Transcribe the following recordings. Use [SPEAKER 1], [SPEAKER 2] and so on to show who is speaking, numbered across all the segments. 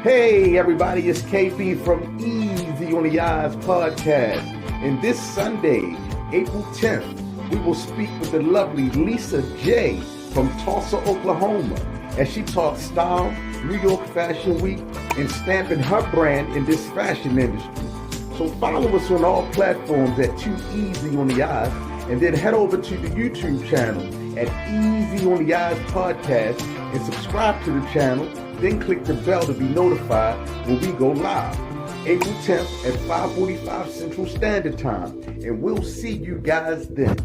[SPEAKER 1] Hey everybody, it's KB from Easy on the Eyes podcast. And this Sunday, April 10th, we will speak with the lovely Lisa Jae from Tulsa, Oklahoma, as she talks style, New York Fashion Week, and stamping her brand in this fashion industry. So follow us on all platforms at Too Easy on the Eyes, and then head over to the YouTube channel at Easy on the Eyes podcast and subscribe to the channel. Then click the bell to be notified when we go live. April 10th at 5:45 Central Standard Time. And we'll see you guys then.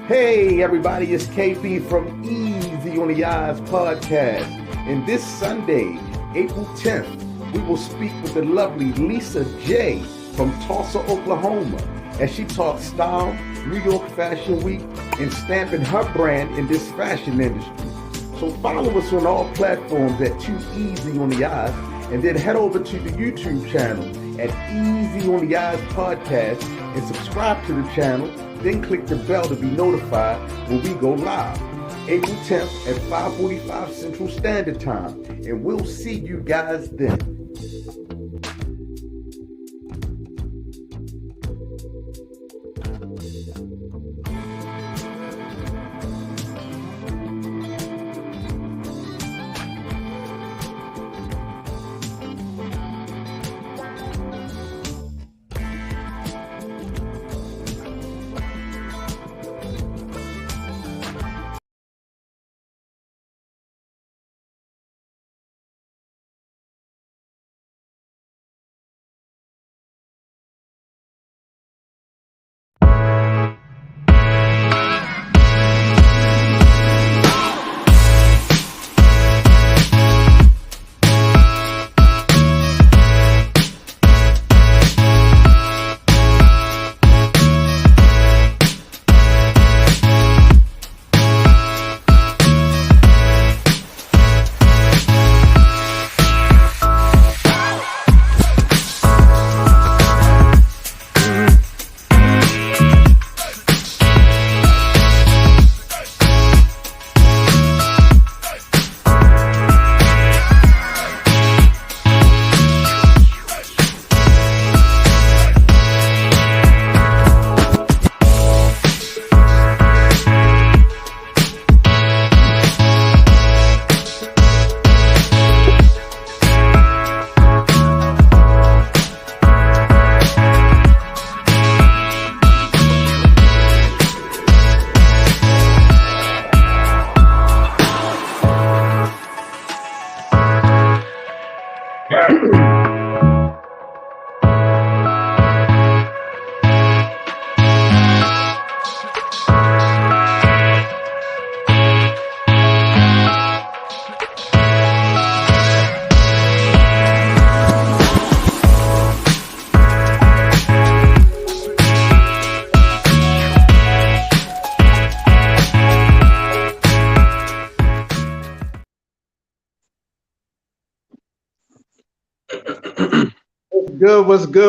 [SPEAKER 1] Hey everybody, it's KB from Easy on the Eyes podcast. And this Sunday, April 10th, we will speak with the lovely Lisa Jae from Tulsa, Oklahoma, as she talks style, New York Fashion Week, and stamping her brand in this fashion industry. So follow us on all platforms at Too Easy on the Eyes, and then head over to the YouTube channel at Easy on the Eyes podcast and subscribe to the channel. Then click the bell to be notified when we go live. April 10th at 5:45 Central Standard Time. And we'll see you guys then.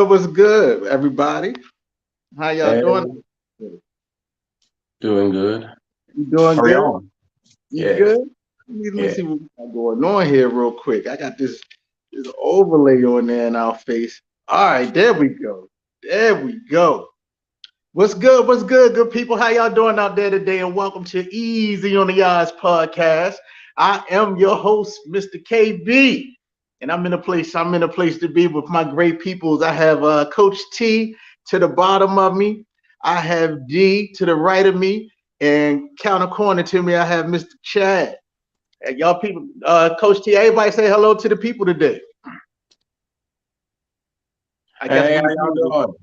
[SPEAKER 1] What's good, everybody? How y'all doing?
[SPEAKER 2] Doing good.
[SPEAKER 1] You doing
[SPEAKER 2] Hurry
[SPEAKER 1] good?
[SPEAKER 2] on.
[SPEAKER 1] You
[SPEAKER 2] Yeah.
[SPEAKER 1] good? Let me see what we got going on here real quick. I got this overlay on there in our face. All right, there we go. There we go. What's good? What's good, good people? How y'all doing out there today? And welcome to Easy on the Eyes podcast. I am your host, Mr. KB, and I'm in a place to be with my great peoples. I have Coach T to the bottom of me. I have D to the right of me, and counter corner to me, I have Mr. Chad. And y'all people, Coach T, everybody say hello to the people today. I guess
[SPEAKER 2] Hey, how y'all doing?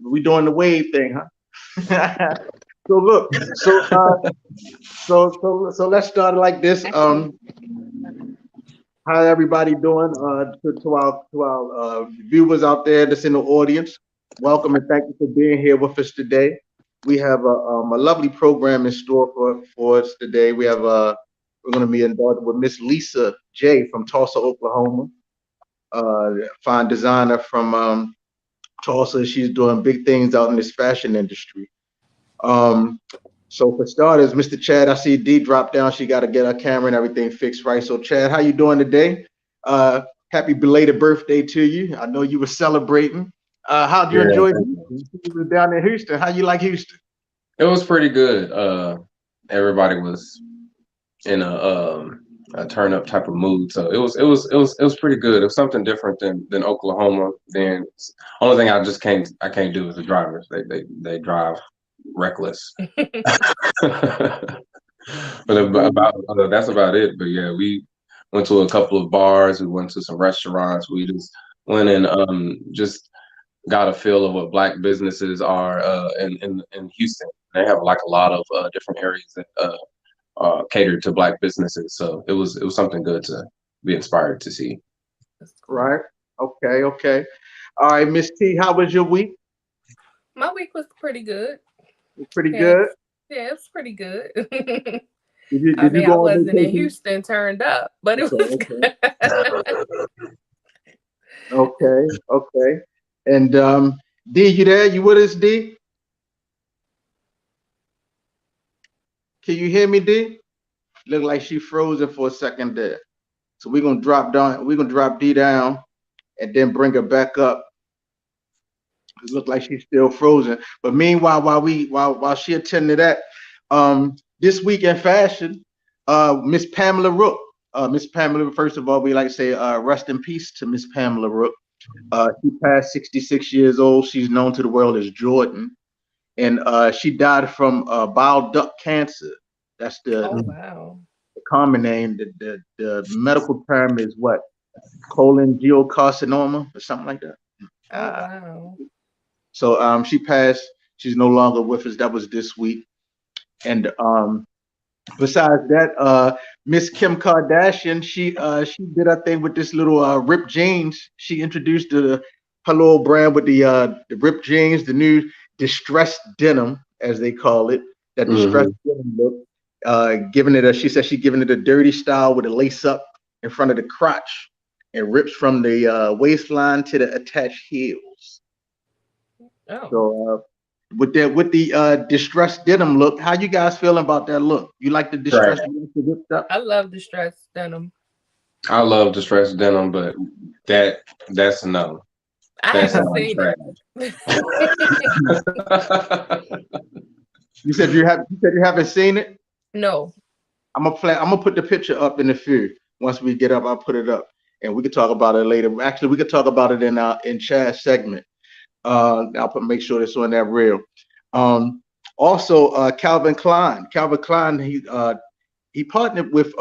[SPEAKER 1] we doing the wave thing, huh? So look, so let's start like this. How everybody doing? To our viewers out there that's in the audience, welcome and thank you for being here with us today. We have a lovely program in store for us today. We're going to be involved with Miss Lisa Jae from Tulsa, Oklahoma.
[SPEAKER 2] fine designer from Tulsa. She's doing big things out in this fashion industry. Um, so for starters, Mr. Chad, I see D drop down. She got to get her camera and everything fixed right. So Chad, how you doing today? Happy belated birthday to you. I know you were celebrating. How'd you
[SPEAKER 3] Yeah,
[SPEAKER 2] enjoy
[SPEAKER 3] thank you.
[SPEAKER 2] Houston? You were down in Houston. How you like Houston?
[SPEAKER 3] It was pretty good. Everybody was in a turn up type of mood, so it was pretty good. It was something different than Oklahoma. Then only thing I can't do is the drivers. They drive reckless. But that's about it. But yeah, we went to a couple of bars. We went to some restaurants. We just went and just got a feel of what black businesses are in Houston. They have like a lot of different areas that cater to black businesses. So it was something good to be inspired to see.
[SPEAKER 4] That's cool.
[SPEAKER 2] Right. Okay. Okay. All right, Miss T. How was your week?
[SPEAKER 4] My week was pretty good.
[SPEAKER 2] Pretty
[SPEAKER 4] Yeah,
[SPEAKER 2] good.
[SPEAKER 4] yeah, it's pretty good.
[SPEAKER 2] Did you
[SPEAKER 4] I
[SPEAKER 2] did you
[SPEAKER 4] mean, I
[SPEAKER 2] go on
[SPEAKER 4] wasn't in
[SPEAKER 2] vacation?
[SPEAKER 4] Houston turned up, but it
[SPEAKER 2] Okay.
[SPEAKER 4] was
[SPEAKER 2] Okay.
[SPEAKER 4] good.
[SPEAKER 2] Okay. Okay. And D, you there? You with us, D? Can you hear me, D? Look like she frozen for a second there. So we're gonna drop down. We're gonna drop D down and then bring her back up. It looked like she's still frozen. But meanwhile, while she attended to that, this week in fashion, Miss Pamela Rook. Miss Pamela, first of all, we like to say rest in peace to Miss Pamela Rook. She passed 66 years old. She's known to the world as Jordan, and she died from bile duct cancer. That's the,
[SPEAKER 4] Oh
[SPEAKER 2] the
[SPEAKER 4] wow.
[SPEAKER 2] common name. The medical term is what? Cholangiocarcinoma or something like that.
[SPEAKER 4] Oh
[SPEAKER 2] Uh,
[SPEAKER 4] wow.
[SPEAKER 2] so she passed. She's no longer with us. That was this week. And besides that, Miss Kim Kardashian, she did her thing with this little ripped jeans. She introduced her little brand with the ripped jeans, the new distressed denim, as they call it, that distressed
[SPEAKER 3] Hmm.
[SPEAKER 2] denim look. Giving it a, she said she giving it a dirty style with a lace up in front of the crotch and rips from the waistline to the attached heels.
[SPEAKER 4] Oh,
[SPEAKER 2] So with the distressed denim look, how you guys feeling about that look? You like the
[SPEAKER 3] Right.
[SPEAKER 2] distressed denim to whipped up?
[SPEAKER 4] I love distressed denim.
[SPEAKER 3] I love distressed denim, but that's a no.
[SPEAKER 4] I
[SPEAKER 3] That
[SPEAKER 4] haven't
[SPEAKER 3] sounds
[SPEAKER 4] seen
[SPEAKER 3] trash.
[SPEAKER 4] it.
[SPEAKER 2] You said you haven't seen it.
[SPEAKER 4] No.
[SPEAKER 2] I'm gonna put the picture up in the few. Once we get up, I'll put it up, and we can talk about it later. Actually, we could talk about it in Chad's segment. Make sure it's on that reel. Um, Also, Calvin Klein. Calvin Klein, he partnered with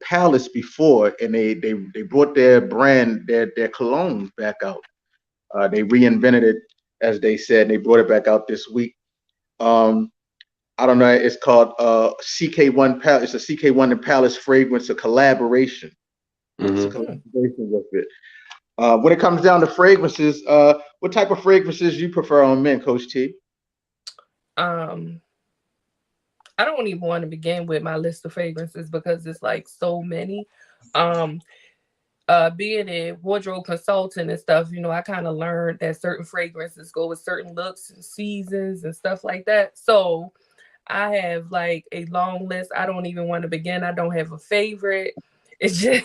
[SPEAKER 2] Palace before, and they brought their brand, their colognes back out. They reinvented it, as they said. And they brought it back out this week. Um, I don't know. It's called CK1 Palace. It's a CK1 and Palace fragrance, a collaboration. It's a
[SPEAKER 3] Hmm.
[SPEAKER 4] Hmm.
[SPEAKER 2] collaboration with it. When it comes down to fragrances, what type of fragrances you prefer on men, Coach T?
[SPEAKER 4] Um, I don't even want to begin with my list of fragrances because it's like so many. Um, Being a wardrobe consultant and stuff, I kind of learned that certain fragrances go with certain looks and seasons and stuff like that. So I have like a long list. I don't even want to begin. I don't have a favorite. It's just,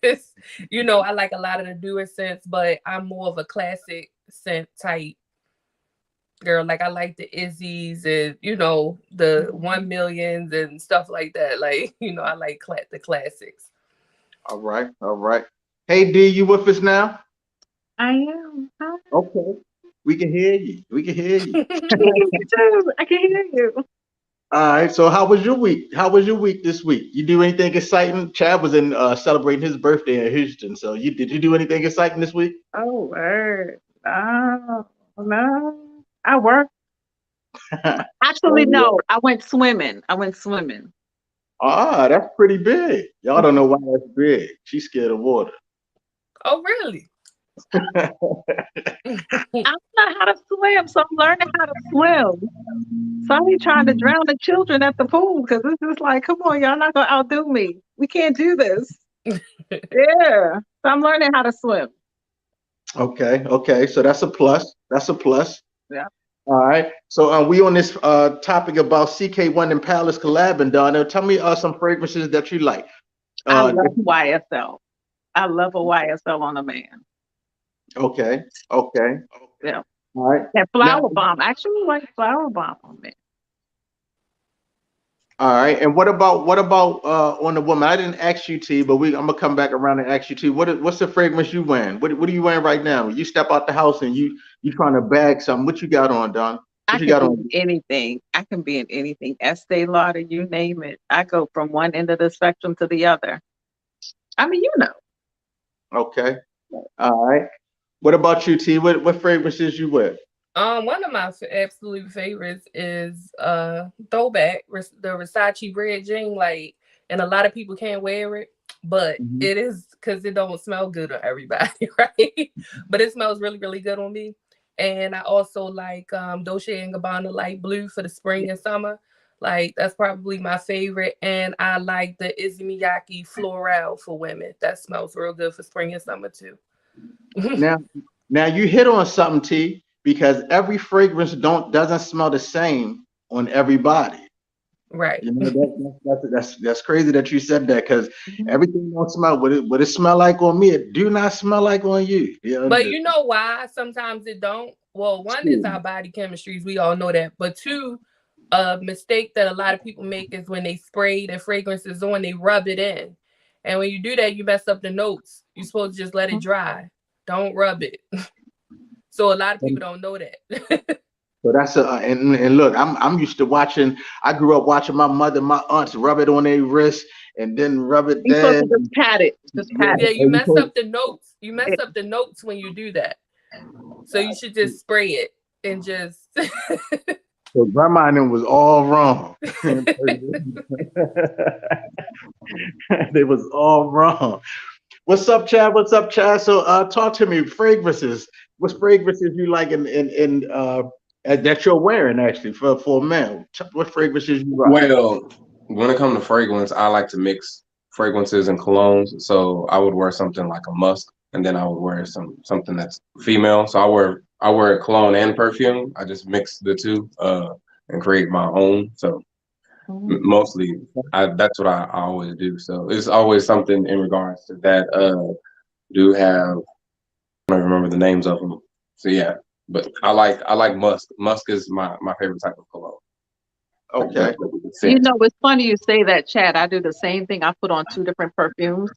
[SPEAKER 4] I like a lot of the newer scents, but I'm more of a classic scent type girl. Like I like the Izzy's and the 1 millions and stuff like that. Like I like the classics.
[SPEAKER 2] All right, all right. Hey D, you with us now?
[SPEAKER 5] I am. Hi.
[SPEAKER 2] Okay, we can hear you. We can hear you.
[SPEAKER 5] I can hear you too. I can hear you.
[SPEAKER 2] All right. So how was your week? How was your week this week? You do anything exciting? Chad was in celebrating his birthday in Houston. So did you do anything exciting this week?
[SPEAKER 5] Oh, word. No, no. I work. Actually,
[SPEAKER 2] Oh,
[SPEAKER 5] no. I went swimming. I went swimming.
[SPEAKER 2] that's pretty big. Y'all don't know why that's big. She's scared of water.
[SPEAKER 4] Oh, really?
[SPEAKER 5] I don't know how to swim, so I'm learning how to swim. So I be trying to drown the children at the pool because it's just like, come on, y'all not gonna outdo me. We can't do this. Yeah. So I'm learning how to swim.
[SPEAKER 2] Okay. So that's a plus. That's a plus.
[SPEAKER 5] Yeah.
[SPEAKER 2] All right. So we on this topic about CK1 and Palace collabing, Donna. Tell me some fragrances that you like.
[SPEAKER 5] I
[SPEAKER 2] Uh,
[SPEAKER 5] love YSL. I love a YSL on a man.
[SPEAKER 2] okay. Okay.
[SPEAKER 5] Yeah.
[SPEAKER 2] All right.
[SPEAKER 5] That
[SPEAKER 2] Now,
[SPEAKER 5] flower bomb. I actually like flower bomb on men.
[SPEAKER 2] all right. And what about on the woman? I didn't ask you, T, but I'm gonna come back around and ask you, T. What's the fragrance you wearing? What are you wearing right now? You step out the house and you trying to bag something. What you got on, Don?
[SPEAKER 5] I
[SPEAKER 2] What you
[SPEAKER 5] can
[SPEAKER 2] got
[SPEAKER 5] be
[SPEAKER 2] on?
[SPEAKER 5] in anything. I can be in anything. Estee Lauder, you name it. I go from one end of the spectrum to the other. I mean, you know.
[SPEAKER 2] Okay. All right. What about you, T? What fragrances you wear?
[SPEAKER 4] One of my absolute favorites is throwback, the Versace red jean. Like, and a lot of people can't wear it, but
[SPEAKER 2] Mhm.
[SPEAKER 4] it is because it don't smell good on everybody, right? But it smells really, really good on me. And I also like Dolce and Gabbana light blue for the spring and summer. Like that's probably my favorite. And I like the Izzy Miyake floral for women. That smells real good for spring and summer too.
[SPEAKER 2] Now, now you hit on something, T, because every fragrance doesn't smell the same on everybody.
[SPEAKER 4] Right.
[SPEAKER 2] You know that's crazy that you said that because
[SPEAKER 5] Mhm.
[SPEAKER 2] everything don't smell what it smell like on me. It do not smell like on you. You know,
[SPEAKER 4] But you know why sometimes it don't? Well, one is
[SPEAKER 2] school.
[SPEAKER 4] our body chemistries. We all know that. But two, a mistake that a lot of people make is when they spray the fragrances on, they rub it in. And when you do that, you mess up the notes. You're supposed to just let it dry. Don't rub it. So a lot of people don't know that.
[SPEAKER 2] So that's and look, I'm used to watching. I grew up watching my mother, and my aunts rub it on their wrist and then rub it
[SPEAKER 5] You're supposed
[SPEAKER 2] there.
[SPEAKER 5] to just pat it. Just
[SPEAKER 2] Yeah,
[SPEAKER 5] pat
[SPEAKER 4] Yeah,
[SPEAKER 5] it.
[SPEAKER 4] you
[SPEAKER 2] and you
[SPEAKER 4] mess
[SPEAKER 2] put-
[SPEAKER 4] up the notes. You mess up the notes when you do that. So you should just spray it and just
[SPEAKER 2] so grandma and them was all wrong. They was all wrong. What's up, Chad? What's up, Chad? So talk to me. Fragrances. What fragrances you like in that you're wearing actually for men? What fragrances you rock?
[SPEAKER 3] Well, when it comes to fragrance, I like to mix fragrances and colognes. So I would wear something like a musk, and then I would wear something that's female. So I wear cologne and perfume. I just mix the two and create my own. So
[SPEAKER 5] Mhm.
[SPEAKER 3] mostly, that's what I always do. So it's always something in regards to that. Do have I don't remember the names of them. So yeah, but I like musk. Musk is my favorite type of cologne. Like
[SPEAKER 2] Okay.
[SPEAKER 3] the
[SPEAKER 5] You
[SPEAKER 3] scent.
[SPEAKER 5] know, it's funny you say that, Chad. I do the same thing. I put on two different perfumes.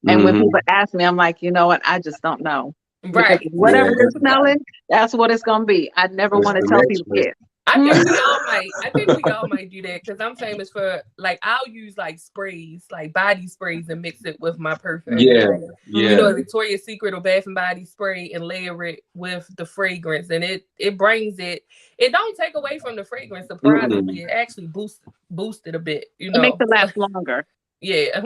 [SPEAKER 5] And when
[SPEAKER 3] Hmm.
[SPEAKER 5] people ask me, I'm like, you know what? I just don't know. Because
[SPEAKER 4] right.
[SPEAKER 5] whatever
[SPEAKER 3] Yeah,
[SPEAKER 5] you're smelling, that's what it's going to be. I never
[SPEAKER 3] it's
[SPEAKER 5] want to
[SPEAKER 3] the
[SPEAKER 5] tell people
[SPEAKER 3] mixture.
[SPEAKER 5] yet.
[SPEAKER 4] I think
[SPEAKER 5] Mhm.
[SPEAKER 4] we all might. I think we all might do that because I'm famous for like I'll use like sprays, like body sprays, and mix it with my perfume.
[SPEAKER 3] Yeah,
[SPEAKER 4] Like
[SPEAKER 3] yeah.
[SPEAKER 4] Victoria's Secret or Bath and Body spray, and layer it with the fragrance, and it brings it. It don't take away from the fragrance.
[SPEAKER 3] Mm-mm.
[SPEAKER 4] Surprisingly, it actually boost it a bit.
[SPEAKER 5] It makes it last longer.
[SPEAKER 4] Yeah.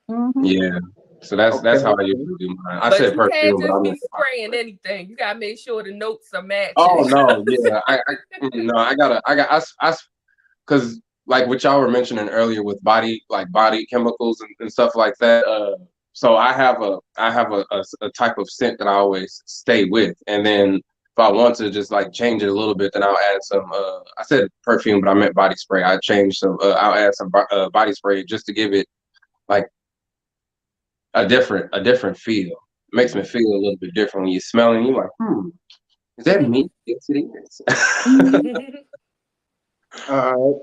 [SPEAKER 5] Hmm.
[SPEAKER 3] Yeah. So that's how I
[SPEAKER 2] Okay.
[SPEAKER 3] usually do mine. I
[SPEAKER 4] But
[SPEAKER 3] said
[SPEAKER 4] you can't
[SPEAKER 3] perfume, but I
[SPEAKER 4] just
[SPEAKER 3] meant
[SPEAKER 4] be
[SPEAKER 3] body
[SPEAKER 4] spraying
[SPEAKER 3] spray.
[SPEAKER 4] anything. You gotta make sure the notes are matching.
[SPEAKER 3] Oh no, yeah. No, because like what y'all were mentioning earlier with body chemicals and stuff like that. So I have a type of scent that I always stay with, and then if I want to just like change it a little bit, then I'll add some. I said perfume, but I meant body spray. I changed some. I'll add some body spray just to give it like a different feel. It makes me feel a little bit different when you're smelling. You're like, is that me? Yes, it is.
[SPEAKER 5] Hmm.
[SPEAKER 2] All right.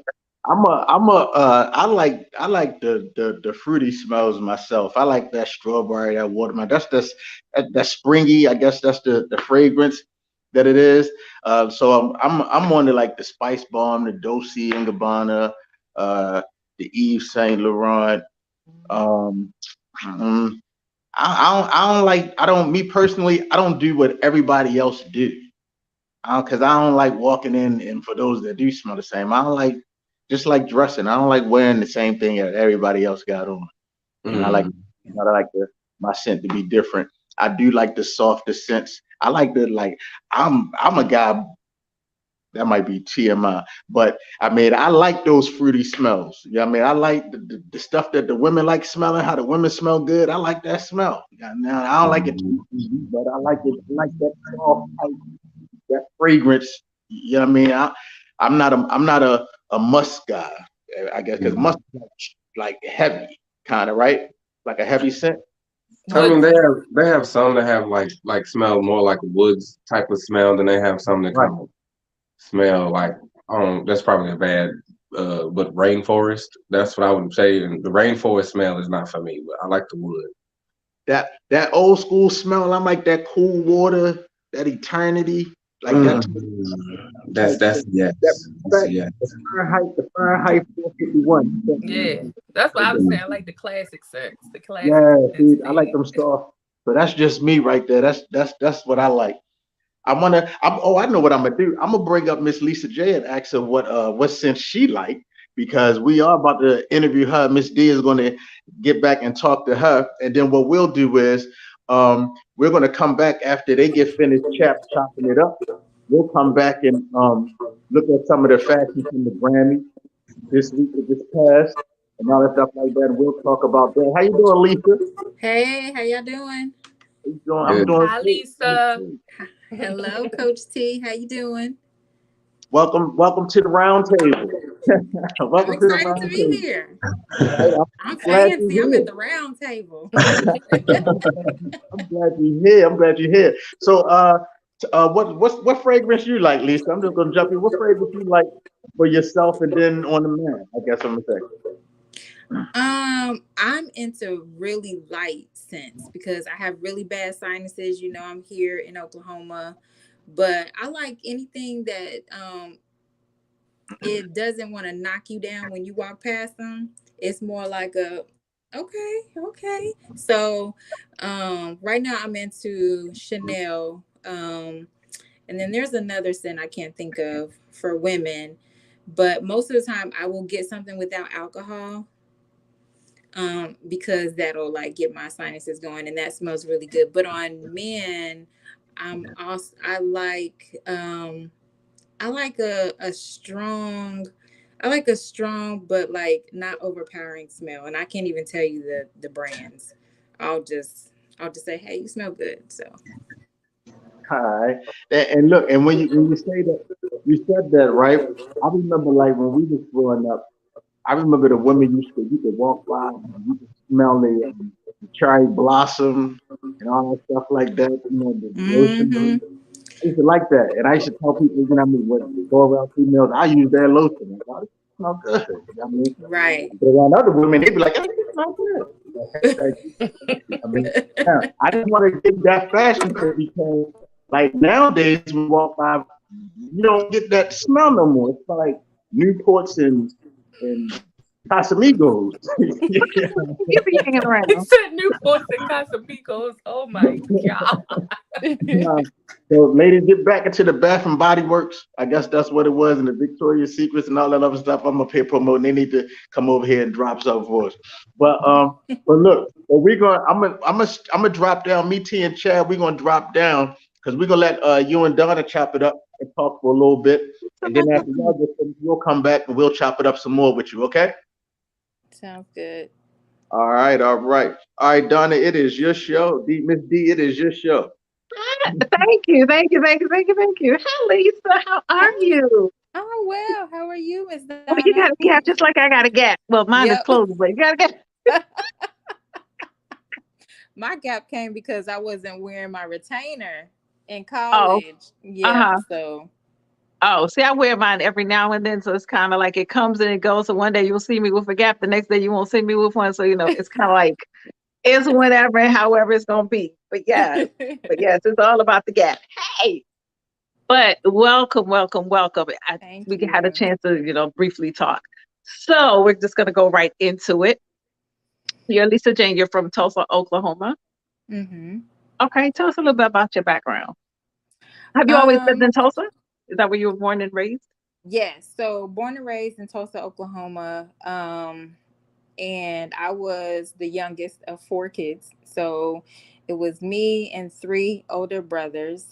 [SPEAKER 2] I like the fruity smells myself. I like that strawberry, that watermelon. That's springy. I guess that's the fragrance that it is. So I'm on to like the Spice Bomb, the Dolce and Gabbana, uh, the Yves Saint Laurent. Um, mm, I don't like I don't me personally I don't do what everybody else do. Because I don't like walking in, and for those that do smell the same, I don't like just like dressing. I don't like wearing the same thing that everybody else got on. You know,
[SPEAKER 3] Mm.
[SPEAKER 2] I like my scent to be different. I do like the softer scents. I like the like I'm a guy That might be TMI. But I mean, I like those fruity smells. Yeah, I mean, I like the stuff that the women like smelling, how the women smell good. I like that smell. Yeah, now I don't like it
[SPEAKER 3] Mhm.
[SPEAKER 2] too easy, but I like it. I like that soft, type, that fragrance. You know what I mean? I'm not a musk guy, I guess, because musk is like heavy, kind of, right? Like a heavy scent.
[SPEAKER 3] I
[SPEAKER 4] What?
[SPEAKER 3] mean, they have some that have like smell more like woods type of smell than they have some that
[SPEAKER 2] Right.
[SPEAKER 3] kind of smell like that's probably a bad but rainforest. That's what I would say. And the rainforest smell is not for me, but I like the wood.
[SPEAKER 2] That old school smell. I like that cool water, that eternity, like
[SPEAKER 3] Mm.
[SPEAKER 2] that.
[SPEAKER 3] That's
[SPEAKER 2] Like
[SPEAKER 3] that's yes.
[SPEAKER 2] that
[SPEAKER 3] That's a
[SPEAKER 2] respect,
[SPEAKER 3] yes.
[SPEAKER 2] the Fahrenheit 451.
[SPEAKER 4] Yeah, that's what I was saying. I like the classic scents, the classic
[SPEAKER 2] Yeah,
[SPEAKER 4] scents
[SPEAKER 2] see, I like
[SPEAKER 4] there.
[SPEAKER 2] them soft. So that's just me right there. That's what I like. I know what I'm gonna do. I'm gonna bring up Miss Lisa J and ask her what scent she like, because we are about to interview her. Miss D is gonna get back and talk to her, and then what we'll do is we're gonna come back after they get finished chopping it up. We'll come back and look at some of the fashions from the Grammy this week that just passed and all that stuff like that. And we'll talk about that. How you doing, Lisa?
[SPEAKER 6] Hey, how y'all doing?
[SPEAKER 2] How you doing? I'm
[SPEAKER 3] Good.
[SPEAKER 2] doing
[SPEAKER 4] Hi,
[SPEAKER 2] great.
[SPEAKER 4] Lisa.
[SPEAKER 6] Hello, Coach T. How you doing?
[SPEAKER 2] Welcome to the round table.
[SPEAKER 6] I'm
[SPEAKER 2] Welcome to the
[SPEAKER 6] excited to
[SPEAKER 2] round
[SPEAKER 6] be
[SPEAKER 2] table.
[SPEAKER 6] here.
[SPEAKER 2] Right?
[SPEAKER 6] I'm
[SPEAKER 2] I'm glad
[SPEAKER 6] fancy.
[SPEAKER 2] you're
[SPEAKER 6] I'm at
[SPEAKER 2] here.
[SPEAKER 6] the round table.
[SPEAKER 2] I'm glad you're here. I'm glad you're here. So, what fragrance you like, Lisa? I'm just gonna jump in. What fragrance you like for yourself, and then on the man? I guess I'm gonna say.
[SPEAKER 6] I'm into really light scents because I have really bad sinuses. You know, I'm here in Oklahoma, but I like anything that it doesn't want to knock you down when you walk past them. It's more like a okay. So right now I'm into Chanel. And then there's another scent I can't think of for women, but most of the time I will get something without alcohol because that'll like get my sinuses going and that smells really good. But on men, I like a strong but like not overpowering smell. And I can't even tell you the brands. I'll just I'll just say, hey, you smell good. So
[SPEAKER 2] All right. And look, and when you say that, you said that right. I remember like when we was growing up. I remember the women you could walk by and you could smell the cherry blossom and all that stuff like that. You know, the lotion.
[SPEAKER 6] mm-hmm.
[SPEAKER 2] I used to like that, and I used to tell people, you know, what I mean, what go around females, I use their lotion. Like, oh, this smell good. You know what I mean,
[SPEAKER 6] Right.
[SPEAKER 2] but around other women, they'd be like, oh, this smell good. Like, I mean, yeah, I just want to get that fashion tip because, like nowadays, when you walk by, you don't get that smell no more. It's like Newports and Casamigos.
[SPEAKER 5] You be hanging
[SPEAKER 4] He
[SPEAKER 5] around.
[SPEAKER 4] said Newports and Casamigos. Oh my God.
[SPEAKER 2] Yeah. So, ladies, get back into the Bath and Body Works. I guess that's what it was, and the Victoria's Secrets and all that other stuff. I'm up here promoting. They need to come over here and drop stuff for us. But look, but we're gonna. I'm gonna drop down. Me, T, and Chad. We're gonna drop down because we're gonna let you and Donna chop it up and talk for a little bit, and then after y'all get finished, we'll come back and we'll chop it up some more with you. Okay?
[SPEAKER 6] Sounds good.
[SPEAKER 2] All right. All right. All right, Donna. It is your show. Miss D. It is your show.
[SPEAKER 5] Thank you. Hi, Lisa. How are
[SPEAKER 6] Hey.
[SPEAKER 5] you?
[SPEAKER 6] Oh well, how are you, Miss
[SPEAKER 5] Well, you
[SPEAKER 6] Donna?
[SPEAKER 5] got a gap just like I got a gap. Well, mine is
[SPEAKER 6] Yep.
[SPEAKER 5] closed, but you got a gap.
[SPEAKER 6] My gap came because I wasn't wearing my retainer in
[SPEAKER 5] Oh,
[SPEAKER 6] college. Yeah,
[SPEAKER 5] uh-huh.
[SPEAKER 6] so
[SPEAKER 5] Oh, see, I wear mine every now and then, so it's kind of like it comes and it goes. So one day you'll see me with a gap, the next day you won't see me with one. So it's kind of like it's whenever and however it's gonna be. But yes, it's all about the gap. Hey, but welcome.
[SPEAKER 6] thank
[SPEAKER 5] We had a
[SPEAKER 6] you.
[SPEAKER 5] chance to briefly talk, so we're just gonna go right into it. You're Lisa Jane. You're from Tulsa, Oklahoma.
[SPEAKER 6] Mm-hmm.
[SPEAKER 5] Okay, tell us a little bit about your background. Have you always lived in
[SPEAKER 6] Um,
[SPEAKER 5] Tulsa? Is that where you were born and raised?
[SPEAKER 6] yes. So born and raised in Tulsa, Oklahoma. And I was the youngest of four kids. So it was me and three older brothers.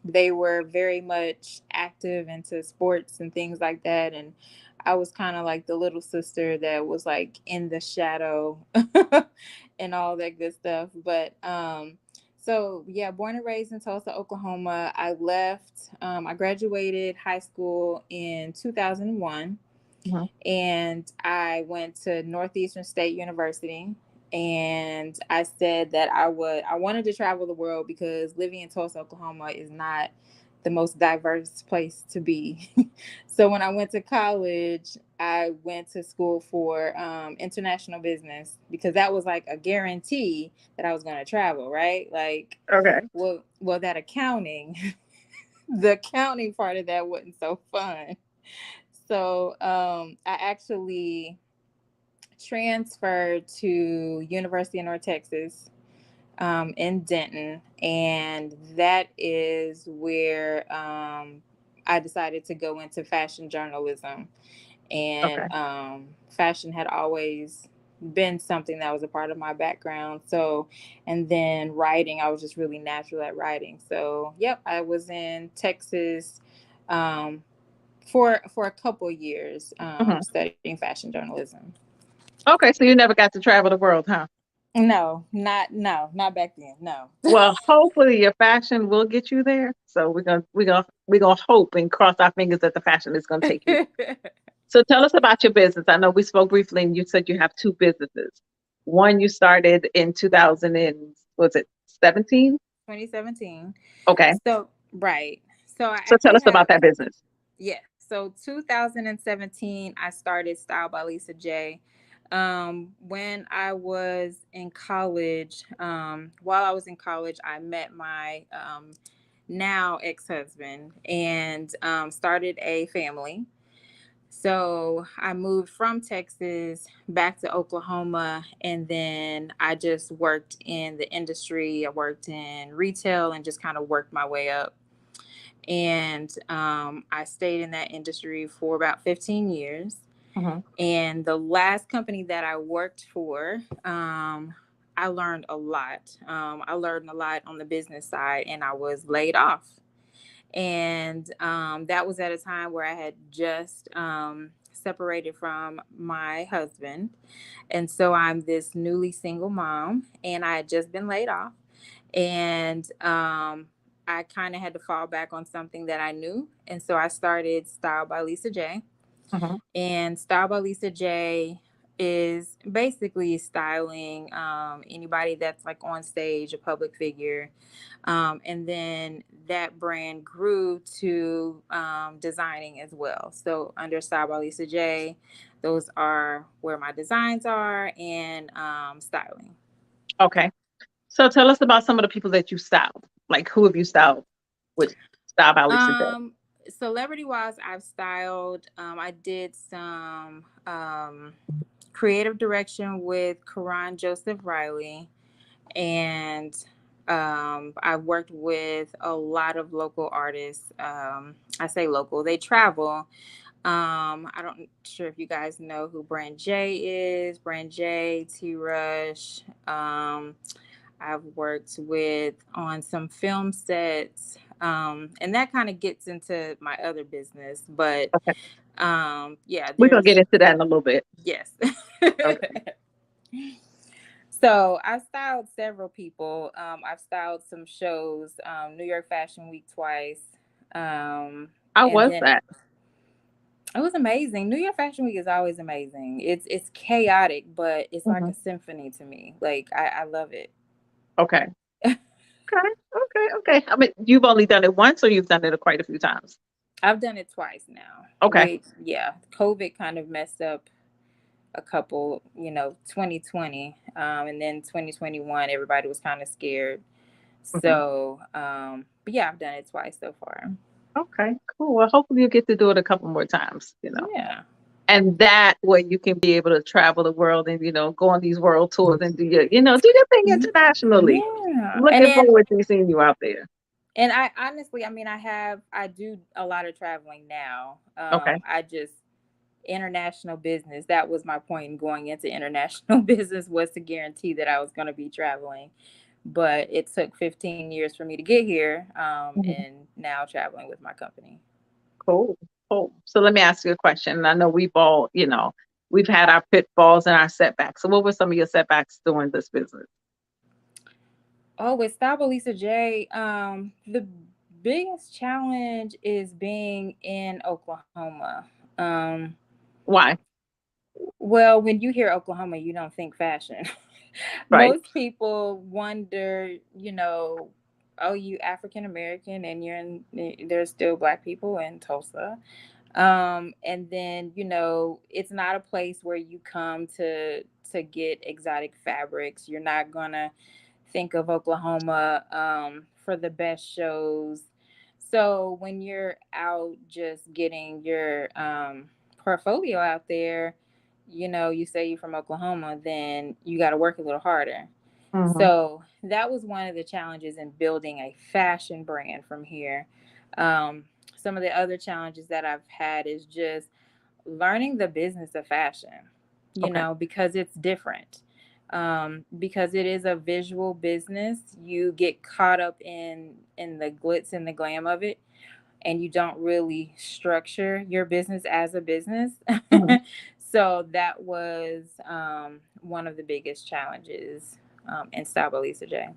[SPEAKER 6] They were very much active into sports and things like that. And I was kind of like the little sister that was like in the shadow and all that good stuff. But so yeah, born and raised in Tulsa, Oklahoma. I left, I graduated high school in 2001, and I went to Northeastern State University. And I said that I wanted to travel the world because living in Tulsa, Oklahoma is not the most diverse place to be. So when I went to college, I went to school for international business because that was like a guarantee that I was going to travel, right? Like,
[SPEAKER 5] Okay.
[SPEAKER 6] well, that accounting, the accounting part of that wasn't so fun. So I actually transferred to University of North Texas in Denton, and that is where I decided to go into fashion journalism.
[SPEAKER 5] Okay.
[SPEAKER 6] And fashion had always been something that was a part of my background. So, and then writing, I was just really natural at writing. So, yep, I was in Texas um, for a couple years studying fashion journalism.
[SPEAKER 5] Okay, so you never got to travel the world, huh?
[SPEAKER 6] No, not back then. No.
[SPEAKER 5] Well, hopefully your fashion will get you there. So we're gonna hope and cross our fingers that the fashion is gonna take you. So tell us about your business. I know we spoke briefly and you said you have two businesses. One you started in 2000 and was it 17?
[SPEAKER 6] 2017.
[SPEAKER 5] Okay.
[SPEAKER 6] So right. So I
[SPEAKER 5] So tell
[SPEAKER 6] actually
[SPEAKER 5] us about
[SPEAKER 6] have,
[SPEAKER 5] that business.
[SPEAKER 6] yeah. So 2017, I started Style by Lisa Jae. When I was in college, while I was in college, I met my now ex-husband and started a family. So I moved from Texas back to Oklahoma, and then I just worked in the industry. I worked in retail and just kind of worked my way up. And I stayed in that industry for about 15 years.
[SPEAKER 5] Mhm.
[SPEAKER 6] And the last company that I worked for, I learned a lot. I learned a lot on the business side, and I was laid off. And that was at a time where I had just separated from my husband. And so I'm this newly single mom, and I had just been laid off. And I kind of had to fall back on something that I knew. And so I started Style by Lisa Jae.
[SPEAKER 5] Mhm.
[SPEAKER 6] And Style by Lisa Jae is basically styling anybody that's like on stage, a public figure. And then that brand grew to designing as well. So under Style by Lisa Jae, those are where my designs are, and styling.
[SPEAKER 5] Okay. So tell us about some of the people that you styled. Like who have you styled with Style by Lisa J?
[SPEAKER 6] Celebrity wise, I've styled. I did some creative direction with Karan Joseph Riley, and I've worked with a lot of local artists. I say local; they travel. I don't sure if you guys know who Brand J is. Brand J, T Rush. I've worked with on some film sets, and that kind of gets into my other business. But
[SPEAKER 5] Okay.
[SPEAKER 6] yeah,
[SPEAKER 5] We're gonna get
[SPEAKER 6] there's
[SPEAKER 5] into that in a little bit.
[SPEAKER 6] yes.
[SPEAKER 5] Okay.
[SPEAKER 6] So I've styled several people. I've styled some shows, New York Fashion Week twice,
[SPEAKER 5] How
[SPEAKER 6] and
[SPEAKER 5] was
[SPEAKER 6] then
[SPEAKER 5] that?
[SPEAKER 6] it was amazing. New York Fashion Week is always amazing. It's chaotic, but it's like
[SPEAKER 5] Hmm.
[SPEAKER 6] a symphony to me. Like I love it.
[SPEAKER 5] Okay. Okay. Okay. Okay. I mean, you've only done it once, or you've done it quite a few times.
[SPEAKER 6] I've done it twice now.
[SPEAKER 5] Okay.
[SPEAKER 6] Yeah, COVID kind of messed up a couple, 2020, and then 2021, everybody was kind of scared.
[SPEAKER 5] Hmm.
[SPEAKER 6] So, but yeah, I've done it twice so far.
[SPEAKER 5] Okay. Cool. Well, hopefully you get to do it a couple more times.
[SPEAKER 6] Yeah.
[SPEAKER 5] And that way you can be able to travel the world and go on these world tours and do your thing internationally.
[SPEAKER 6] Yeah.
[SPEAKER 5] Looking forward to seeing you out there.
[SPEAKER 6] And I honestly, I mean, I do a lot of traveling now.
[SPEAKER 5] Okay.
[SPEAKER 6] I just international business. That was my point in going into international business, was to guarantee that I was going to be traveling. but it took 15 years for me to get here,
[SPEAKER 5] Mhm.
[SPEAKER 6] and now traveling with my company.
[SPEAKER 5] Cool. Cool. So let me ask you a question. And I know we've all, we've had our pitfalls and our setbacks. So what were some of your setbacks doing this business?
[SPEAKER 6] Oh, with Style Lisa J, the biggest challenge is being in Oklahoma.
[SPEAKER 5] Why?
[SPEAKER 6] Well, when you hear Oklahoma, you don't think fashion.
[SPEAKER 5] Right.
[SPEAKER 6] Most people wonder, oh, you African American and there's still Black people in Tulsa. And then, it's not a place where you come to get exotic fabrics. You're not gonna think of Oklahoma for the best shows. So when you're out just getting your portfolio out there, you say you're from Oklahoma, then you got to work a little harder.
[SPEAKER 5] Hmm.
[SPEAKER 6] So that was one of the challenges in building a fashion brand from here. Some of the other challenges that I've had is just learning the business of fashion,
[SPEAKER 5] Okay.
[SPEAKER 6] because it's different. Because it is a visual business, you get caught up in the glitz and the glam of it, and you don't really structure your business as a business.
[SPEAKER 5] Hmm.
[SPEAKER 6] So that was one of the biggest challenges in Style by Lisa J.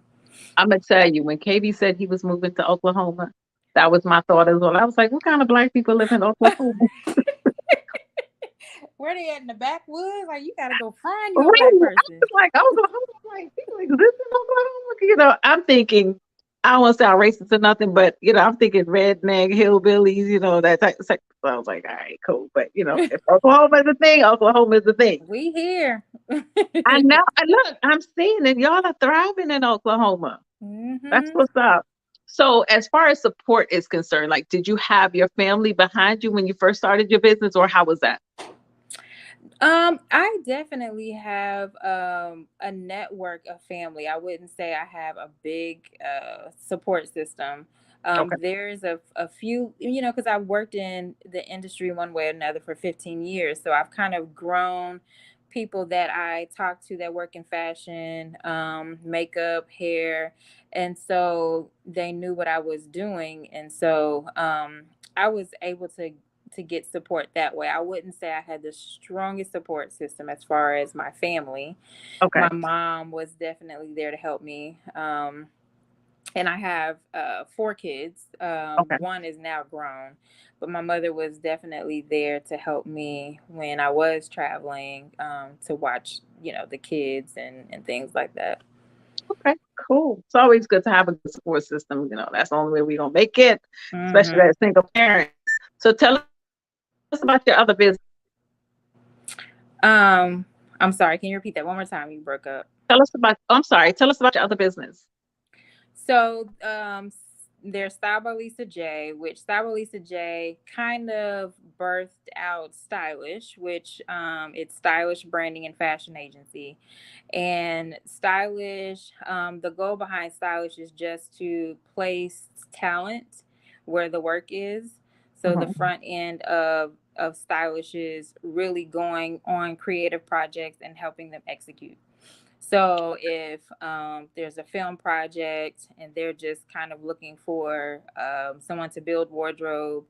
[SPEAKER 5] I'm gonna tell you, when KB said he was moving to Oklahoma, that was my thought as well. I was like, what kind of Black people live in Oklahoma?
[SPEAKER 6] Where they at, in the backwoods? Like, you gotta go find you a
[SPEAKER 5] Right.
[SPEAKER 6] Black
[SPEAKER 5] I
[SPEAKER 6] person.
[SPEAKER 5] was like, Oklahoma, like people exist in Oklahoma. I'm thinking, I don't want to sound racist or nothing, but I'm thinking redneck hillbillies, that type of stuff. So I was like, all right, cool. But if Oklahoma is a thing, Oklahoma is a thing.
[SPEAKER 6] We here.
[SPEAKER 5] I know. I look, I'm seeing it. Y'all are thriving in Oklahoma. That's
[SPEAKER 6] Hmm.
[SPEAKER 5] what's up. So, as far as support is concerned, like, did you have your family behind you when you first started your business, or how was that?
[SPEAKER 6] I definitely have a network of family. I wouldn't say I have a big support system.
[SPEAKER 5] Okay.
[SPEAKER 6] There's a few, because I've worked in the industry one way or another for 15 years. So I've kind of grown people that I talk to that work in fashion, makeup, hair. And so they knew what I was doing. And so I was able to get support that way. I wouldn't say I had the strongest support system as far as my family.
[SPEAKER 5] Okay.
[SPEAKER 6] My mom was definitely there to help me. And I have four kids.
[SPEAKER 5] Okay.
[SPEAKER 6] One is now grown, but my mother was definitely there to help me when I was traveling, to watch, the kids and things like that.
[SPEAKER 5] Okay. Cool. It's always good to have a good support system. That's the only way we're gonna make it, especially
[SPEAKER 6] Hmm.
[SPEAKER 5] as single parents. So tell us about your other business.
[SPEAKER 6] I'm sorry. Can you repeat that one more time? You broke up.
[SPEAKER 5] Tell us about. I'm sorry. Tell us about your other business.
[SPEAKER 6] So there's Style by Lisa J, which Style by Lisa J kind of birthed out Stylish, which it's Stylish Branding and Fashion Agency. And Stylish, the goal behind Stylish is just to place talent where the work is. So the
[SPEAKER 5] Mhm.
[SPEAKER 6] front end of Stylish is really going on creative projects and helping them execute. So if there's a film project and they're just kind of looking for someone to build wardrobe,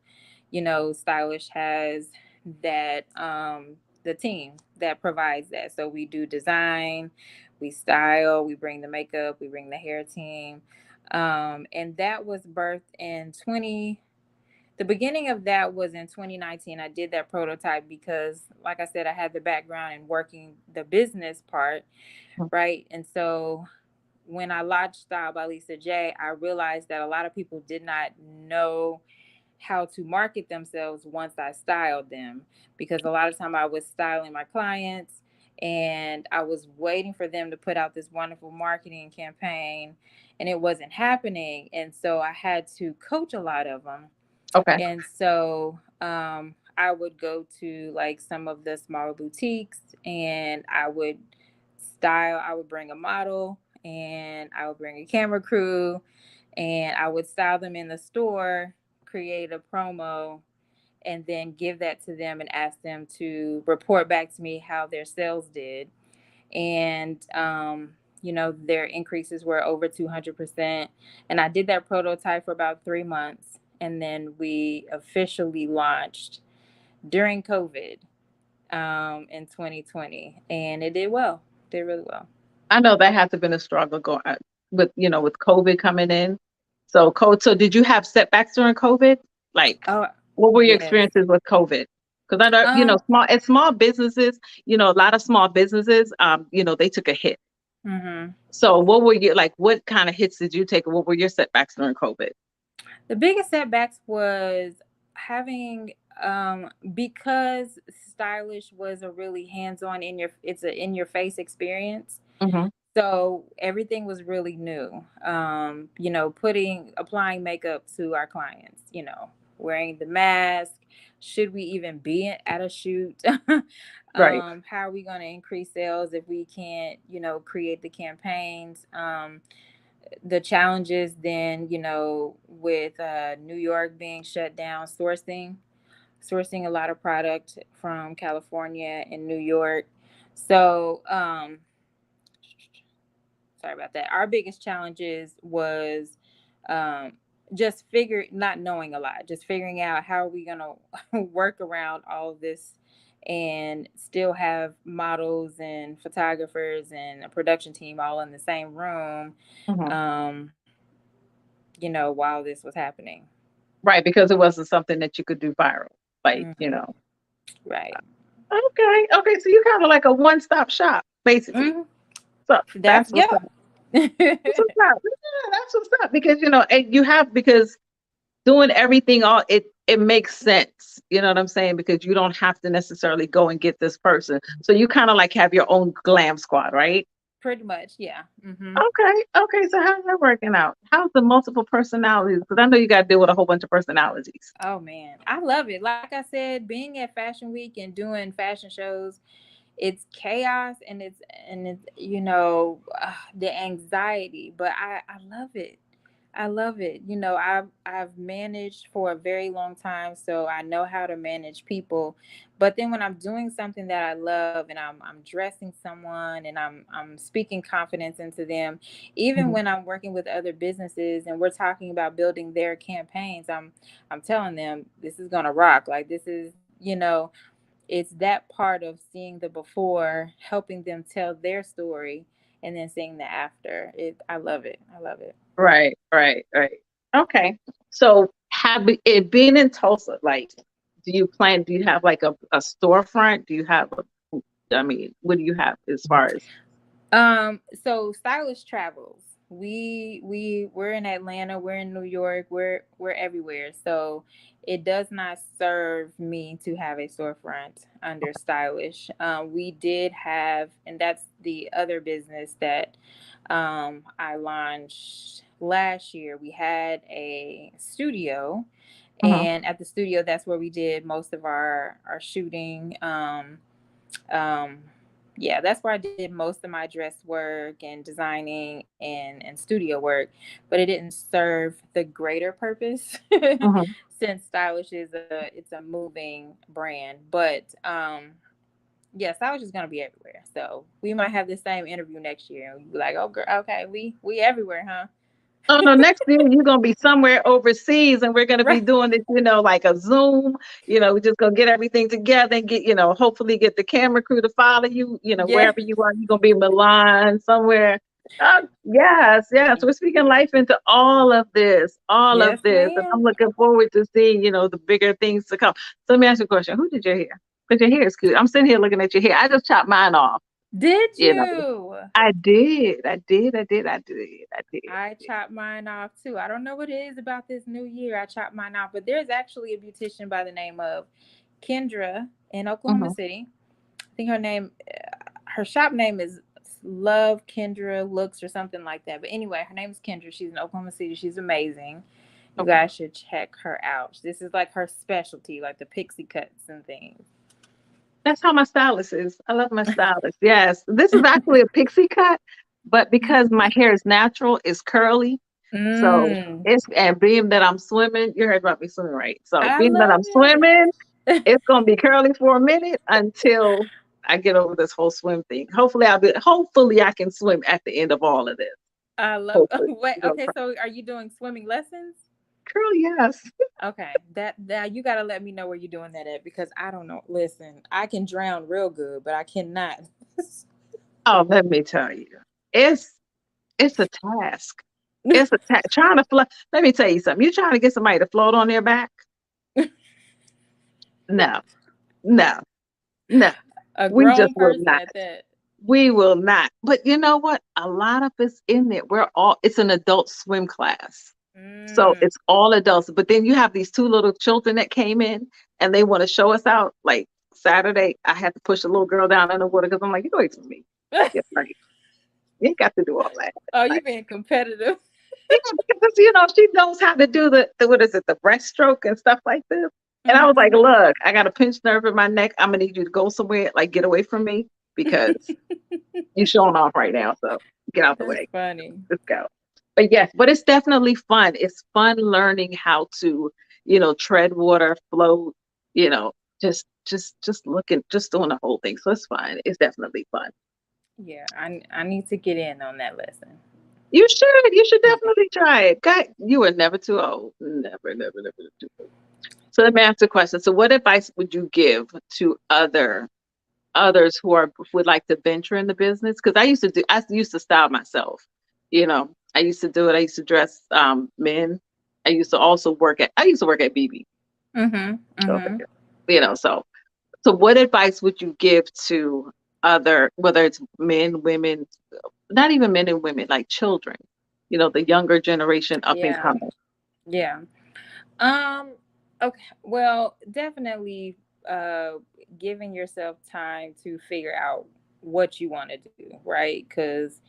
[SPEAKER 6] Stylish has that the team that provides that. So we do design, we style, we bring the makeup, we bring the hair team, and that was birthed in 20. The beginning of that was in 2019. I did that prototype because, like I said, I had the background in working the business part, right? And so when I launched Style by Lisa J, I realized that a lot of people did not know how to market themselves once I styled them, because a lot of time I was styling my clients and I was waiting for them to put out this wonderful marketing campaign and it wasn't happening. And so I had to coach a lot of them.
[SPEAKER 5] Okay.
[SPEAKER 6] And so I would go to like some of the smaller boutiques and I would I would bring a model and I would bring a camera crew and I would style them in the store, create a promo, and then give that to them and ask them to report back to me how their sales did. And their increases were over 200%. And I did that prototype for about 3 months. And then we officially launched during COVID in 2020. And it did well, did really well.
[SPEAKER 5] I know that has to been a struggle going with, with COVID coming in. So, so did you have setbacks during COVID? Like,
[SPEAKER 6] Oh,
[SPEAKER 5] what were your
[SPEAKER 6] yes.
[SPEAKER 5] experiences with COVID? Because I know, small businesses, a lot of small businesses, they took a hit.
[SPEAKER 6] Mm-hmm.
[SPEAKER 5] So what were you like? What kind of hits did you take? What were your setbacks during COVID?
[SPEAKER 6] The biggest setbacks was having because stylish was a really hands-on it's a in your face experience.
[SPEAKER 5] Mm-hmm.
[SPEAKER 6] So everything was really new. Applying makeup to our clients, wearing the mask. Should we even be at a shoot?
[SPEAKER 5] Right.
[SPEAKER 6] How are we going to increase sales if we can't, create the campaigns? The challenges then, with New York being shut down, sourcing a lot of product from California and New York. So, sorry about that. Our biggest challenges was just not knowing a lot, just figuring out how are we going to work around all of this and still have models and photographers and a production team all in the same room.
[SPEAKER 5] Mm-hmm.
[SPEAKER 6] While this was happening.
[SPEAKER 5] Right, because it wasn't something that you could do viral. Like,
[SPEAKER 6] Mm-hmm. Right.
[SPEAKER 5] Okay. So you're kind of like a one-stop shop, basically.
[SPEAKER 6] Mm-hmm.
[SPEAKER 5] So that's what's up.
[SPEAKER 6] Yeah.
[SPEAKER 5] That's what's up. Yeah, that's what's up. Because and because doing everything it makes sense. You know what I'm saying? Because you don't have to necessarily go and get this person. So you kind of like have your own glam squad, right?
[SPEAKER 6] Pretty much, yeah. Mm-hmm.
[SPEAKER 5] Okay. So how's that working out? How's the multiple personalities? Because I know you got to deal with a whole bunch of personalities.
[SPEAKER 6] Oh man, I love it. Like I said, being at Fashion Week and doing fashion shows, it's chaos and it's the anxiety, but I love it. I love it. I've managed for a very long time, so I know how to manage people. But then when I'm doing something that I love and I'm dressing someone and I'm speaking confidence into them, even
[SPEAKER 5] Mm-hmm.
[SPEAKER 6] when I'm working with other businesses and we're talking about building their campaigns, I'm telling them this is gonna rock. Like this is, it's that part of seeing the before, helping them tell their story, and then seeing the after. I love it. I love it.
[SPEAKER 5] Right. Okay. So have it been in Tulsa, like, do you have like a storefront? Do you have what do you have as far as?
[SPEAKER 6] So Stylish travels. We're in Atlanta, we're in New York, we're everywhere. So it does not serve me to have a storefront under Stylish. We did have, and that's the other business that I launched last year. We had a studio,
[SPEAKER 5] Mhm.
[SPEAKER 6] and at the studio, that's where we did most of our shooting. Um, yeah, that's where I did most of my dress work and designing and studio work, but it didn't serve the greater purpose
[SPEAKER 5] Mhm.
[SPEAKER 6] since Stylish it's a moving brand. But yeah, Stylish is gonna be everywhere. So we might have the same interview next year and we'll be like, oh girl, okay, we everywhere, huh?
[SPEAKER 5] Oh no, next year you're gonna be somewhere overseas and we're gonna be
[SPEAKER 6] Right.
[SPEAKER 5] doing it, like a Zoom, we're just gonna get everything together and get, hopefully get the camera crew to follow you,
[SPEAKER 6] Yeah.
[SPEAKER 5] wherever you are, you're gonna be in Milan somewhere. Yes. We're speaking life into all of
[SPEAKER 6] Yes,
[SPEAKER 5] this. And I'm
[SPEAKER 6] ma'am.
[SPEAKER 5] looking forward to seeing, the bigger things to come. So let me ask you a question. Who did your hair? Because your hair is cute. I'm sitting here looking at your hair. I just chopped mine off.
[SPEAKER 6] Did
[SPEAKER 5] You know,
[SPEAKER 6] you?
[SPEAKER 5] I did. I did.
[SPEAKER 6] I chopped mine off too. I don't know what it is about this new year. I chopped mine off, but there's actually a beautician by the name of Kendra in Oklahoma
[SPEAKER 5] Mhm.
[SPEAKER 6] City. I think her shop name is Love Kendra Looks or something like that. But anyway, her name is Kendra. She's in Oklahoma City. She's amazing. You
[SPEAKER 5] Okay.
[SPEAKER 6] guys should check her out. This is like her specialty, like the pixie cuts and things.
[SPEAKER 5] That's how my stylist is. I love my stylist. Yes. This is actually a pixie cut, but because my hair is natural, it's curly. So
[SPEAKER 6] Mm,
[SPEAKER 5] and being that I'm swimming, you heard about me swimming, right? So
[SPEAKER 6] I
[SPEAKER 5] being that
[SPEAKER 6] love
[SPEAKER 5] I'm swimming,
[SPEAKER 6] it.
[SPEAKER 5] it's gonna be curly for a minute until I get over this whole swim thing. Hopefully I can swim at the end of all of this.
[SPEAKER 6] I love.
[SPEAKER 5] Hopefully.
[SPEAKER 6] Wait, okay, so are you doing swimming lessons?
[SPEAKER 5] Girl, yes.
[SPEAKER 6] Okay, that you got to let me know where you're doing that at, because I don't know. Listen, I can drown real good, but I cannot.
[SPEAKER 5] Oh, let me tell you, it's a task. It's a trying to float. Let me tell you something. You trying to get somebody to float on their back? No, no, no.
[SPEAKER 6] A
[SPEAKER 5] We just
[SPEAKER 6] grown
[SPEAKER 5] will
[SPEAKER 6] person
[SPEAKER 5] not.
[SPEAKER 6] at that.
[SPEAKER 5] We will not. But you know what? A lot of it's in there. It's an adult swim class. So
[SPEAKER 6] Mm.
[SPEAKER 5] it's all adults. But then you have these two little children that came in and they want to show us out. Like Saturday, I had to push a little girl down in the water because I'm like, you wait for me. Yeah, right. You ain't got to do all that.
[SPEAKER 6] Oh, you
[SPEAKER 5] Like,
[SPEAKER 6] being competitive.
[SPEAKER 5] yeah, because she knows how to do the what is it, the breaststroke and stuff like this. And I was like,
[SPEAKER 6] Mhm.
[SPEAKER 5] look, I got a pinched nerve in my neck. I'm gonna need you to go somewhere, like get away from me because you're showing off right now. So get out the
[SPEAKER 6] That's
[SPEAKER 5] way.
[SPEAKER 6] funny.
[SPEAKER 5] Let's go. But yes, but it's definitely fun. It's fun learning how to, tread water, float, you know, just looking, just doing the whole thing. So it's fun. It's definitely fun.
[SPEAKER 6] Yeah, I need to get in on that lesson.
[SPEAKER 5] You should. You should
[SPEAKER 6] Yeah.
[SPEAKER 5] definitely try it. God, you are never too old. Never, never, never too old. So let me ask a question. So what advice would you give to others who would like to venture in the business? Because I used to style myself. I used to do it. I used to dress men. I used to work at BB.
[SPEAKER 6] Mhm.
[SPEAKER 5] So,
[SPEAKER 6] Mhm.
[SPEAKER 5] so what advice would you give to whether it's men, women, not even men and women, like children, the younger generation up and
[SPEAKER 6] Yeah.
[SPEAKER 5] coming?
[SPEAKER 6] Yeah. Um. Okay. Well, definitely. Giving yourself time to figure out what you want to do, right? Because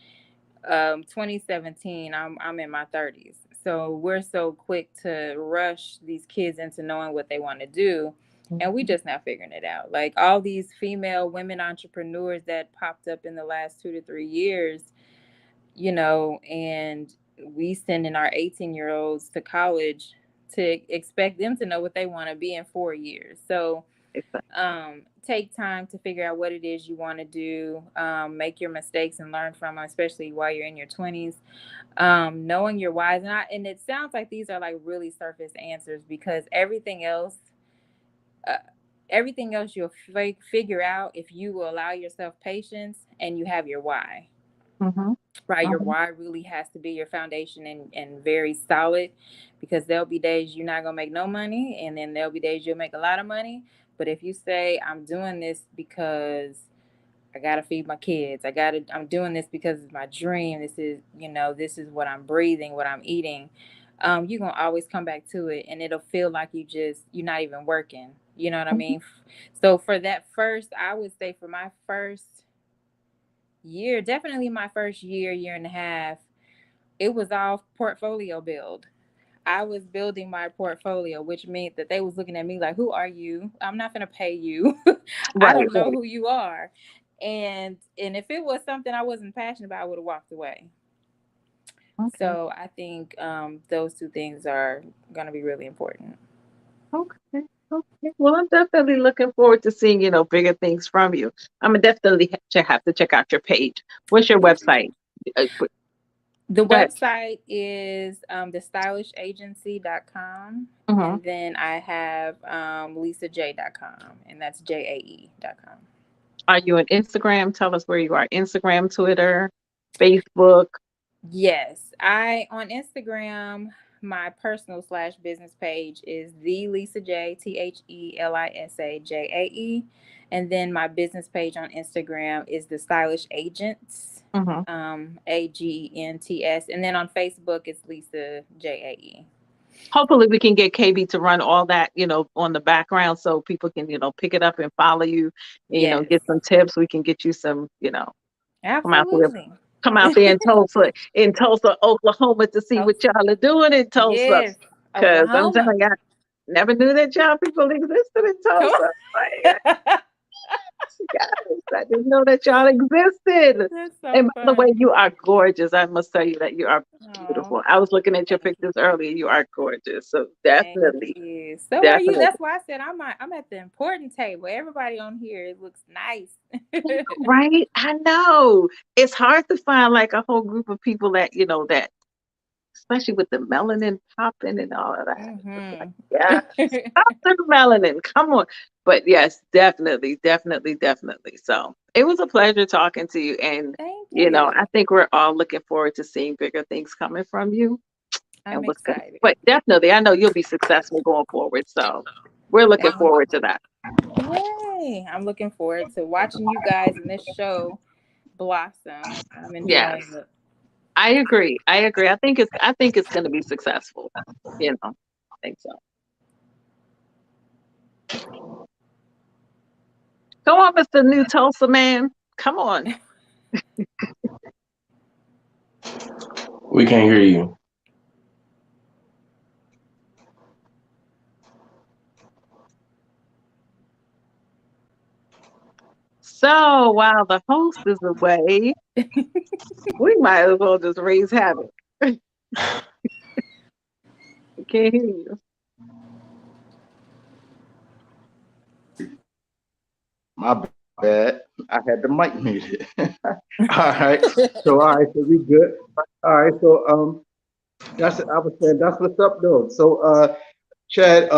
[SPEAKER 6] 2017, I'm in my 30s, so we're so quick to rush these kids into knowing what they want to do, and we just not figuring it out. Like all these female women entrepreneurs that popped up in the last 2 to 3 years, and we sending our 18-year-olds to college to expect them to know what they want to be in 4 years. So take time to figure out what it is you want to do. Make your mistakes and learn from them, especially while you're in your 20s. Knowing your whys, and it sounds like these are like really surface answers, because uh, everything else you'll figure out if you will allow yourself patience and you have your why.
[SPEAKER 5] Mm-hmm.
[SPEAKER 6] Right, your
[SPEAKER 5] Mm-hmm.
[SPEAKER 6] why really has to be your foundation, and very solid, because there'll be days you're not gonna make no money, and then there'll be days you'll make a lot of money. But if you say, I'm doing this because I gotta feed my kids, I'm doing this because it's my dream, this is what I'm breathing, what I'm eating, you're gonna always come back to it, and it'll feel like you're not even working. You know what I mean? So for that first, I would say for my first year, definitely my first year and a half, it was all portfolio build. I was building my portfolio, which meant that they was looking at me like, who are you? I'm not going to pay you. I
[SPEAKER 5] Right,
[SPEAKER 6] don't know
[SPEAKER 5] right.
[SPEAKER 6] who you are. And if it was something I wasn't passionate about, I would have walked away.
[SPEAKER 5] Okay.
[SPEAKER 6] So I think those two things are going to be really important.
[SPEAKER 5] Okay. Okay. Well, I'm definitely looking forward to seeing, bigger things from you. I'm gonna definitely have to check out your page. What's your
[SPEAKER 6] Okay.
[SPEAKER 5] website?
[SPEAKER 6] The
[SPEAKER 5] Go ahead.
[SPEAKER 6] website is thestylishagency.com.
[SPEAKER 5] Mm-hmm.
[SPEAKER 6] And then I have lisajae.com, and that's JAE.com.
[SPEAKER 5] Are you on Instagram? Tell us where you are. Instagram, Twitter, Facebook.
[SPEAKER 6] Yes, on Instagram, my personal / business page is the Lisa Jae, TheLisaJae. And then my business page on Instagram is the Stylish Agents,
[SPEAKER 5] Mm-hmm.
[SPEAKER 6] AGENTS. And then on Facebook, it's Lisa JAE.
[SPEAKER 5] Hopefully we can get KB to run all that, on the background so people can, pick it up and follow you, and,
[SPEAKER 6] Yes,
[SPEAKER 5] get some tips. We can get you some, come out there,
[SPEAKER 6] absolutely.
[SPEAKER 5] come out there in Tulsa, Oklahoma to see what y'all are doing in Tulsa.
[SPEAKER 6] Yes,
[SPEAKER 5] Cause I'm
[SPEAKER 6] Oklahoma.
[SPEAKER 5] telling you, I never knew that y'all people existed in
[SPEAKER 6] Come
[SPEAKER 5] Tulsa. Like,
[SPEAKER 6] on.
[SPEAKER 5] Yes, I didn't know that y'all existed.
[SPEAKER 6] That's so
[SPEAKER 5] And by the way,
[SPEAKER 6] funny.
[SPEAKER 5] you are gorgeous. I must tell you that you are
[SPEAKER 6] Oh,
[SPEAKER 5] beautiful. I was looking at your
[SPEAKER 6] thank you.
[SPEAKER 5] pictures earlier. You are gorgeous. So
[SPEAKER 6] Thank
[SPEAKER 5] definitely,
[SPEAKER 6] you. So are you.
[SPEAKER 5] definitely.
[SPEAKER 6] That's why I said I'm at the important table. Everybody on here, it looks nice.
[SPEAKER 5] Right? I know. It's hard to find like a whole group of people that, that especially with the melanin popping and all of that. It's like,
[SPEAKER 6] Hmm.
[SPEAKER 5] yes, stop the melanin. Come on. But yes, definitely, definitely, definitely. So it was a pleasure talking to you. And,
[SPEAKER 6] Thank you.
[SPEAKER 5] I think we're all looking forward to seeing bigger things coming from you
[SPEAKER 6] I'm
[SPEAKER 5] and what's going
[SPEAKER 6] excited.
[SPEAKER 5] but definitely I know you'll be successful going forward. So we're looking
[SPEAKER 6] Thank
[SPEAKER 5] forward to that.
[SPEAKER 6] Yay. I'm looking forward to watching you guys in this show blossom. I'm
[SPEAKER 5] Yes.
[SPEAKER 6] enjoying it.
[SPEAKER 5] I agree. I agree. I think it's gonna be successful. I think so. Come on, Mr. New Tulsa man. Come on.
[SPEAKER 3] We can't hear you.
[SPEAKER 5] So while the host is away, we might as well just raise havoc. Can't hear you.
[SPEAKER 2] My bad. I had the mic muted. All right. So we good. All right. So I was saying that's what's up though. So Chad,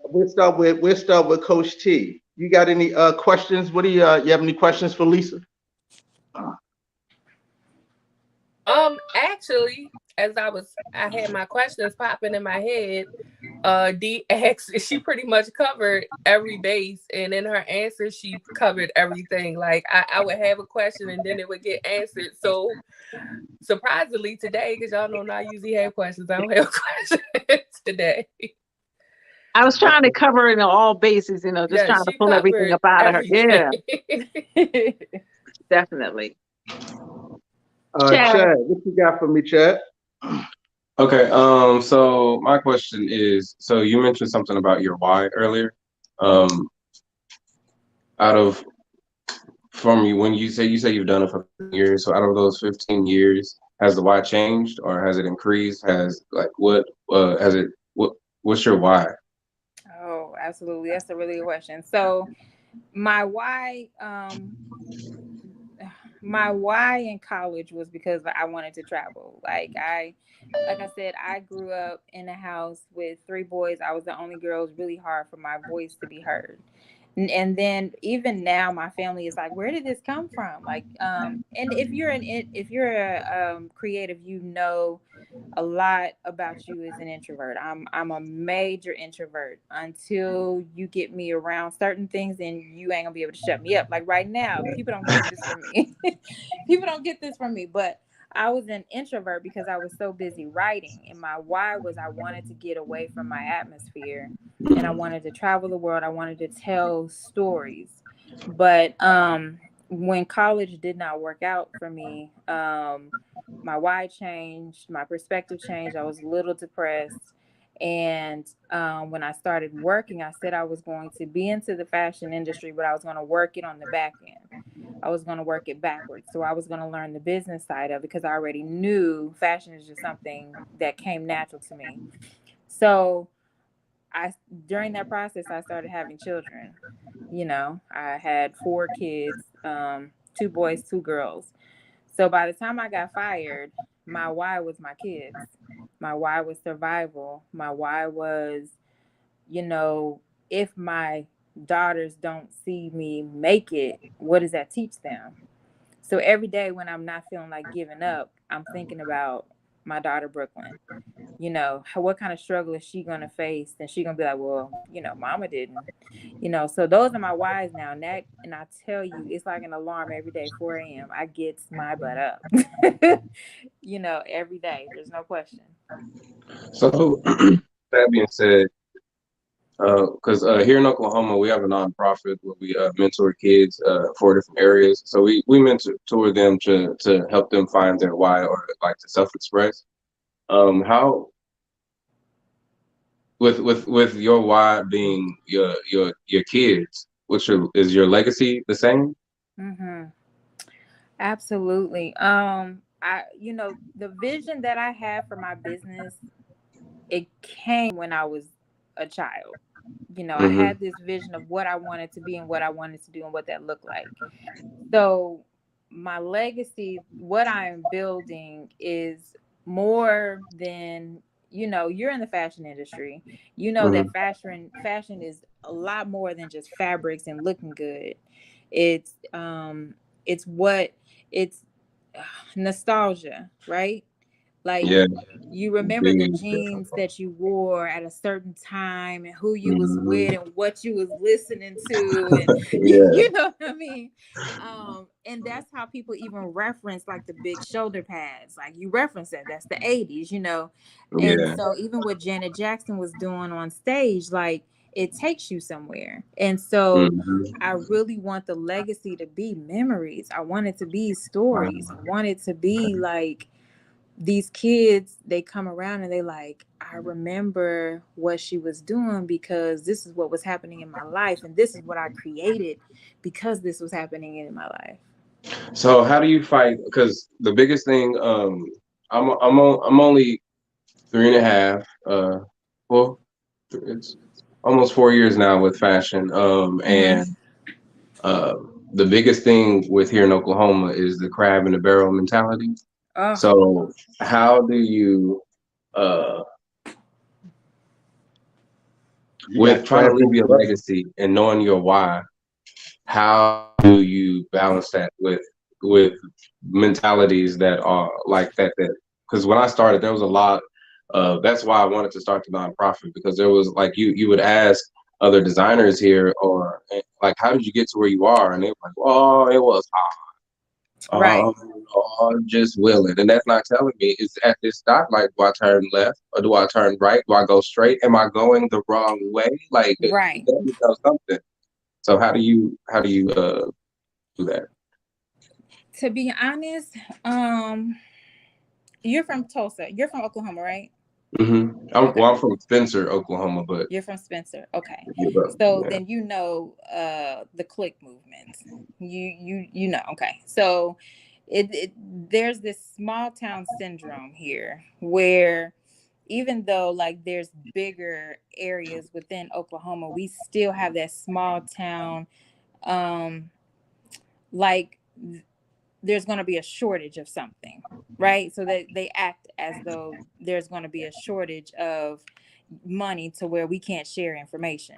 [SPEAKER 2] we'll start with Coach T. You got any questions? What do you have any questions for Lisa?
[SPEAKER 4] Actually, as I had my questions popping in my head. D asked, she pretty much covered every base, and in her answer, she covered everything. Like I would have a question, and then it would get answered. So surprisingly today, because y'all know I usually have questions, I don't have questions today.
[SPEAKER 5] I was trying to cover it in all bases, just
[SPEAKER 4] Yeah,
[SPEAKER 5] trying to
[SPEAKER 4] she
[SPEAKER 5] pull everything
[SPEAKER 4] covered
[SPEAKER 5] up out of her.
[SPEAKER 4] everything.
[SPEAKER 5] Yeah, definitely. Chad,
[SPEAKER 2] Chad, what you got for me, Chad?
[SPEAKER 3] Okay, so my question is, so you mentioned something about your why earlier. Um, out of from you when you say you've done it for 15 years, so out of those 15 years, has the why changed or has it increased? Has like what has it what's your why?
[SPEAKER 6] Oh, absolutely. That's a really good question. So my why, my why in college was because I wanted to travel. Like I said, I grew up in a house with three boys. I was the only girl. It was really hard for my voice to be heard. And then even now, my family is like, "Where did this come from?" And if you're a creative, a lot about you as an introvert. I'm a major introvert until you get me around certain things, and you ain't gonna be able to shut me up. Like right now, people don't get this from me. People don't get this from me, but I was an introvert because I was so busy writing, and my why was I wanted to get away from my atmosphere, and I wanted to travel the world. I wanted to tell stories, but when college did not work out for me, my why changed, my perspective changed. I was a little depressed. And when I started working, I said I was going to be into the fashion industry, but I was going to work it on the back end. I was going to work it backwards. So I was going to learn the business side of it because I already knew fashion is just something that came natural to me. So I during that process, I started having children. I had four kids, two boys, two girls. So by the time I got fired, my why was my kids. My why was survival. My why was, you know, if my daughters don't see me make it, what does that teach them? So every day when I'm not feeling like giving up, I'm thinking about my daughter Brooklyn. What kind of struggle is she going to face? And she going to be like, well, mama didn't. So those are my whys now. And I tell you, it's like an alarm every day, 4 a.m. I get my butt up, every day. There's no question.
[SPEAKER 3] So that being said, because here in Oklahoma we have a nonprofit where we mentor kids for different areas. So we mentor them to help them find their why or like to self-express. How with your why being your kids, is your legacy the same?
[SPEAKER 6] Mm-hmm. Absolutely. The vision that I have for my business, it came when I was a child. I
[SPEAKER 3] Mm-hmm.
[SPEAKER 6] had this vision of what I wanted to be and what I wanted to do and what that looked like. So my legacy, what I'm building is more than, you're in the fashion industry. You know
[SPEAKER 3] Mm-hmm.
[SPEAKER 6] that fashion is a lot more than just fabrics and looking good. It's what it's nostalgia, right? Like,
[SPEAKER 3] Yeah.
[SPEAKER 6] you remember
[SPEAKER 3] Big
[SPEAKER 6] the
[SPEAKER 3] into
[SPEAKER 6] jeans that you wore at a certain time and who you was with
[SPEAKER 3] Mm-hmm.
[SPEAKER 6] and what you was listening to, and
[SPEAKER 3] Yeah.
[SPEAKER 6] you know what I mean. And that's how people even reference like the big shoulder pads. Like, you reference that's the 80s. And
[SPEAKER 3] Yeah.
[SPEAKER 6] so even what Janet Jackson was doing on stage, like, it takes you somewhere. And so
[SPEAKER 3] Mm-hmm.
[SPEAKER 6] I really want the legacy to be memories. I want it to be stories. I want it to be like, these kids, they come around and they like, I remember what she was doing because this is what was happening in my life, and this is what I created because this was happening in my life.
[SPEAKER 3] So how do you fight? Because the biggest thing, I'm only 3.5. Well, it's almost 4 years now with fashion. And
[SPEAKER 6] Mm-hmm.
[SPEAKER 3] uh, the biggest thing with here in Oklahoma is the crab in the barrel mentality.
[SPEAKER 6] Oh,
[SPEAKER 3] So how do you, uh,
[SPEAKER 2] You got
[SPEAKER 3] with trying to
[SPEAKER 2] crab
[SPEAKER 3] leave
[SPEAKER 2] in the
[SPEAKER 3] your
[SPEAKER 2] bucket.
[SPEAKER 3] legacy and knowing your why, how do you balance that with mentalities that are like that? Because when I started, there was a lot of, that's why I wanted to start the nonprofit, because there was like, you would ask other designers here, or like, how did you get to where you are, and they were like, oh, it was
[SPEAKER 6] right,
[SPEAKER 3] um, just willing. And that's not telling me, is at this stoplight, do I turn left or do I turn right? Do I go straight? Am I going the wrong way? Like, you
[SPEAKER 6] right.
[SPEAKER 3] got to know something. So how do you do that?
[SPEAKER 6] To be honest, you're from Tulsa. You're from Oklahoma, right?
[SPEAKER 3] I'm
[SPEAKER 6] Okay.
[SPEAKER 3] from Spencer, Oklahoma, but
[SPEAKER 6] You're from Spencer. Okay.
[SPEAKER 3] yeah, but,
[SPEAKER 6] So
[SPEAKER 3] yeah.
[SPEAKER 6] then the click movement. You know, okay. So it there's this small town syndrome here where even though like there's bigger areas within Oklahoma, we still have that small town um like there's going to be a shortage of something, right? So they act as though there's going to be a shortage of money to where we can't share information.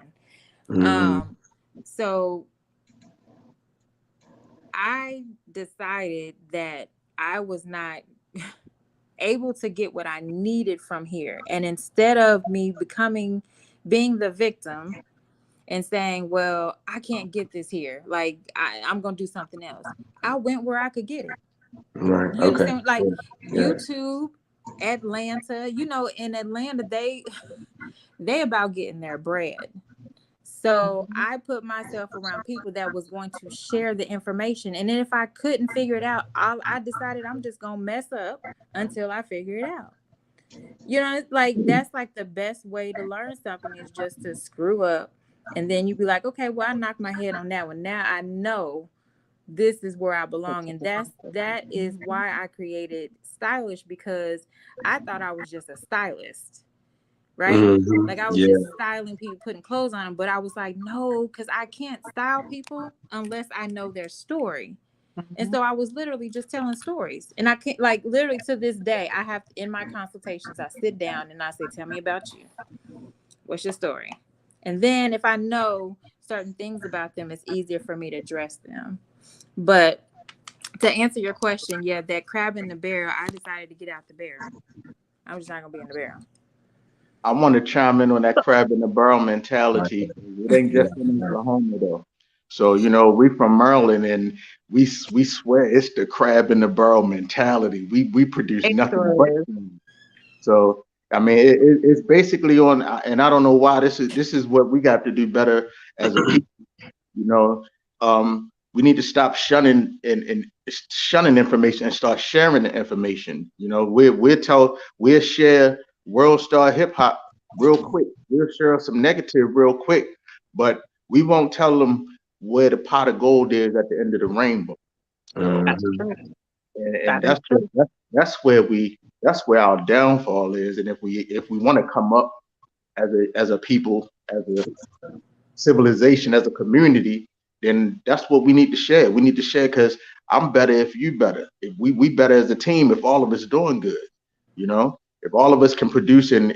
[SPEAKER 3] hmm
[SPEAKER 6] Um, so I decided that I was not able to get what I needed from here. And instead of me being the victim and saying, well, I can't get this here, like I'm going to do something else, I went where I could get it.
[SPEAKER 3] Right.
[SPEAKER 6] You
[SPEAKER 3] Okay.
[SPEAKER 6] understand? Like
[SPEAKER 3] Yeah.
[SPEAKER 6] YouTube, Atlanta, in Atlanta, they about getting their bread. So I put myself around people that was going to share the information. And then if I couldn't figure it out, I decided I'm just gonna mess up until I figure it out. It's like that's like the best way to learn something is just to screw up. And then you be like, okay, well, I knocked my head on that one. Now I know this is where I belong. And that is why I created Stylish, because I thought I was just a stylist, right? Like I was
[SPEAKER 3] Yeah.
[SPEAKER 6] just styling people, putting clothes on them. But I was like, no, because I can't style people unless I know their story. And so I was literally just telling stories. And I can't, like, literally to this day, I have in my consultations, I sit down and I say, tell me about you. What's your story? And then if I know certain things about them, it's easier for me to address them. But to answer your question, yeah, that crab in the barrel, I decided to get out the barrel. I'm just not gonna be in the barrel.
[SPEAKER 2] I want to chime in on that crab in the barrel
[SPEAKER 3] Right.
[SPEAKER 2] mentality. It ain't
[SPEAKER 3] Yeah.
[SPEAKER 2] just in Oklahoma though. So we from Maryland, and we swear it's the crab in the barrel mentality. We produce
[SPEAKER 5] It
[SPEAKER 2] nothing but
[SPEAKER 5] sure is.
[SPEAKER 2] food. So I mean, it's basically on, and I don't know why this is what we got to do better as a people. You know, we need to stop shunning and shunning information and start sharing the information. We'll share world star hip hop real quick. We'll share some negative real quick, but we won't tell them. where the pot of gold is at the end of the rainbow.
[SPEAKER 5] That's
[SPEAKER 3] Mhm.
[SPEAKER 5] true.
[SPEAKER 2] And
[SPEAKER 5] That is true.
[SPEAKER 2] that's where our downfall is. And if we want to come up as a people, as a civilization, as a community, then that's what we need to share. We need to share because I'm better if you better. If we better as a team if all of us doing good. You know, if all of us can produce and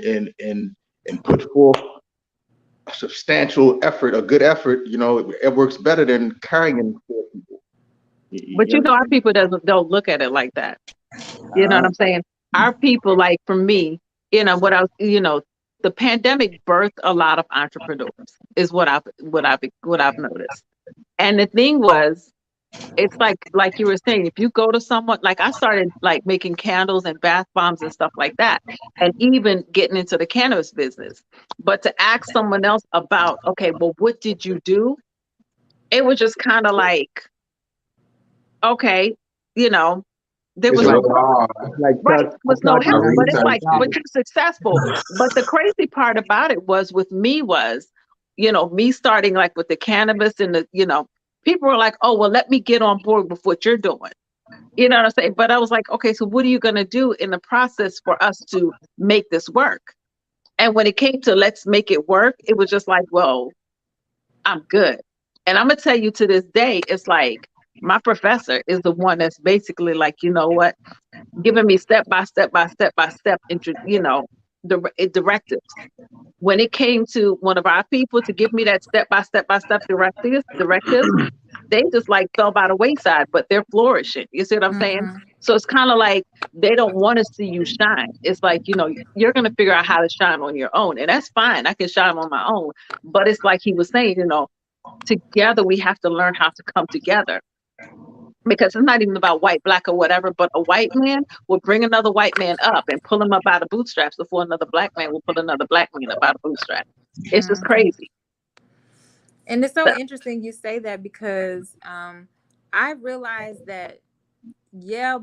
[SPEAKER 2] put forth a substantial effort, a good effort, you know, it works better than carrying four people.
[SPEAKER 5] But
[SPEAKER 2] You
[SPEAKER 5] our
[SPEAKER 2] understand?
[SPEAKER 5] people doesn't don't look at it like that. You know what
[SPEAKER 2] Uh,
[SPEAKER 5] I'm saying? Our people, like for me, the pandemic birthed a lot of entrepreneurs, is what I've noticed. And the thing was, it's like you were saying, if you go to someone, like I started like making candles and bath bombs and stuff like that, and even getting into the cannabis business. But to ask someone else about, okay, well, what did you do? It was just kind of like, okay, you know, there
[SPEAKER 2] it's
[SPEAKER 3] It's
[SPEAKER 5] was
[SPEAKER 3] a
[SPEAKER 2] like
[SPEAKER 5] no
[SPEAKER 3] little hard.
[SPEAKER 5] right,
[SPEAKER 2] I
[SPEAKER 5] was no
[SPEAKER 2] charge you
[SPEAKER 3] I
[SPEAKER 5] help. But it's like, but
[SPEAKER 3] researched
[SPEAKER 5] you're successful. But the crazy part about it was with me was, me starting like with the cannabis and people were like, oh, well, let me get on board with what you're doing. You know what I'm saying? But I was like, okay, so what are you going to do in the process for us to make this work? And when it came to let's make it work, it was just like, well, I'm good. And I'm going to tell you to this day, it's like my professor is the one that's basically like, you know what, giving me step by step by step by step, directives. When it came to one of our people to give me that step by step by step directives, they just like fell by the wayside, but they're flourishing. You see what I'm saying?
[SPEAKER 6] Mm-hmm.
[SPEAKER 5] So it's kind of like they don't want to see you shine. It's like, you're going to figure out how to shine on your own. And that's fine. I can shine on my own. But it's like he was saying, together we have to learn how to come together, because it's not even about white, black, or whatever, but a white man will bring another white man up and pull him up out of bootstraps before another black man will pull another black man up out of bootstraps. It's just
[SPEAKER 6] Mm-hmm.
[SPEAKER 5] crazy.
[SPEAKER 6] And it's so
[SPEAKER 5] So,
[SPEAKER 6] interesting you say that because I realized that, yeah,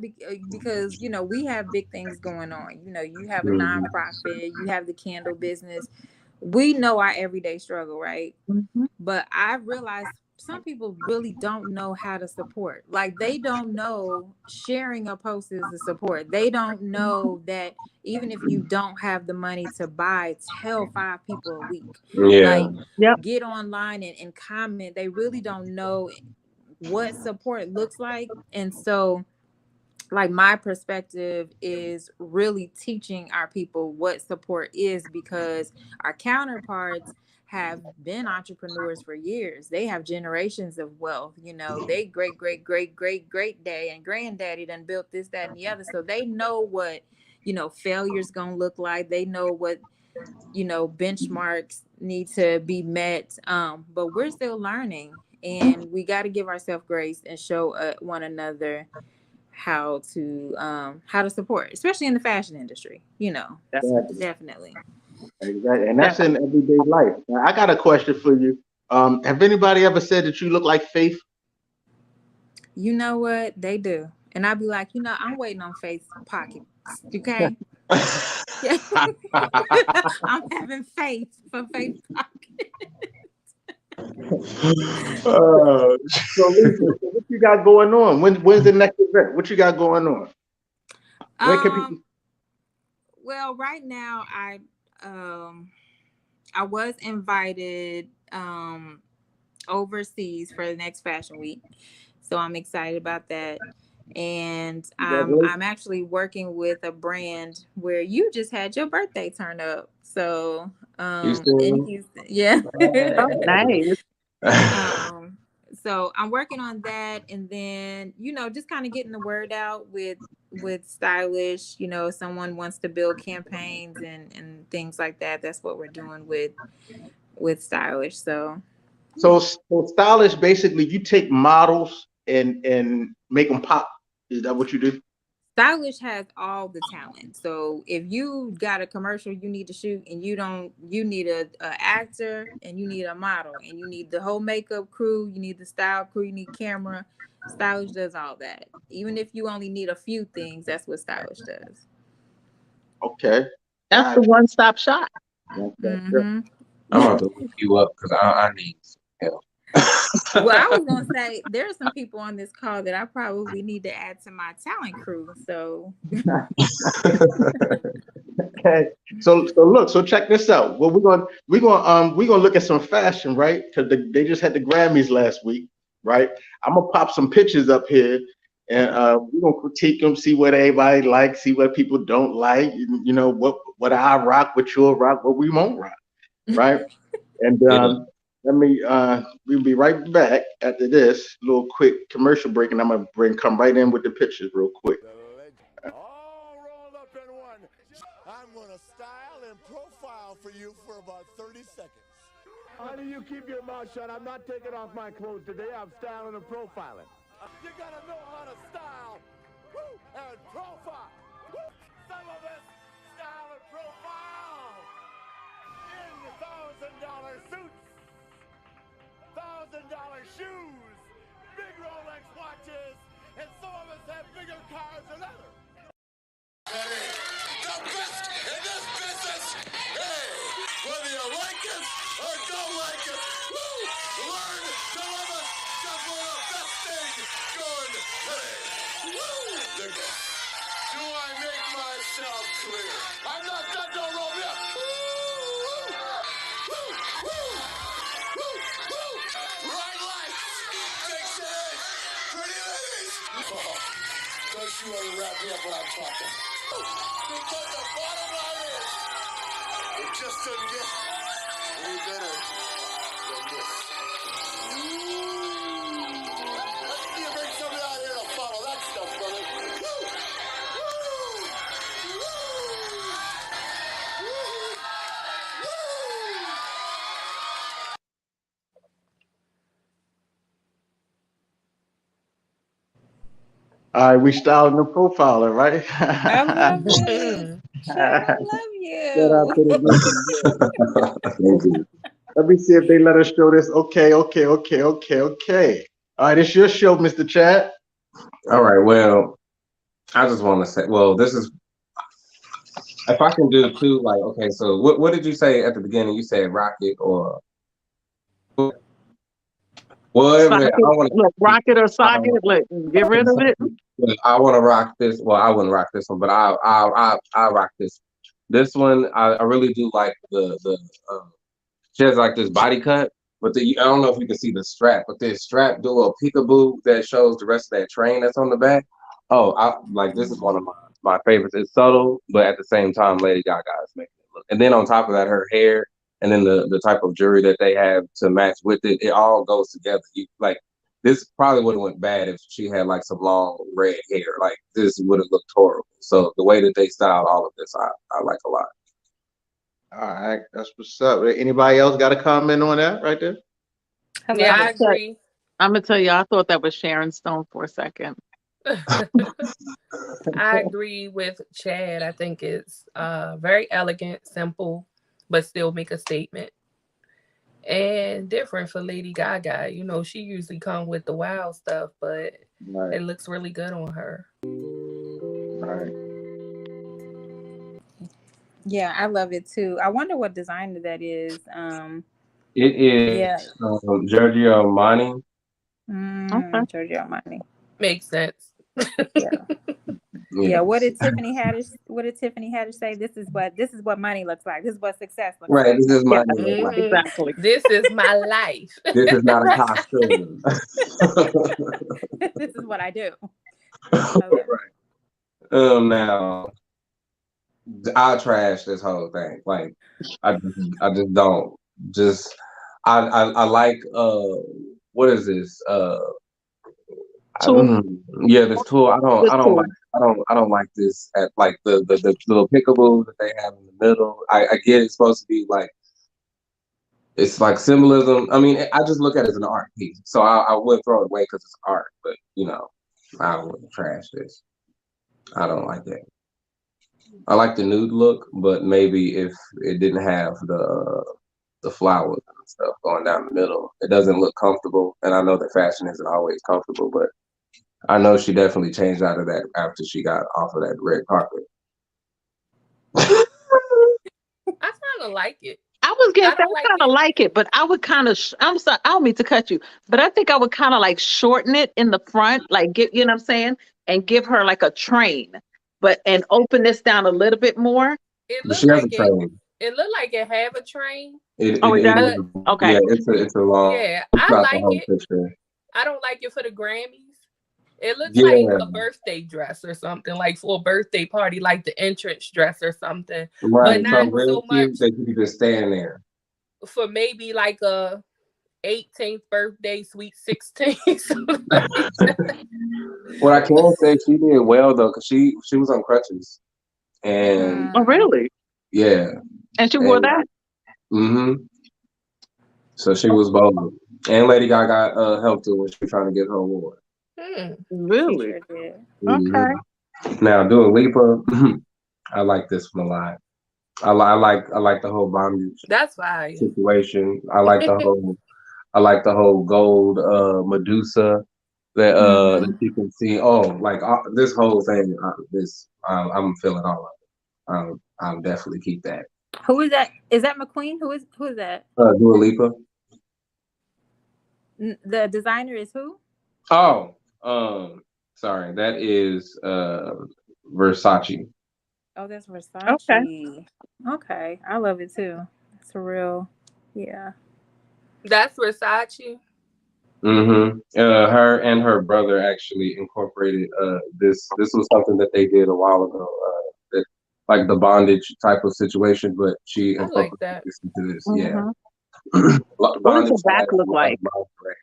[SPEAKER 6] because, we have big things going on. You have a
[SPEAKER 3] Mhm.
[SPEAKER 6] nonprofit, you have the candle business. We know our everyday struggle, right?
[SPEAKER 5] mhm,
[SPEAKER 6] But I realized some people really don't know how to support. Like they don't know sharing a post is a support. They don't
[SPEAKER 5] mhm.
[SPEAKER 6] know that even if you don't have the money to buy, tell 5 people a week.
[SPEAKER 3] Yeah.
[SPEAKER 6] Like
[SPEAKER 5] Yep.
[SPEAKER 6] get online and comment. They really don't know what support looks like. And so like my perspective is really teaching our people what support is, because our counterparts have been entrepreneurs for years. They have generations of wealth. They great day and granddaddy done built this, that, and the other. So they know what, failure's gonna look like. They know what, benchmarks need to be met. But we're still learning, and we got to give ourselves grace and show one another how to support, especially in the fashion industry.
[SPEAKER 5] Definitely.
[SPEAKER 6] Definitely.
[SPEAKER 2] exactly, and that's in
[SPEAKER 5] Definitely.
[SPEAKER 2] everyday life. Now, I got a question for you. Have anybody ever said that you look like Faith?
[SPEAKER 6] You know what they do, and I'd be like, I'm waiting on Faith's pockets. Okay. Yeah. I'm having faith for Faith pocket.
[SPEAKER 3] Uh,
[SPEAKER 2] So, Lisa, so what you got going on? When's the next event? What you got going on? Where can people?
[SPEAKER 6] um well, right now I was invited overseas for the next fashion week. So I'm excited about that. And I'm
[SPEAKER 2] Congratulations.
[SPEAKER 6] actually working with a brand where you just had your birthday turn up. So in
[SPEAKER 3] Houston.
[SPEAKER 6] Houston. Yeah.
[SPEAKER 5] Oh, nice.
[SPEAKER 6] um so I'm working on that, and then, just kind of getting the word out with stylish, someone wants to build campaigns and things like that. That's what we're doing with stylish. So
[SPEAKER 2] So stylish, basically, you take models and make them pop. Is that what you do?
[SPEAKER 6] stylish has all the talent. So if you got a commercial you need to shoot, and you need a actor, and you need a model, and you need the whole makeup crew, you need the style crew, you need camera. Stylish does all that. Even if you only need a few things, that's what stylish does.
[SPEAKER 2] Okay,
[SPEAKER 5] That's the
[SPEAKER 2] gotcha.
[SPEAKER 5] one-stop shop.
[SPEAKER 2] Gotcha.
[SPEAKER 6] Mm-hmm.
[SPEAKER 3] I'm about to look you up because I need some help.
[SPEAKER 6] Well, I was gonna say there are some people on this call that I probably need to add to my talent crew. So
[SPEAKER 2] Okay. So check this out. Well, we're gonna look at some fashion, right? Because they just had the Grammys last week, right? I'm gonna pop some pictures up here, and we're gonna critique them, see what everybody likes, see what people don't like. You know what I rock, what you'll rock, what we won't rock, right? And
[SPEAKER 3] Yeah.
[SPEAKER 2] we'll be right back after this little quick commercial break, and I'm gonna come right in with the pictures real quick.
[SPEAKER 7] All rolled up in one. I'm gonna style and profile for you for about 30 seconds. Honey, you keep your mouth shut. I'm not taking off my clothes today. I'm styling and profiling. You gotta know how to style and profile. Some of us style and profile in the $1,000 suits, $1,000 shoes, big Rolex watches, and some of us have bigger cars than others. The best in this business. Hey, whether you like it or don't like it, learn to love us because we're the best thing going today. Do I make myself clear? I'm not done, don't roll me up. Right lights, big cities, pretty ladies. Don't you want to wrap me up when I'm talking? Because the bottom line is, it just didn't get any better than this. Let's see you bring somebody out here to follow that stuff, brother.
[SPEAKER 2] All right, we styling the profiler, right?
[SPEAKER 6] I love it. Chad, I
[SPEAKER 2] Shout out
[SPEAKER 6] love
[SPEAKER 2] to the
[SPEAKER 6] you.
[SPEAKER 2] good.
[SPEAKER 3] Thank you.
[SPEAKER 2] Let me see if they let us show this. Okay. All right, it's your show, Mr. Chad.
[SPEAKER 3] All right. Well, I just want to say, well, this is if I can do two. Like, okay, so what did you say at the beginning? You said rocket or whatever. I
[SPEAKER 5] Socket,
[SPEAKER 3] want
[SPEAKER 5] look, rocket or socket,
[SPEAKER 3] to.
[SPEAKER 5] look, get rid of it.
[SPEAKER 3] I want to rock this. Well, I wouldn't rock this one, but I rock this. This one, I really do like the. She has like this body cut, but I don't know if you can see the strap, but this strap do a peekaboo that shows the rest of that train that's on the back. Oh, I like this is one of my favorites. It's subtle, but at the same time, Lady Gaga is making it look. And then on top of that, her hair and then the type of jewelry that they have to match with it, it all goes together. You like this probably would have went bad if she had like some long red hair. Like this would have looked horrible. So the way that they styled all of this, I like a lot.
[SPEAKER 2] All right, that's what's up. Anybody else got a comment on that right there?
[SPEAKER 4] Yeah, I agree.
[SPEAKER 5] I'm gonna tell you, I thought that was Sharon Stone for a second.
[SPEAKER 4] I agree with Chad. I think it's very elegant, simple, but still make a statement. And different for Lady Gaga. You know, she usually come with the wild stuff, but
[SPEAKER 2] Right.
[SPEAKER 4] it looks really good on her.
[SPEAKER 2] Right.
[SPEAKER 6] Yeah, I love it too. I wonder what designer that is.
[SPEAKER 3] It is
[SPEAKER 6] Yeah.
[SPEAKER 3] Giorgio Armani.
[SPEAKER 5] Okay.
[SPEAKER 6] Giorgio Armani.
[SPEAKER 4] Makes sense.
[SPEAKER 6] Yeah.
[SPEAKER 3] Yeah.
[SPEAKER 6] Yeah. What did Tiffany Haddish say? This is what money looks like. This is what success looks
[SPEAKER 3] Right.
[SPEAKER 6] like.
[SPEAKER 3] This is
[SPEAKER 5] Yeah,
[SPEAKER 3] my name.
[SPEAKER 4] Mhm.
[SPEAKER 5] exactly.
[SPEAKER 4] This is my life.
[SPEAKER 3] This is not a
[SPEAKER 6] Right.
[SPEAKER 3] costume.
[SPEAKER 6] This is what I do. I love it.
[SPEAKER 3] Now I trash this whole thing. Like I just don't. Just I like what is this?
[SPEAKER 5] Tool.
[SPEAKER 3] Yeah, this tool.
[SPEAKER 5] The tool.
[SPEAKER 3] I don't like this at like the little pickaboos that they have in the middle. I get it's supposed to be like it's like symbolism. I mean, I just look at it as an art piece. So I would throw it away because it's art, but you know, I wouldn't trash this. I don't like that. I like the nude look, but maybe if it didn't have the flowers and stuff going down the middle, it doesn't look comfortable. And I know that fashion isn't always comfortable, but I know she definitely changed out of that after she got off of that red carpet.
[SPEAKER 4] I kind of like it.
[SPEAKER 5] I was getting,
[SPEAKER 4] I
[SPEAKER 5] I
[SPEAKER 4] don't like
[SPEAKER 5] kind of
[SPEAKER 4] it.
[SPEAKER 5] like it, but I would kind of, I'm sorry, I don't mean to cut you, but I think I would kind of like shorten it in the front, like get, you know what I'm saying? And give her like a train, and open this down a little bit more.
[SPEAKER 4] It
[SPEAKER 3] But
[SPEAKER 4] looked
[SPEAKER 3] she has a
[SPEAKER 4] like it.
[SPEAKER 3] train.
[SPEAKER 4] It looked like it have a train,
[SPEAKER 5] Oh, it
[SPEAKER 3] It
[SPEAKER 5] does?
[SPEAKER 4] but
[SPEAKER 3] is,
[SPEAKER 5] Okay.
[SPEAKER 3] yeah, it's a long,
[SPEAKER 4] yeah,
[SPEAKER 3] it's
[SPEAKER 4] I
[SPEAKER 3] not the
[SPEAKER 4] like
[SPEAKER 3] whole
[SPEAKER 4] it.
[SPEAKER 3] picture.
[SPEAKER 4] I don't like it for the Grammys. It looks like
[SPEAKER 3] Yeah,
[SPEAKER 4] a birthday dress or something, like for a birthday party, like the entrance dress or something, but
[SPEAKER 3] right.
[SPEAKER 4] not
[SPEAKER 3] Something real
[SPEAKER 4] so
[SPEAKER 3] cute
[SPEAKER 4] much
[SPEAKER 3] that you can just stand there.
[SPEAKER 4] for maybe like a 18th birthday, sweet 16. something like that.
[SPEAKER 3] What I can say, she did well though, because she was on crutches, and
[SPEAKER 5] Oh,
[SPEAKER 6] Mm.
[SPEAKER 5] really?
[SPEAKER 3] yeah,
[SPEAKER 5] And she wore
[SPEAKER 3] and
[SPEAKER 5] that?
[SPEAKER 3] so she was bold. And Lady Gaga helped her when she was trying to get her award.
[SPEAKER 4] Hmm.
[SPEAKER 6] She
[SPEAKER 5] Really?
[SPEAKER 6] sure did.
[SPEAKER 3] hmm
[SPEAKER 5] Okay.
[SPEAKER 3] Now, Dua Lipa, I like this one a lot. I like the whole bondage
[SPEAKER 4] That's fire.
[SPEAKER 3] situation. I like the whole gold Medusa that
[SPEAKER 6] Mm-hmm.
[SPEAKER 3] you can see. Oh, like this whole thing. I'm feeling all of it. I'll definitely keep that.
[SPEAKER 6] Who is that? Is that McQueen? Who is that?
[SPEAKER 3] Dua Lipa.
[SPEAKER 6] The designer is who?
[SPEAKER 3] Oh, sorry, that is Versace.
[SPEAKER 6] Oh, that's
[SPEAKER 5] Okay.
[SPEAKER 6] Versace. Okay, I love it too. It's a real, yeah.
[SPEAKER 4] That's Versace.
[SPEAKER 3] Her and her brother actually incorporated this. This was something that they did a while ago. That, like the bondage type of situation, but she
[SPEAKER 4] I like
[SPEAKER 3] incorporated
[SPEAKER 4] that.
[SPEAKER 3] this into this. Yeah,
[SPEAKER 5] Hmm. What does
[SPEAKER 3] bondage
[SPEAKER 5] the back
[SPEAKER 3] slash
[SPEAKER 5] look like?
[SPEAKER 3] lingerie.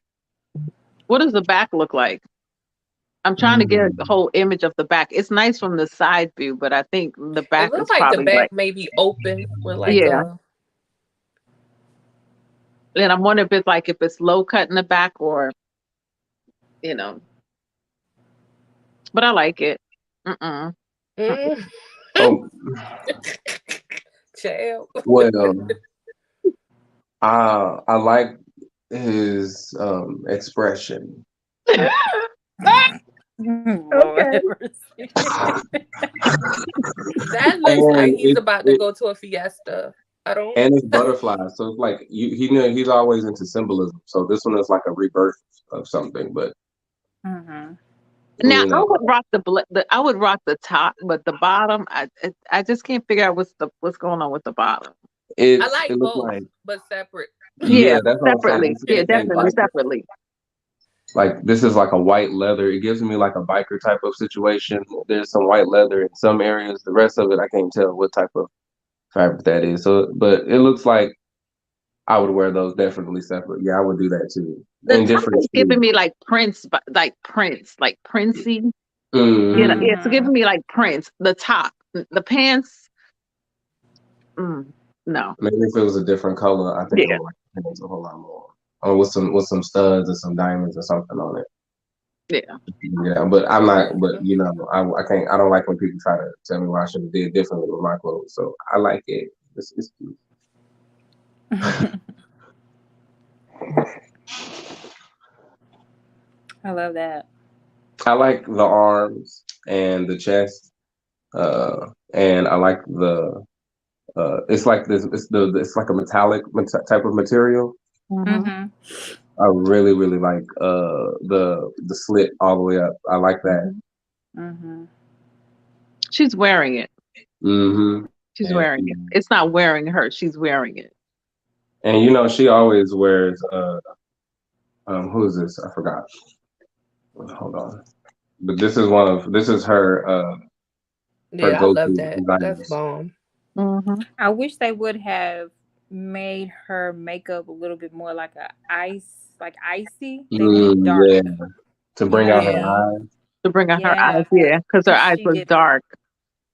[SPEAKER 5] What does the back look like? I'm trying to get a
[SPEAKER 3] Mm.
[SPEAKER 5] whole image of the back. It's nice from the side view, but I think the
[SPEAKER 4] It
[SPEAKER 5] back
[SPEAKER 4] looks
[SPEAKER 5] is
[SPEAKER 4] like the
[SPEAKER 5] probably
[SPEAKER 4] back
[SPEAKER 5] like,
[SPEAKER 4] may be open with like
[SPEAKER 5] yeah.
[SPEAKER 4] a.
[SPEAKER 5] And I'm wondering if it's low cut in the back or, you know, but I like it. Mm-mm.
[SPEAKER 4] Mm.
[SPEAKER 3] Oh
[SPEAKER 4] Child.
[SPEAKER 3] well, I like his expression.
[SPEAKER 6] Lord
[SPEAKER 5] Okay.
[SPEAKER 6] have mercy.
[SPEAKER 4] That looks like
[SPEAKER 3] And
[SPEAKER 4] he's about to go to a fiesta. I don't.
[SPEAKER 3] and it's butterflies. So it's like he's always into symbolism. So this one is like a rebirth of something. But
[SPEAKER 6] Mm-hmm.
[SPEAKER 5] Now
[SPEAKER 3] you
[SPEAKER 5] I
[SPEAKER 3] know,
[SPEAKER 5] would rock I would rock the top, but the bottom, I just can't figure out what's going on with the bottom.
[SPEAKER 4] I
[SPEAKER 3] it
[SPEAKER 4] like
[SPEAKER 3] looks
[SPEAKER 4] both,
[SPEAKER 3] like
[SPEAKER 4] but separate.
[SPEAKER 5] Yeah,
[SPEAKER 3] yeah, that's what I'm saying.
[SPEAKER 5] separately.
[SPEAKER 3] It's
[SPEAKER 5] Yeah,
[SPEAKER 3] anything
[SPEAKER 5] definitely
[SPEAKER 3] biker.
[SPEAKER 5] separately.
[SPEAKER 3] Like this is like a white leather. It gives me like a biker type of situation. There's some white leather in some areas. The rest of it, I can't tell what type of fabric that is. So, but it looks like I would wear those definitely separate. Yeah, I would do that too.
[SPEAKER 5] The
[SPEAKER 3] In
[SPEAKER 5] top
[SPEAKER 3] different
[SPEAKER 5] is giving
[SPEAKER 3] shoes.
[SPEAKER 5] me like Prince, but like Prince, like Princey. You know,
[SPEAKER 3] hmm
[SPEAKER 5] yeah, it's
[SPEAKER 6] Mm-hmm.
[SPEAKER 5] giving me like Prince. The top, the pants, no.
[SPEAKER 3] Maybe if it was a different color, I think I
[SPEAKER 5] Yeah,
[SPEAKER 3] would like the pants a whole lot more. Or with some studs and some diamonds or something on it.
[SPEAKER 5] yeah.
[SPEAKER 3] Yeah, but I'm not. But
[SPEAKER 4] Mhm.
[SPEAKER 3] I can't. I don't like when people try to tell me what I should have did differently with my clothes. So I like it. It's cute.
[SPEAKER 6] I love that.
[SPEAKER 3] I like the arms and the chest. And I like the. It's like this. It's like a metallic type of material.
[SPEAKER 5] Hmm.
[SPEAKER 6] Mm-hmm.
[SPEAKER 3] I really really like the slit all the way up. I like that.
[SPEAKER 5] Hmm.
[SPEAKER 6] Mm-hmm.
[SPEAKER 5] She's wearing it.
[SPEAKER 3] hmm
[SPEAKER 5] She's
[SPEAKER 3] And
[SPEAKER 5] wearing it. It's not wearing her. She's wearing it.
[SPEAKER 3] and she always wears who is this? I forgot. Hold on. But this is her
[SPEAKER 4] Yeah, I love
[SPEAKER 3] go-to
[SPEAKER 4] that. That's
[SPEAKER 3] designers.
[SPEAKER 4] bomb.
[SPEAKER 5] Hmm.
[SPEAKER 6] I wish they would have made her makeup a little bit more like like icy. They went dark.
[SPEAKER 3] Yeah, to
[SPEAKER 6] You
[SPEAKER 3] bring out her
[SPEAKER 4] Yeah.
[SPEAKER 6] know?
[SPEAKER 3] eyes.
[SPEAKER 5] To bring out her
[SPEAKER 6] Yeah,
[SPEAKER 5] eyes, yeah, because her
[SPEAKER 6] because
[SPEAKER 5] eyes
[SPEAKER 6] she
[SPEAKER 5] was
[SPEAKER 6] did it
[SPEAKER 5] dark.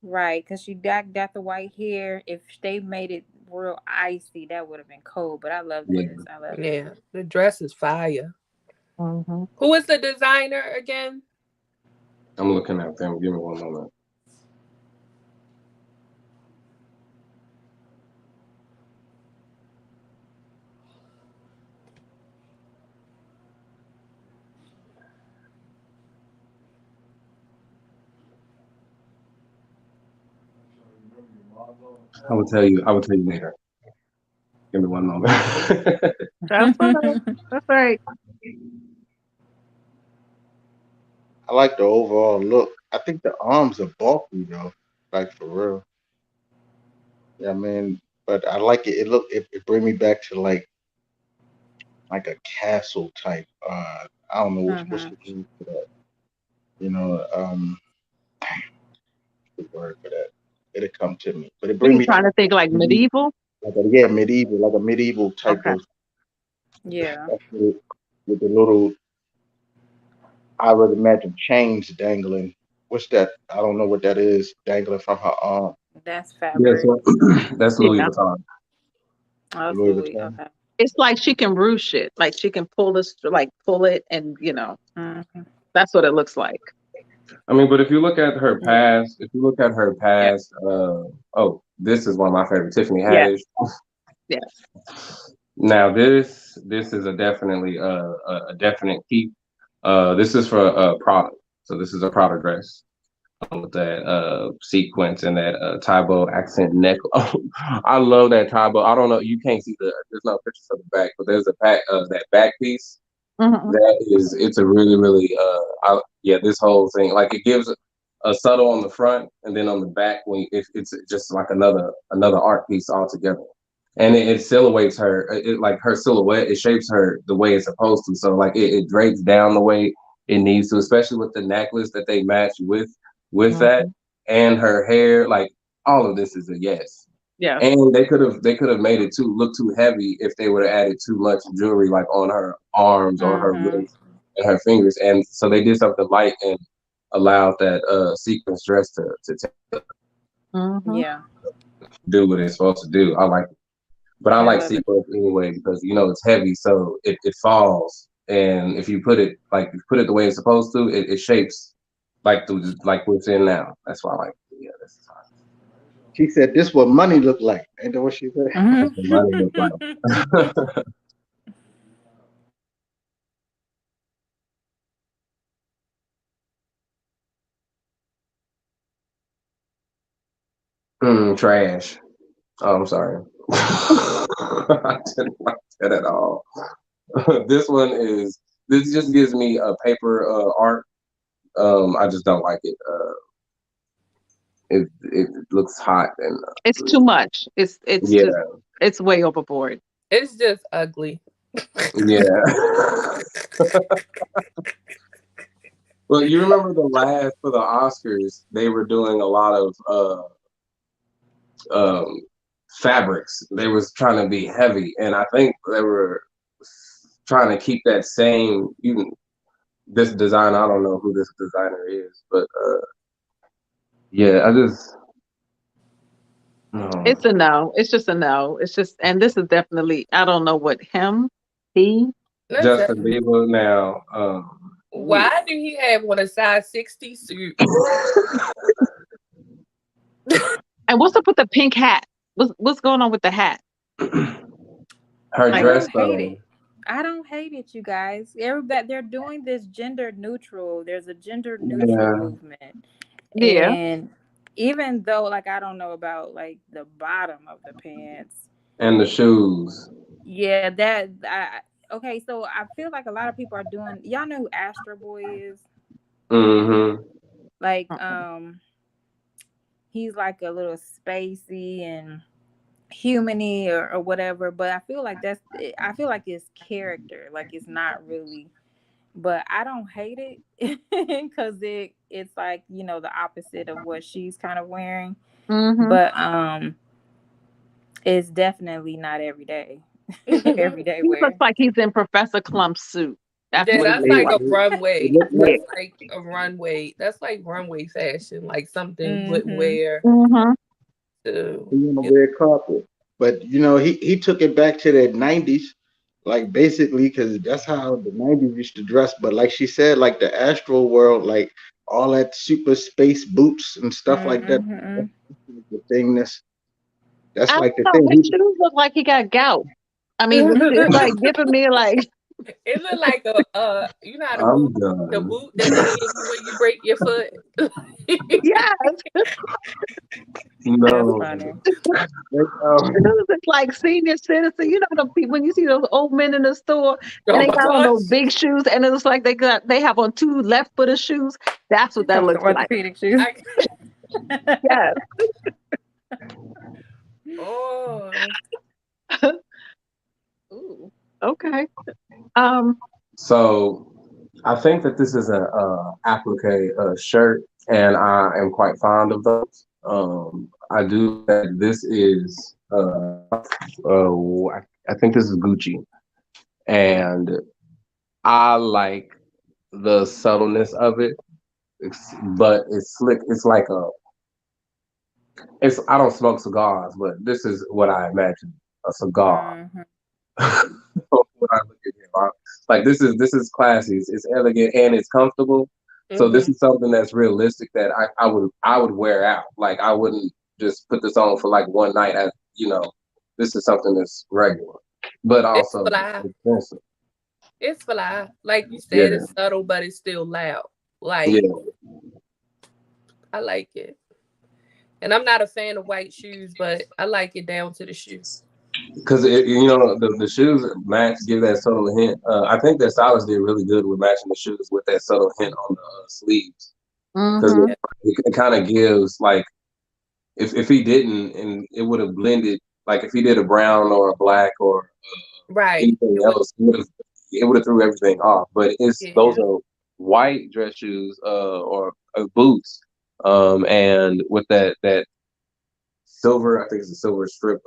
[SPEAKER 6] right. Because she got the white hair. If they made it real icy, that would have been cold. But I love
[SPEAKER 3] Yeah,
[SPEAKER 6] this. I love it.
[SPEAKER 4] Yeah. The dress is fire.
[SPEAKER 5] Hmm.
[SPEAKER 4] Who is the designer again?
[SPEAKER 3] I'm looking at them. Give me one moment. I will tell you. I will tell you later. Give me one moment.
[SPEAKER 5] That's right. That's right.
[SPEAKER 2] I like the overall look. I think the arms are bulky though, like for real. Yeah, I mean, but I like it. It bring me back to like a castle type. I don't know what's
[SPEAKER 6] Mm-hmm.
[SPEAKER 2] the word for that. You know, the word for that. It'll come to me. But it
[SPEAKER 5] What are
[SPEAKER 2] bring
[SPEAKER 5] you
[SPEAKER 2] me to
[SPEAKER 5] trying to think like medieval?
[SPEAKER 2] like a medieval type
[SPEAKER 5] Okay.
[SPEAKER 2] of
[SPEAKER 6] Yeah,
[SPEAKER 2] with the little. I would imagine chains dangling. What's that? I don't know what that is dangling from her arm.
[SPEAKER 6] that's
[SPEAKER 3] Yeah,
[SPEAKER 6] fabric.
[SPEAKER 3] so that's Louis
[SPEAKER 5] Yeah.
[SPEAKER 3] Vuitton.
[SPEAKER 6] Oh, it's
[SPEAKER 2] Louis
[SPEAKER 6] Louis.
[SPEAKER 2] Vuitton.
[SPEAKER 6] Okay.
[SPEAKER 5] It's like she can ruche it. Like she can pull this, like pull it, and
[SPEAKER 6] Mm-hmm.
[SPEAKER 5] that's what it looks like.
[SPEAKER 3] I mean, but if you look at her
[SPEAKER 6] Yeah.
[SPEAKER 3] past, if you look at her
[SPEAKER 5] Yeah.
[SPEAKER 3] past, oh, this is one of my favorite, Tiffany
[SPEAKER 5] Yeah.
[SPEAKER 3] Haddish.
[SPEAKER 5] Yeah.
[SPEAKER 3] Now this is a definitely a definite keep. This is for Prada, so this is a Prada dress with that sequence and that Taibo accent neck. Oh, I love that Taibo. I don't know, you can't see there's no pictures of the back, but there's a pack that back piece.
[SPEAKER 5] Hmm.
[SPEAKER 3] It's a really yeah, this whole thing, like, it gives a subtle on the front, and then on the back, it's just like another art piece altogether, and it silhouettes her, like her silhouette, it shapes her the way it's supposed to, so like it drapes down the way it needs to, especially with the necklace that they match with that,
[SPEAKER 5] Hmm.
[SPEAKER 3] and her hair, like, all of this is a yes.
[SPEAKER 5] Yeah.
[SPEAKER 3] And they could have made it too look too heavy if they would have added too much jewelry, like on her arms or her
[SPEAKER 6] Mm-hmm.
[SPEAKER 3] wrists and her fingers. And so they did something light and allowed that sequence dress
[SPEAKER 5] Hmm.
[SPEAKER 6] Yeah,
[SPEAKER 3] do what it's supposed to do. I like it. But I
[SPEAKER 6] I
[SPEAKER 3] like
[SPEAKER 6] love it.
[SPEAKER 3] sequence anyway because it's heavy, so it falls. And if you put it the way it's supposed to, it shapes like what's in now. That's why I like it. Yeah, this is
[SPEAKER 2] She said, "This what money look like." Ain't that what she said?
[SPEAKER 3] that's what money look like. Trash. Oh, I'm sorry. I didn't like that at all. This one is this just gives me a paper art. I just don't like it. It looks hot and
[SPEAKER 5] It's too much. It's
[SPEAKER 3] yeah,
[SPEAKER 5] just it's way overboard.
[SPEAKER 4] It's just ugly.
[SPEAKER 3] yeah. Well, you remember the last for the Oscars, they were doing a lot of um, fabrics. They was trying to be heavy, and I think they were trying to keep that same. Even this designer, I don't know who this designer is, but yeah, I just
[SPEAKER 5] It's a no. It's just a no. It's just, and this is definitely, I don't know what he.
[SPEAKER 3] Justin
[SPEAKER 4] Listen,
[SPEAKER 3] Bieber now.
[SPEAKER 4] why do he have on a size 60 suit?
[SPEAKER 5] And what's up with the pink hat? What's going on with the hat?
[SPEAKER 3] Her
[SPEAKER 6] I
[SPEAKER 5] Like,
[SPEAKER 3] dress
[SPEAKER 6] don't hate
[SPEAKER 3] though.
[SPEAKER 6] it. I don't hate it, you guys. Everybody, they're doing this gender neutral. There's a gender neutral
[SPEAKER 3] Yeah,
[SPEAKER 6] movement,
[SPEAKER 5] yeah.
[SPEAKER 6] and even though, like, I don't know about like the bottom of the pants.
[SPEAKER 3] and the shoes.
[SPEAKER 6] Yeah, that I okay. So I feel like a lot of people are doing. Y'all know who Astro Boy is?
[SPEAKER 3] Mm-hmm.
[SPEAKER 6] Like,
[SPEAKER 5] Mm-mm.
[SPEAKER 6] he's like a little spacey and humany or whatever. But I feel like I feel like it's character. Like it's not really. But I don't hate it because it's like the opposite of what she's kind of wearing.
[SPEAKER 5] Mm-hmm.
[SPEAKER 6] But it's definitely not every day. Everyday
[SPEAKER 5] He looks
[SPEAKER 6] wear.
[SPEAKER 5] like he's in Professor Clump's suit. That's
[SPEAKER 4] Yeah,
[SPEAKER 5] what he
[SPEAKER 4] that's
[SPEAKER 5] looks
[SPEAKER 4] like
[SPEAKER 5] like.
[SPEAKER 4] a
[SPEAKER 2] It
[SPEAKER 4] runway.
[SPEAKER 2] look
[SPEAKER 5] Yeah.
[SPEAKER 2] like
[SPEAKER 4] That's like a runway. That's like runway fashion, like something you would
[SPEAKER 6] Mm-hmm.
[SPEAKER 4] wear
[SPEAKER 5] Mm-hmm.
[SPEAKER 4] to.
[SPEAKER 2] he on a red carpet. But he took it back to the '90s, like basically, because that's how the '90s used to dress. But like she said, like the Astro world, like all that super space boots and stuff like that.
[SPEAKER 6] Mm-hmm.
[SPEAKER 2] That's the thing. That's
[SPEAKER 5] I
[SPEAKER 2] like
[SPEAKER 5] don't
[SPEAKER 2] the
[SPEAKER 5] know.
[SPEAKER 2] thing.
[SPEAKER 5] His shoes look like he got gout. I mean, it's like giving me like.
[SPEAKER 4] It look like a you know how
[SPEAKER 3] I'm
[SPEAKER 4] the
[SPEAKER 3] done.
[SPEAKER 4] boot that they give you when you break your foot.
[SPEAKER 5] Yes.
[SPEAKER 6] That's
[SPEAKER 3] No.
[SPEAKER 6] funny.
[SPEAKER 5] It's like senior citizen. You know the people when you see those old men in the store and
[SPEAKER 4] Oh
[SPEAKER 5] they
[SPEAKER 4] my
[SPEAKER 5] got on
[SPEAKER 4] gosh.
[SPEAKER 5] those big shoes and it looks like they have on two left footed shoes. That's what
[SPEAKER 6] You
[SPEAKER 5] that
[SPEAKER 6] talking about
[SPEAKER 5] looks
[SPEAKER 6] the
[SPEAKER 5] like.
[SPEAKER 6] orthopedic shoes?
[SPEAKER 4] I,
[SPEAKER 5] Yes.
[SPEAKER 4] oh,
[SPEAKER 5] Ooh. Okay. Um.
[SPEAKER 3] So I think that this is a applique shirt, and I am quite fond of those. I do that. This is I think this is Gucci, and I like the subtleness of it. But it's slick. It's like a. It's I don't smoke cigars, but this is what I imagine a cigar.
[SPEAKER 6] Mm-hmm.
[SPEAKER 3] When I look at him, like this is classy. It's elegant and it's comfortable. So this
[SPEAKER 4] hmm
[SPEAKER 3] is something that's realistic that I would wear out. Like I wouldn't just put this on for like one night. As you know, this is something that's regular, but
[SPEAKER 4] it's
[SPEAKER 3] also
[SPEAKER 4] fly.
[SPEAKER 3] expensive.
[SPEAKER 4] It's fly. Like you
[SPEAKER 3] Yeah,
[SPEAKER 4] said, it's subtle, but it's still loud.
[SPEAKER 3] yeah.
[SPEAKER 4] Like I like it. And I'm not a fan of white shoes, but I like it down to the shoe.
[SPEAKER 3] Because the shoes match give that subtle hint. I think that stylist did really good with matching the shoes with that subtle hint on the sleeves because
[SPEAKER 5] Mm-hmm.
[SPEAKER 3] it kind of gives like if he didn't and it would have blended like if he did a brown or a black or
[SPEAKER 4] Right.
[SPEAKER 3] anything
[SPEAKER 4] It was
[SPEAKER 3] else it would have threw everything off. But it's those
[SPEAKER 4] yeah.
[SPEAKER 3] are white dress shoes or boots and with that silver I think it's a silver strip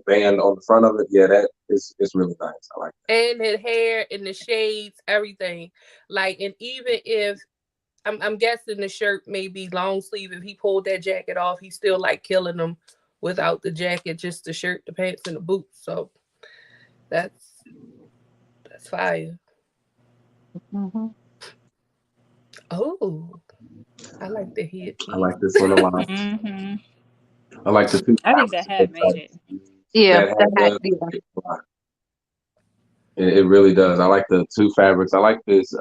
[SPEAKER 3] band on the front of it. Yeah, that is it's really nice. I like
[SPEAKER 4] And the hair and the shades, everything. Like, and even if I'm guessing the shirt may be long sleeve. If he pulled that jacket off, he's still like killing them without the jacket, just the shirt, the pants, and the boots. So that's that's fire.
[SPEAKER 5] Mm-hmm.
[SPEAKER 4] Oh, I like the
[SPEAKER 3] I
[SPEAKER 4] headpiece.
[SPEAKER 3] like this one a lot.
[SPEAKER 6] Mm-hmm.
[SPEAKER 3] I like the two
[SPEAKER 6] I think the hat made it.
[SPEAKER 5] Yeah,
[SPEAKER 3] that hat
[SPEAKER 5] the hat.
[SPEAKER 3] does
[SPEAKER 5] Yeah.
[SPEAKER 3] it really does. I like the two fabrics. I like this.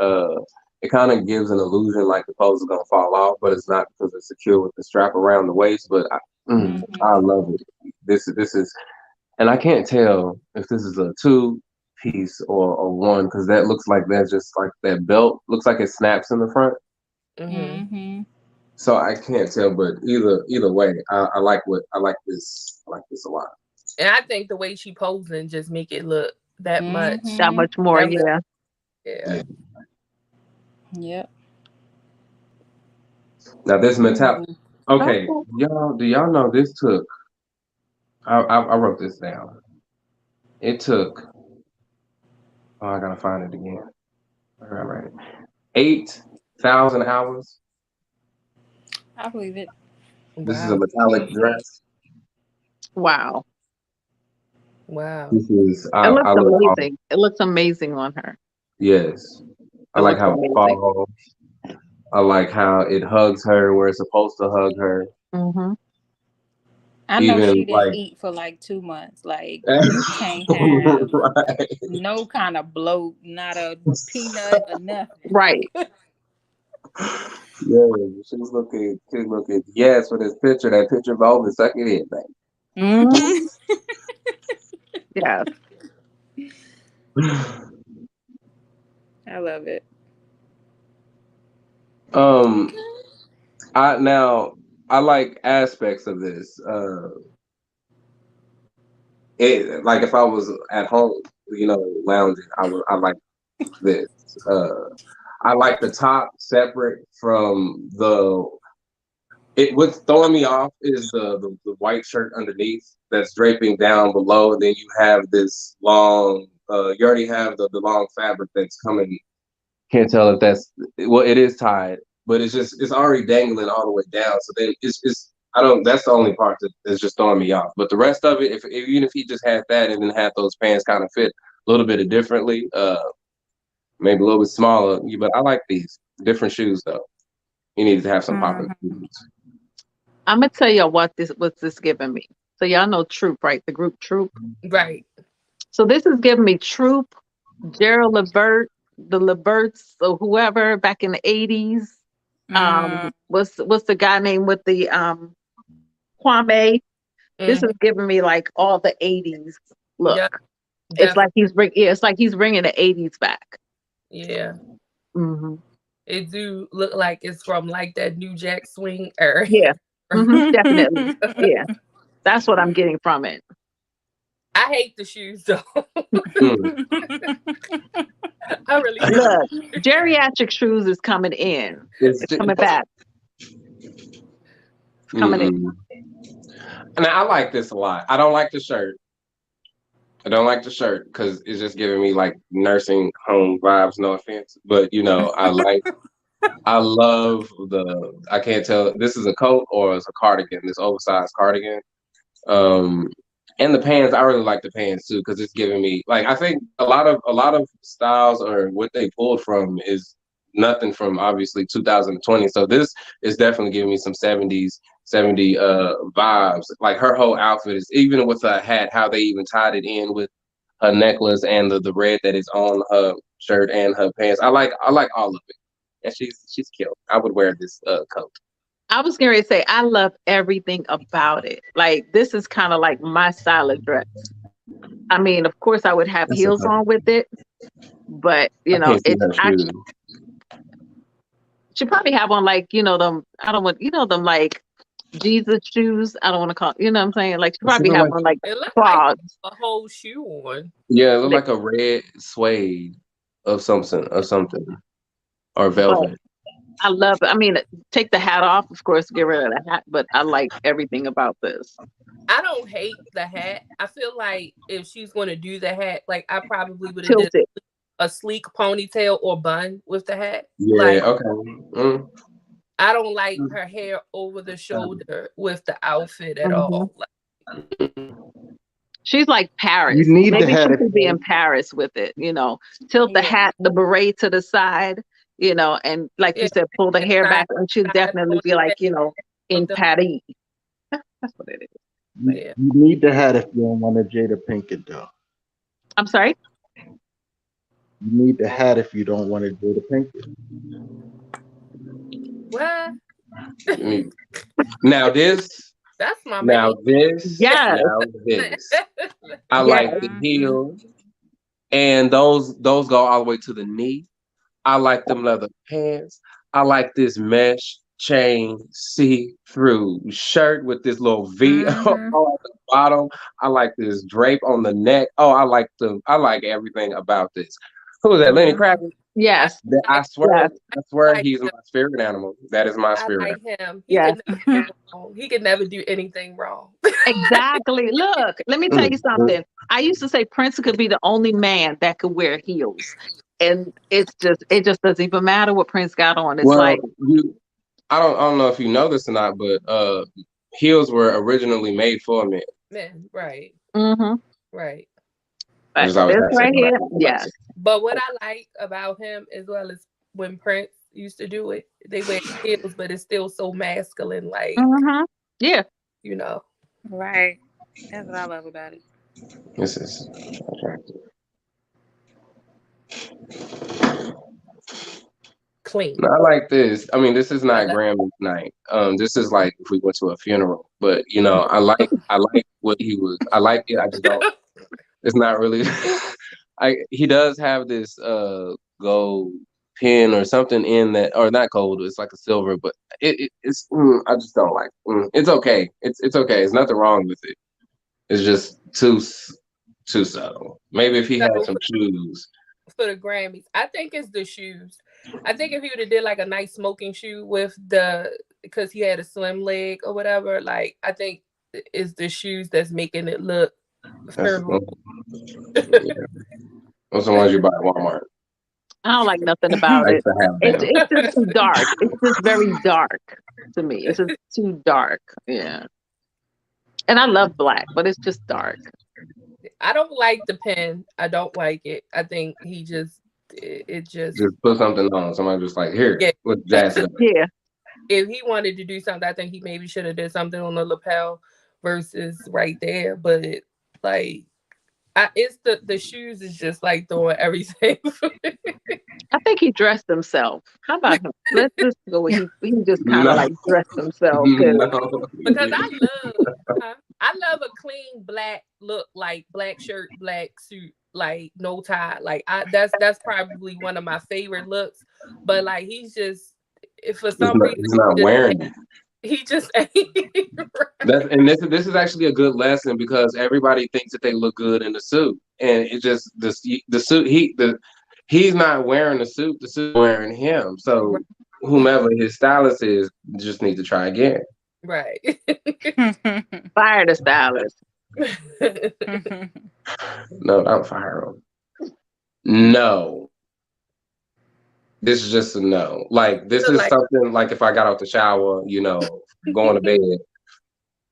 [SPEAKER 3] It kind of gives an illusion like the clothes are gonna fall off, but it's not because it's secure with the strap around the waist. But I
[SPEAKER 6] Mm-hmm.
[SPEAKER 3] love it. This is, and I can't tell if this is a two piece or one because that looks like that's just like that belt looks like it snaps in the front.
[SPEAKER 4] hmm
[SPEAKER 6] Mm-hmm.
[SPEAKER 3] So I can't tell, but either way, I like what I like this. I like this a lot.
[SPEAKER 4] And I think the way she posing just make it look that much.
[SPEAKER 5] That
[SPEAKER 6] Mm-hmm.
[SPEAKER 5] much more.
[SPEAKER 4] That much.
[SPEAKER 5] Yeah.
[SPEAKER 4] Yeah.
[SPEAKER 3] Yeah.
[SPEAKER 6] Yep.
[SPEAKER 3] Now this metal.
[SPEAKER 6] Ooh.
[SPEAKER 3] Okay,
[SPEAKER 5] Okay.
[SPEAKER 3] y'all. Do y'all know this took? I wrote this down. It took. Oh, I gotta find it again. All right. 8,000 hours.
[SPEAKER 6] I believe it.
[SPEAKER 3] This is a
[SPEAKER 4] Wow.
[SPEAKER 3] metallic dress.
[SPEAKER 5] Wow.
[SPEAKER 4] Wow.
[SPEAKER 3] This is
[SPEAKER 5] It looks
[SPEAKER 3] I look
[SPEAKER 5] amazing. It looks amazing on her.
[SPEAKER 3] yes. I
[SPEAKER 5] It
[SPEAKER 3] like
[SPEAKER 5] looks
[SPEAKER 3] how it
[SPEAKER 5] amazing.
[SPEAKER 3] falls. I like how it hugs her where it's supposed to hug her.
[SPEAKER 5] Mm-hmm.
[SPEAKER 6] I know she
[SPEAKER 3] Even
[SPEAKER 6] didn't
[SPEAKER 3] like
[SPEAKER 6] eat for like 2 months. Like you can't have
[SPEAKER 3] right.
[SPEAKER 6] no kind of bloat, not a peanut or nothing.
[SPEAKER 5] Right.
[SPEAKER 3] Yeah, she's looking yes for this picture. That picture of over suck it in,
[SPEAKER 6] Mm-hmm.
[SPEAKER 5] Yes.
[SPEAKER 3] baby.
[SPEAKER 6] I love it.
[SPEAKER 3] Um
[SPEAKER 6] Okay.
[SPEAKER 3] I now I like aspects of this. Like if I was at home, lounging, I like this. Uh, I like the top separate from the. What's throwing me off is the white shirt underneath that's draping down below, and then you have this long. You already have the long fabric that's coming. Can't tell if that's well. It is tied, but it's already dangling all the way down. So then it's I don't. That's the only part that's just throwing me off. But the rest of it, if even if he just had that and then had those pants kind of fit a little bit differently, maybe a little bit smaller. But I like these different shoes though. He needs to have some popping
[SPEAKER 6] Mm-hmm.
[SPEAKER 3] shoes.
[SPEAKER 5] I'm gonna tell y'all what's this giving me. So y'all know Troop, right? The group Troop.
[SPEAKER 4] Right.
[SPEAKER 5] So this is giving me Troop Gerald Levert, the Leverts or whoever back in the 80s. What's the guy name with the Kwame? This is giving me like all the 80s look.
[SPEAKER 4] Yeah,
[SPEAKER 5] it's like he's bringing the 80s back.
[SPEAKER 4] Yeah.
[SPEAKER 5] Mm-hmm.
[SPEAKER 4] It do look like it's from like that New Jack Swing era.
[SPEAKER 5] Yeah. Mm-hmm, definitely. Yeah. That's what I'm getting from it.
[SPEAKER 4] I hate the shoes though. I really do.
[SPEAKER 5] Look, geriatric shoes is coming in. It's coming back. It's coming in.
[SPEAKER 3] And I like this a lot. I don't like the shirt. Because it's just giving me like nursing home vibes. No offense, but you know, I love I can't tell this is a coat or it's a cardigan. This oversized cardigan. And the pants, I really like the pants too because it's giving me like I think a lot of styles or what they pulled from is nothing from obviously 2020. So this is definitely giving me some 70 vibes. Like her whole outfit is even with her hat, how they even tied it in with her necklace and the red that is on her shirt and her pants. I like all of it. And she's cute. I would wear this coat.
[SPEAKER 5] I was going to say, I love everything about it. Like, this is kind of like my style of dress. I mean, of course, I would have heels on with it, but you know, she probably have on like, you know, them. I don't want, you know, them like Jesus shoes. I don't want to call, you know what I'm saying? Like, she probably have on like clogs.
[SPEAKER 4] Like a whole shoe on.
[SPEAKER 3] Yeah, it looked like a red suede of something, or velvet.
[SPEAKER 5] I love it. I mean, take the hat off, of course, get rid of the hat, but I like everything about this.
[SPEAKER 4] I don't hate the hat. I feel like if she's going to do the hat, like I probably would have did a sleek ponytail or bun with the hat.
[SPEAKER 3] Yeah,
[SPEAKER 4] like,
[SPEAKER 3] okay.
[SPEAKER 4] I don't like her hair over the shoulder with the outfit at all. Like,
[SPEAKER 5] she's like Paris.
[SPEAKER 2] You need
[SPEAKER 5] Maybe
[SPEAKER 2] the hat
[SPEAKER 5] she could be in Paris with it, you know. Tilt the hat, the beret to the side, you know, and like you said, pull the hair back, and she'll definitely be like, you know, in Paris. That's what it is.
[SPEAKER 2] You need the hat if you don't want to Jada Pinkett, though.
[SPEAKER 5] I'm sorry?
[SPEAKER 2] You need the hat if you don't want to Jada Pinkett.
[SPEAKER 4] What?
[SPEAKER 3] Now this.
[SPEAKER 4] That's my
[SPEAKER 3] now this.
[SPEAKER 5] Yeah.
[SPEAKER 3] Now this. I like the heel, and those go all the way to the knee. I like them leather pants. I like this mesh chain see-through shirt with this little V at the bottom. I like this drape on the neck. Oh, I like everything about this. Who is that? Lenny Kravitz?
[SPEAKER 5] Yes.
[SPEAKER 3] I swear he's my spirit animal. That is my spirit.
[SPEAKER 4] I like him. He could never do anything wrong.
[SPEAKER 5] Exactly. Look, let me tell you something. I used to say Prince could be the only man that could wear heels. And it just doesn't even matter what Prince got on. It's like
[SPEAKER 3] I don't know if you know this or not, but heels were originally made for men.
[SPEAKER 4] Men, right.
[SPEAKER 5] Mm-hmm.
[SPEAKER 4] Right.
[SPEAKER 5] This right here, yes.
[SPEAKER 4] But what I like about him as well is when Prince used to do it, they wear heels, but it's still so masculine, like
[SPEAKER 5] yeah,
[SPEAKER 4] you know.
[SPEAKER 6] Right. That's what I love about it.
[SPEAKER 3] This is attractive.
[SPEAKER 4] Clean.
[SPEAKER 3] I like this. I mean, this is not Grammy night. This is like if we went to a funeral. But you know, I like what he was. I like it. I just don't. It's not really. He does have this gold pin or something in that, or not gold. It's like a silver, but it's. I just don't like. It's okay. It's okay. There's nothing wrong with it. It's just too subtle. Maybe if he had some shoes.
[SPEAKER 4] For the Grammys, I think it's the shoes. I think if he would have did like a nice smoking shoe with because he had a slim leg or whatever, like I think it's the shoes that's making it look favorable.
[SPEAKER 3] Those are the ones you buy at Walmart.
[SPEAKER 5] I don't like nothing about it. It's just too dark. It's just very dark to me. It's just too dark. Yeah. And I love black, but it's just dark.
[SPEAKER 4] I don't like the pen. I don't like it. I think he just
[SPEAKER 3] put something on. Somebody just like here.
[SPEAKER 4] Yeah.
[SPEAKER 3] Let's jazz it up.
[SPEAKER 5] Yeah.
[SPEAKER 4] If he wanted to do something, I think he maybe should have did something on the lapel versus right there. But like It's the shoes is just like throwing everything.
[SPEAKER 5] I think he dressed himself. How about him? Let's just go with he just kind of
[SPEAKER 3] No,
[SPEAKER 5] like dressed himself.
[SPEAKER 3] no.
[SPEAKER 4] Because I love a clean black look, like black shirt, black suit, like no tie. Like that's probably one of my favorite looks. But like he's just, if for some reason
[SPEAKER 3] He's not wearing it.
[SPEAKER 4] he just ain't right.
[SPEAKER 3] And this is actually a good lesson because everybody thinks that they look good in the suit, and it just the suit he's not wearing the suit is wearing him. So whomever his stylist is just need to try again.
[SPEAKER 4] Right.
[SPEAKER 5] Fire the stylist.
[SPEAKER 3] No, don't fire him. No. This is just a no. Like this is something like if I got out the shower, going to bed.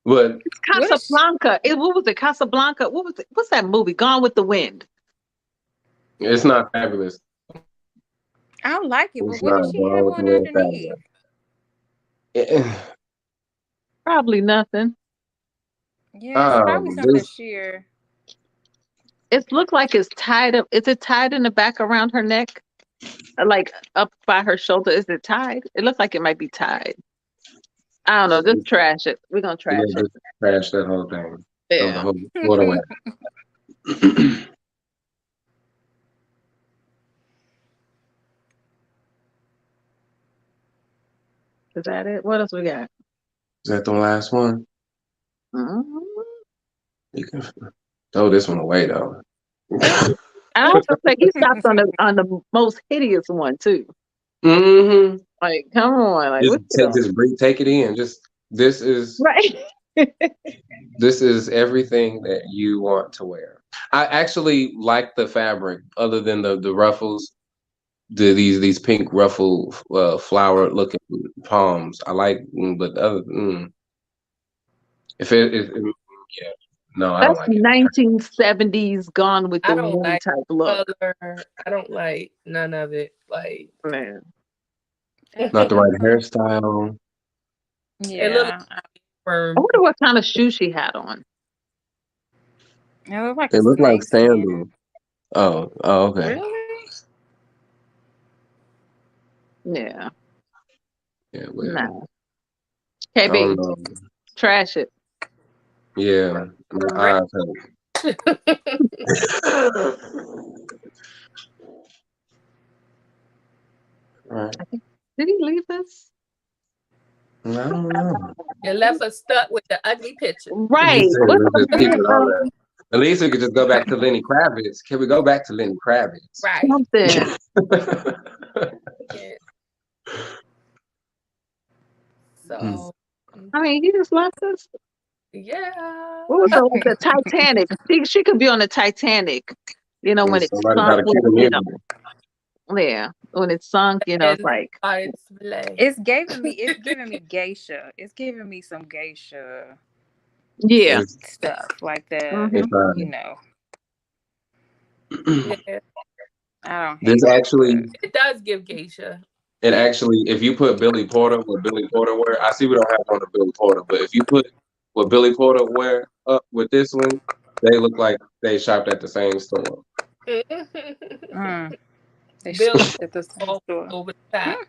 [SPEAKER 3] But
[SPEAKER 5] it's Casablanca. What was it? Casablanca. What was it? What's that movie? Gone with the Wind.
[SPEAKER 3] It's not fabulous.
[SPEAKER 6] I don't like it, but what did she have on underneath?
[SPEAKER 5] Probably nothing.
[SPEAKER 6] Yeah, it's probably something sheer.
[SPEAKER 5] It looked like it's tied up. Is it tied in the back around her neck? Like up by her shoulder? Is it tied? It looks like it might be tied. I don't know. Just trash it. We're gonna trash it.
[SPEAKER 3] Just trash that whole thing.
[SPEAKER 5] Yeah.
[SPEAKER 3] Throw it away.
[SPEAKER 5] Is that it? What else we got?
[SPEAKER 3] Is that the last one?
[SPEAKER 5] Mm-hmm.
[SPEAKER 3] You can throw this one away though.
[SPEAKER 5] I also think he stopped on the most hideous one too.
[SPEAKER 3] Mm-hmm.
[SPEAKER 5] Like, come on, like
[SPEAKER 3] just take it in. This is
[SPEAKER 5] right.
[SPEAKER 3] This is everything that you want to wear. I actually like the fabric, other than the ruffles, these pink ruffle flower looking palms. I like, but other yeah. No, I don't
[SPEAKER 5] That's
[SPEAKER 3] like it.
[SPEAKER 5] 1970s Gone with the Wind type look.
[SPEAKER 4] Color. I don't like none of it. Like,
[SPEAKER 5] man,
[SPEAKER 3] not the right hairstyle.
[SPEAKER 6] Yeah.
[SPEAKER 4] It looked firm.
[SPEAKER 5] I wonder what kind of shoe she had on.
[SPEAKER 6] It looked like
[SPEAKER 3] sandals. Oh, okay.
[SPEAKER 6] Really?
[SPEAKER 5] Yeah.
[SPEAKER 3] Yeah. Well,
[SPEAKER 5] nah. KB, trash it.
[SPEAKER 3] Yeah. My eyes hurt. Right.
[SPEAKER 5] Did he leave us?
[SPEAKER 3] I don't know.
[SPEAKER 4] You left us stuck with the ugly picture.
[SPEAKER 5] Right.
[SPEAKER 3] At least we could just go back to Lenny Kravitz. Can we go back to Lenny Kravitz?
[SPEAKER 4] Right.
[SPEAKER 5] Something.
[SPEAKER 4] Yeah. So,
[SPEAKER 5] I mean, he just left us.
[SPEAKER 4] Yeah.
[SPEAKER 5] What was the Titanic? She could be on the Titanic. When it's sunk. Yeah, when it's sunk, it's like
[SPEAKER 6] it's giving me geisha. It's giving me some geisha.
[SPEAKER 5] Yeah,
[SPEAKER 6] stuff like that.
[SPEAKER 5] Mm-hmm.
[SPEAKER 4] Yeah.
[SPEAKER 6] I don't.
[SPEAKER 3] This actually,
[SPEAKER 4] it does give geisha.
[SPEAKER 3] And actually, if you put Billy Porter, what Billy Porter wear, I see we don't have on the Billy Porter, but if you put what Billy Porter wear up with this one, they look like they shopped at the same store.
[SPEAKER 6] They
[SPEAKER 4] Billy
[SPEAKER 6] shopped at the same store.
[SPEAKER 4] Over the top.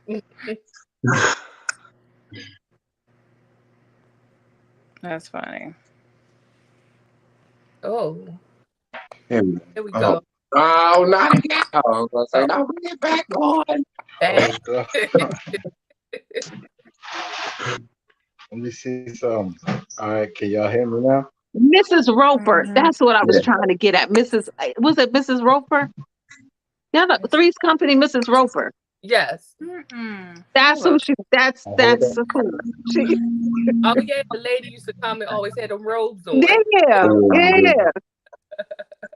[SPEAKER 6] That's funny.
[SPEAKER 4] Oh.
[SPEAKER 3] Here
[SPEAKER 4] we go.
[SPEAKER 3] Oh, not again. I was going to say, no, bring it back on.
[SPEAKER 8] Let me see some. All right, can y'all hear me now?
[SPEAKER 5] Mrs. Roper. That's what I was trying to get at. Was it Mrs. Roper? Yeah, the Three's Company, Mrs. Roper.
[SPEAKER 4] Yes.
[SPEAKER 5] That's who she. That's who.
[SPEAKER 4] Oh yeah, the lady used to come and always had them robes on.
[SPEAKER 5] Yeah.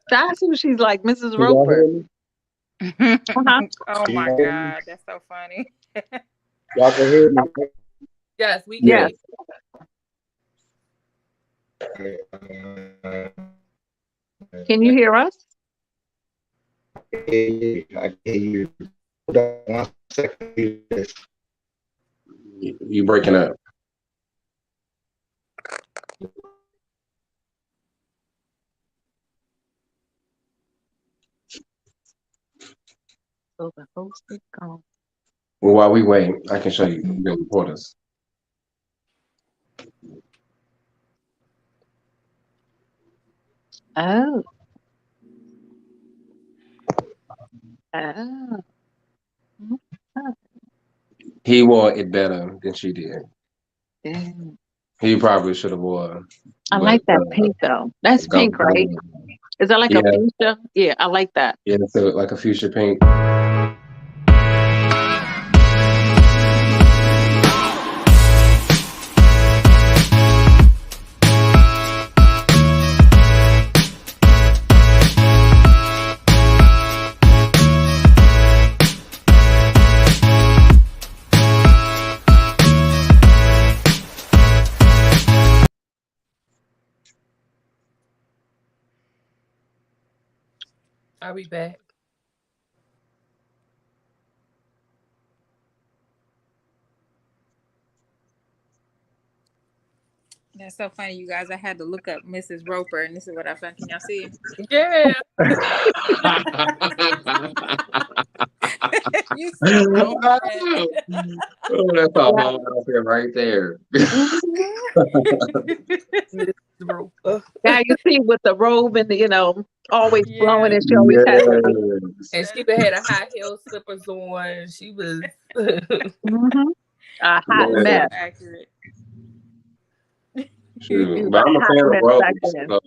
[SPEAKER 5] That's who she's like, Mrs. Roper.
[SPEAKER 6] Oh my God, that's so funny.
[SPEAKER 8] Y'all can hear me?
[SPEAKER 4] Yes, we can.
[SPEAKER 5] Can you hear us?
[SPEAKER 8] I can hear you. Hold on 1 second.
[SPEAKER 3] You breaking up.
[SPEAKER 5] So the host is gone.
[SPEAKER 3] Well, while we wait, I can show you the reporters.
[SPEAKER 5] Oh. Oh.
[SPEAKER 3] He wore it better than she did.
[SPEAKER 5] Damn.
[SPEAKER 3] He probably should have wore,
[SPEAKER 5] I
[SPEAKER 3] but
[SPEAKER 5] like that pink though. That's
[SPEAKER 3] go,
[SPEAKER 5] pink, right? Is that like a
[SPEAKER 3] yeah,
[SPEAKER 5] fuchsia? Yeah, I like that.
[SPEAKER 3] yeah, it's like a fuchsia pink.
[SPEAKER 4] Are we back?
[SPEAKER 6] That's so funny, you guys. I had to look up Mrs. Roper, and this is what I found. Can y'all see it?
[SPEAKER 4] Yeah.
[SPEAKER 6] You so wrong.
[SPEAKER 3] Oh, that's a whole outfit right there.
[SPEAKER 5] Now you see with the robe and the, always
[SPEAKER 6] Yeah.
[SPEAKER 5] blowing, and she always has
[SPEAKER 3] Yes.
[SPEAKER 4] And she had a high heel slippers on. She was
[SPEAKER 5] a hot
[SPEAKER 3] Yeah.
[SPEAKER 5] mess.
[SPEAKER 6] Accurate.
[SPEAKER 3] Shoot.
[SPEAKER 5] She was
[SPEAKER 3] But
[SPEAKER 5] a
[SPEAKER 3] I'm a
[SPEAKER 5] hot
[SPEAKER 3] fan of
[SPEAKER 5] mess back
[SPEAKER 3] robes.
[SPEAKER 5] then.
[SPEAKER 3] So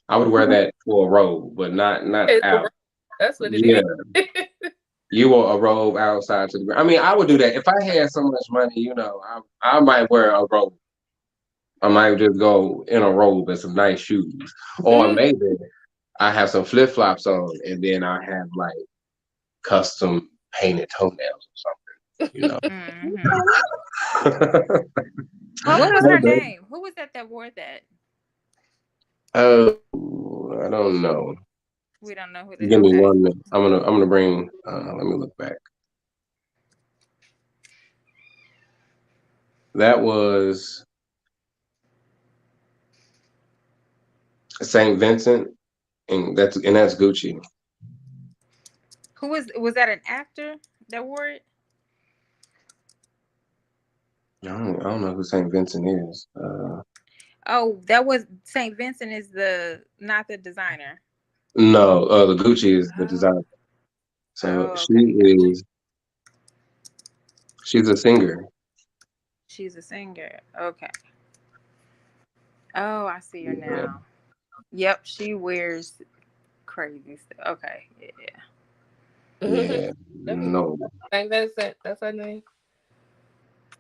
[SPEAKER 3] I would wear that for a robe, but not
[SPEAKER 4] It's a
[SPEAKER 3] out.
[SPEAKER 4] robe. That's what it
[SPEAKER 3] Yeah.
[SPEAKER 4] is.
[SPEAKER 3] You wore a robe outside to the ground. I mean, I would do that if I had so much money. I might wear a robe. I might just go in a robe and some nice shoes, or maybe I have some flip flops on, and then I have like custom painted toenails or something.
[SPEAKER 6] What was her name? Who was that wore that?
[SPEAKER 3] Oh, I don't know.
[SPEAKER 6] We don't know who
[SPEAKER 3] Give me
[SPEAKER 6] okay.
[SPEAKER 3] 1 minute. I'm gonna bring. Let me look back. That was Saint Vincent, and that's Gucci.
[SPEAKER 6] Who was that an actor that wore it?
[SPEAKER 3] I don't know who Saint Vincent is.
[SPEAKER 6] Oh, that was Saint Vincent is not the designer.
[SPEAKER 3] No, the Gucci is the designer. So she's a singer.
[SPEAKER 6] She's a singer. Okay. Oh, I see her now. Yep, she wears crazy stuff. Okay,
[SPEAKER 3] Yeah. No.
[SPEAKER 4] Saint Vincent. That's her name.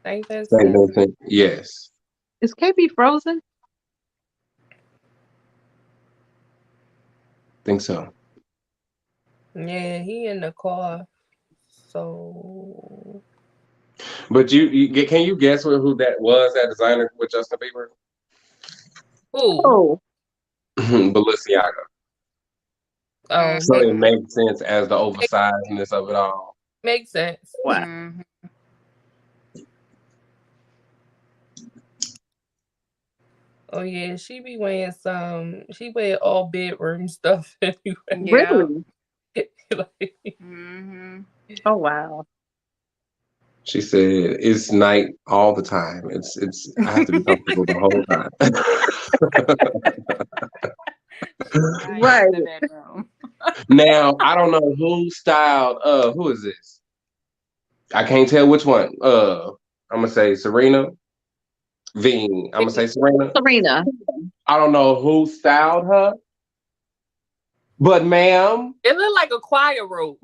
[SPEAKER 4] Saint
[SPEAKER 3] Saint
[SPEAKER 4] Vincent.
[SPEAKER 3] Vincent. Yes.
[SPEAKER 5] Is KB frozen?
[SPEAKER 3] Think so.
[SPEAKER 4] Yeah, he in the car. So.
[SPEAKER 3] But can you guess who that was? That designer with Justin Bieber?
[SPEAKER 4] Who?
[SPEAKER 5] Oh.
[SPEAKER 3] Balenciaga.
[SPEAKER 4] Oh,
[SPEAKER 3] So it makes sense as the oversizedness of it all.
[SPEAKER 4] Makes sense.
[SPEAKER 5] Wow.
[SPEAKER 4] Oh yeah, she be wearing she wear all bedroom stuff anyway.
[SPEAKER 5] Really? Oh wow.
[SPEAKER 3] She said it's night all the time. I have to be comfortable the whole time.
[SPEAKER 5] Right.
[SPEAKER 3] Now I don't know who styled who is this? I can't tell which one. I'm gonna say Serena. I'm gonna say Serena. I don't know who styled her. But ma'am,
[SPEAKER 4] it looked like a choir robe.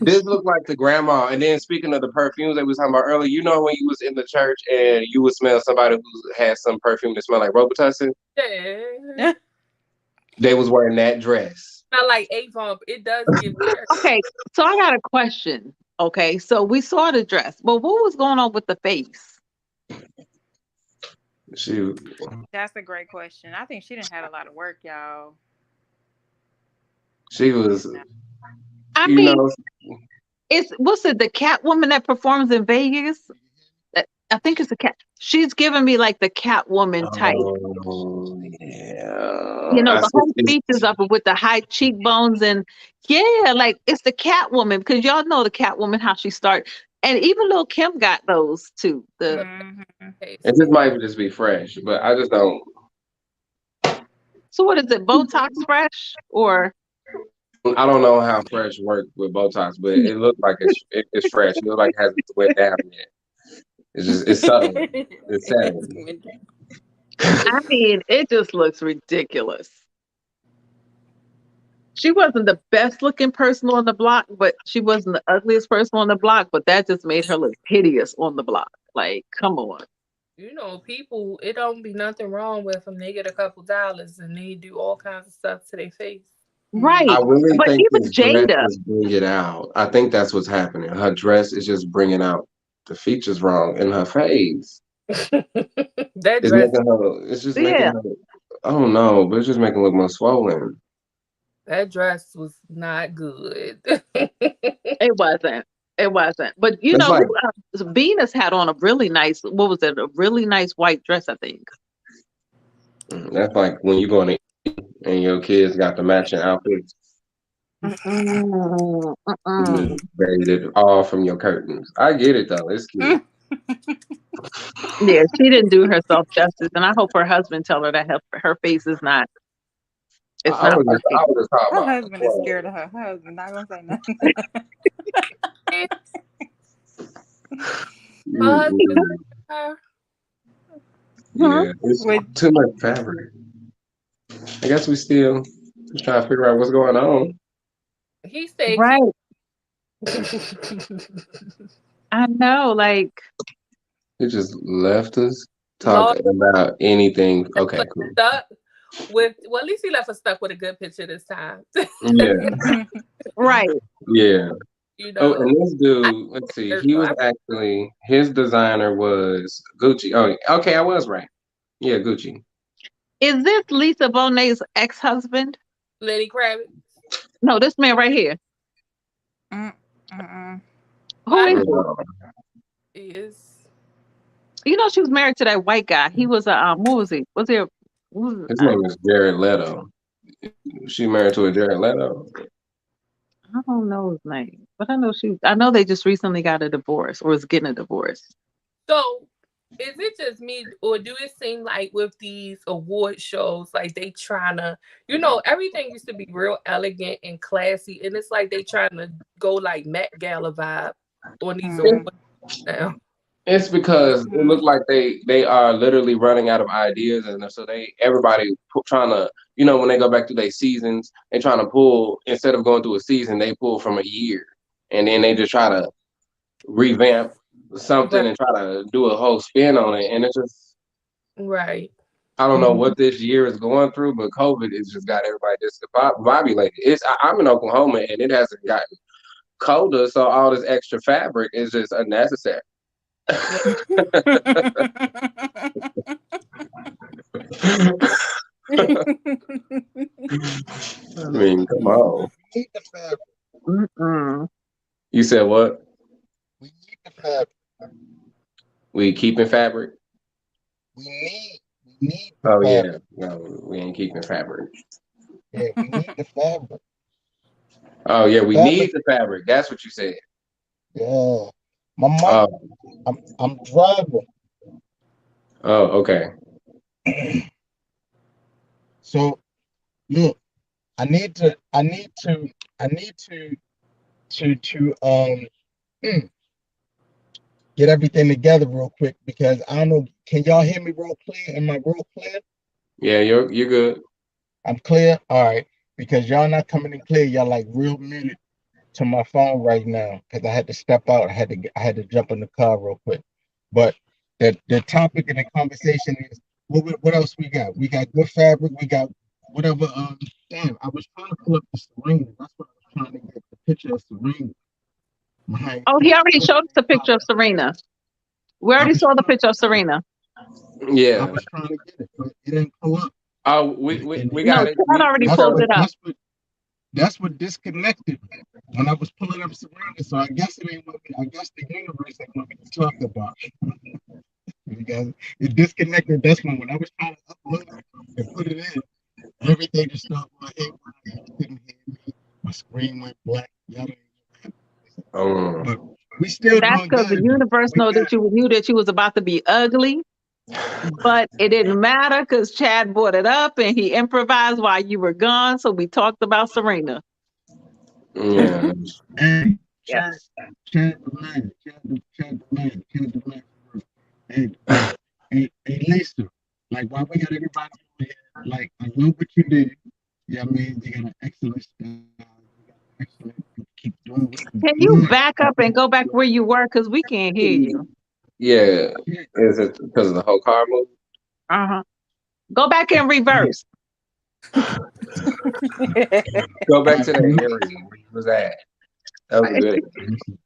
[SPEAKER 3] This looked like the grandma. And then speaking of the perfumes that we were talking about earlier, when you was in the church and you would smell somebody who had some perfume that smelled like Robitussin?
[SPEAKER 4] Yeah.
[SPEAKER 3] They was wearing that dress.
[SPEAKER 4] Not like Avon, but it does give
[SPEAKER 5] Okay, so I got a question. Okay, so we saw the dress, but what was going on with the face?
[SPEAKER 6] That's a great question. I think she didn't have a lot of work, y'all.
[SPEAKER 3] She was.
[SPEAKER 5] I mean, what's it? The Catwoman that performs in Vegas. I think it's a cat. She's giving me like the Catwoman type.
[SPEAKER 3] Oh yeah. I
[SPEAKER 5] The
[SPEAKER 3] see.
[SPEAKER 5] whole features of it with the high cheekbones and yeah, like it's the Catwoman because y'all know the Catwoman how she started, and even Lil Kim got those too. The
[SPEAKER 6] Mhm.
[SPEAKER 3] It just might just be fresh, but I just don't.
[SPEAKER 5] so what is it? Botox fresh or
[SPEAKER 3] I don't know how fresh work with Botox, but it looks like it's fresh. It looks like it hasn't went down yet. It's subtle. It's subtle.
[SPEAKER 5] I mean, it just looks ridiculous. She wasn't the best looking person on the block, but she wasn't the ugliest person on the block, but that just made her look hideous on the block. Like, come on.
[SPEAKER 4] People, it don't be nothing wrong with them. They get a couple dollars and they do all kinds of stuff to their face.
[SPEAKER 3] I
[SPEAKER 5] Right.
[SPEAKER 3] really
[SPEAKER 5] But
[SPEAKER 3] think
[SPEAKER 5] even
[SPEAKER 3] this dress
[SPEAKER 5] Jada,
[SPEAKER 3] is bringing it out. I think that's what's happening. Her dress is just bringing out the features wrong in her face.
[SPEAKER 4] That
[SPEAKER 3] It's
[SPEAKER 4] dress,
[SPEAKER 3] making her. It's just making
[SPEAKER 5] yeah,
[SPEAKER 3] her. I don't know, but it's just making her look more swollen.
[SPEAKER 4] that dress was not good.
[SPEAKER 5] it wasn't. It wasn't. But
[SPEAKER 3] That's
[SPEAKER 5] who
[SPEAKER 3] like
[SPEAKER 5] Venus had on a really nice, what was it? A really nice white dress, I think.
[SPEAKER 3] that's like when you go in and your kids got the matching outfits.
[SPEAKER 5] Mm-mm,
[SPEAKER 3] You
[SPEAKER 5] mm-mm.
[SPEAKER 3] just rated all from your curtains. I get it though. It's cute.
[SPEAKER 5] Yeah, she didn't do herself justice, and I hope her husband tell her that her face is not. It's
[SPEAKER 3] I
[SPEAKER 5] not
[SPEAKER 3] was just
[SPEAKER 5] working.
[SPEAKER 3] I was just talking
[SPEAKER 6] Her
[SPEAKER 3] about the
[SPEAKER 6] husband is
[SPEAKER 3] clothes.
[SPEAKER 6] scared of her husband. Not gonna say nothing.
[SPEAKER 4] But
[SPEAKER 3] Mm-mm.
[SPEAKER 5] Huh?
[SPEAKER 3] Yeah, it's
[SPEAKER 6] With
[SPEAKER 3] too much fabric. I guess we still just trying to figure out what's going on.
[SPEAKER 4] he said, keep.
[SPEAKER 5] Right. I know. Like,
[SPEAKER 3] It just left us
[SPEAKER 4] Lord,
[SPEAKER 3] talking about anything. Okay,
[SPEAKER 4] but
[SPEAKER 3] cool.
[SPEAKER 4] stuck with, well, at least he left us stuck with a good picture this time.
[SPEAKER 3] Yeah,
[SPEAKER 5] right.
[SPEAKER 3] yeah.
[SPEAKER 4] you
[SPEAKER 3] Oh,
[SPEAKER 4] know,
[SPEAKER 3] and this
[SPEAKER 4] I,
[SPEAKER 3] dude, let's see, he
[SPEAKER 4] so
[SPEAKER 3] was
[SPEAKER 4] I
[SPEAKER 3] actually his designer was Gucci. Oh, okay, I was right. Yeah, Gucci.
[SPEAKER 5] Is this Lisa Bonet's ex-husband?
[SPEAKER 4] Lenny Kravitz.
[SPEAKER 5] No, this man right here. Who
[SPEAKER 4] I
[SPEAKER 5] is
[SPEAKER 4] know
[SPEAKER 5] it?
[SPEAKER 3] No,
[SPEAKER 4] is
[SPEAKER 5] She was married to that white guy. He was a what was he? Was he a
[SPEAKER 3] his name is Jared Leto. She married to a Jared Leto.
[SPEAKER 5] I don't know his name, but I know they just recently got a divorce or is getting a divorce.
[SPEAKER 4] so. Is it just me, or do it seem like with these award shows, like they trying to, everything used to be real elegant and classy, and it's like they trying to go like Met Gala vibe on these
[SPEAKER 3] It-
[SPEAKER 4] awards now.
[SPEAKER 3] It's because it looked like they are literally running out of ideas, and so everybody trying to when they go back to their seasons, they trying to pull instead of going through a season, they pull from a year, and then they just try to revamp something
[SPEAKER 4] Right,
[SPEAKER 3] and try to do a whole spin on it, and it's just
[SPEAKER 4] right.
[SPEAKER 3] I don't know
[SPEAKER 5] Mhm.
[SPEAKER 3] what this year is going through, but COVID has just got everybody discombobulated. I'm in Oklahoma and it hasn't gotten colder, so all this extra fabric is just unnecessary.
[SPEAKER 4] Yeah.
[SPEAKER 3] I mean, come on.
[SPEAKER 8] We need the fabric.
[SPEAKER 5] Mm-mm.
[SPEAKER 3] You said what?
[SPEAKER 8] We need the fabric.
[SPEAKER 3] We keeping fabric?
[SPEAKER 8] We need the
[SPEAKER 3] Oh yeah,
[SPEAKER 8] fabric.
[SPEAKER 3] no, we ain't keeping fabric.
[SPEAKER 8] Yeah, we need the fabric.
[SPEAKER 3] Oh yeah, we
[SPEAKER 8] Fabric.
[SPEAKER 3] need the fabric. That's what you said.
[SPEAKER 8] Yeah. My mom.
[SPEAKER 3] Oh,
[SPEAKER 8] I'm driving.
[SPEAKER 3] oh, okay.
[SPEAKER 8] So look, I need to. I need to. I need to mm, get everything together real quick because I don't know. Can y'all hear me real clear? Am I real clear?
[SPEAKER 3] Yeah, you're good.
[SPEAKER 8] I'm clear. All right. Because y'all not coming in clear. Y'all like real muted to my phone right now because I had to step out. I had to jump in the car real quick. But the topic of the conversation is what else we got? We got good fabric. We got whatever. Damn, I was trying to pull up the Serena. That's what I was trying to get the picture of Serena. My
[SPEAKER 5] Oh, he already showed us the picture of Serena. We
[SPEAKER 8] I
[SPEAKER 5] already
[SPEAKER 8] was
[SPEAKER 5] saw the
[SPEAKER 8] trying,
[SPEAKER 5] picture of Serena.
[SPEAKER 8] I
[SPEAKER 3] Yeah.
[SPEAKER 8] was trying to get it, but it didn't pull up.
[SPEAKER 3] Oh, we
[SPEAKER 5] No,
[SPEAKER 3] got it.
[SPEAKER 5] Chad already
[SPEAKER 3] We
[SPEAKER 8] That's
[SPEAKER 3] show
[SPEAKER 5] pulled
[SPEAKER 8] what
[SPEAKER 3] it.
[SPEAKER 5] it up.
[SPEAKER 8] that's what disconnected when I was pulling up Serena. So I guess it ain't what I guess the universe ain't what we talking about. Because it disconnected. That's when I was trying to upload it and put it in. everything just started my head. You couldn't hear me. My screen went black. Y'all don't even have but we still
[SPEAKER 5] That's
[SPEAKER 8] doing
[SPEAKER 5] because the
[SPEAKER 8] good though.
[SPEAKER 5] universe
[SPEAKER 8] We good.
[SPEAKER 5] knew that you was about to be ugly, but it didn't matter because Chad brought it up and he improvised while you were gone. So we talked about Serena.
[SPEAKER 3] Yeah.
[SPEAKER 8] Hey,
[SPEAKER 5] Yeah.
[SPEAKER 8] Chad the man. Chad the man. Chad the man. Hey, Lisa, like, why we got everybody over here? Like, I love what you did. Yeah, I mean, you got an excellent style. You got excellent. You keep doing what
[SPEAKER 5] Can
[SPEAKER 8] you're
[SPEAKER 5] you
[SPEAKER 8] doing.
[SPEAKER 5] back up and go back where you were? Because we can't hear you.
[SPEAKER 3] Yeah.
[SPEAKER 8] Yeah,
[SPEAKER 3] Is it because of the whole car move?
[SPEAKER 5] Uh-huh. Go back in reverse.
[SPEAKER 3] Go back
[SPEAKER 8] like,
[SPEAKER 3] to that area where you was at. That was good.
[SPEAKER 8] listen.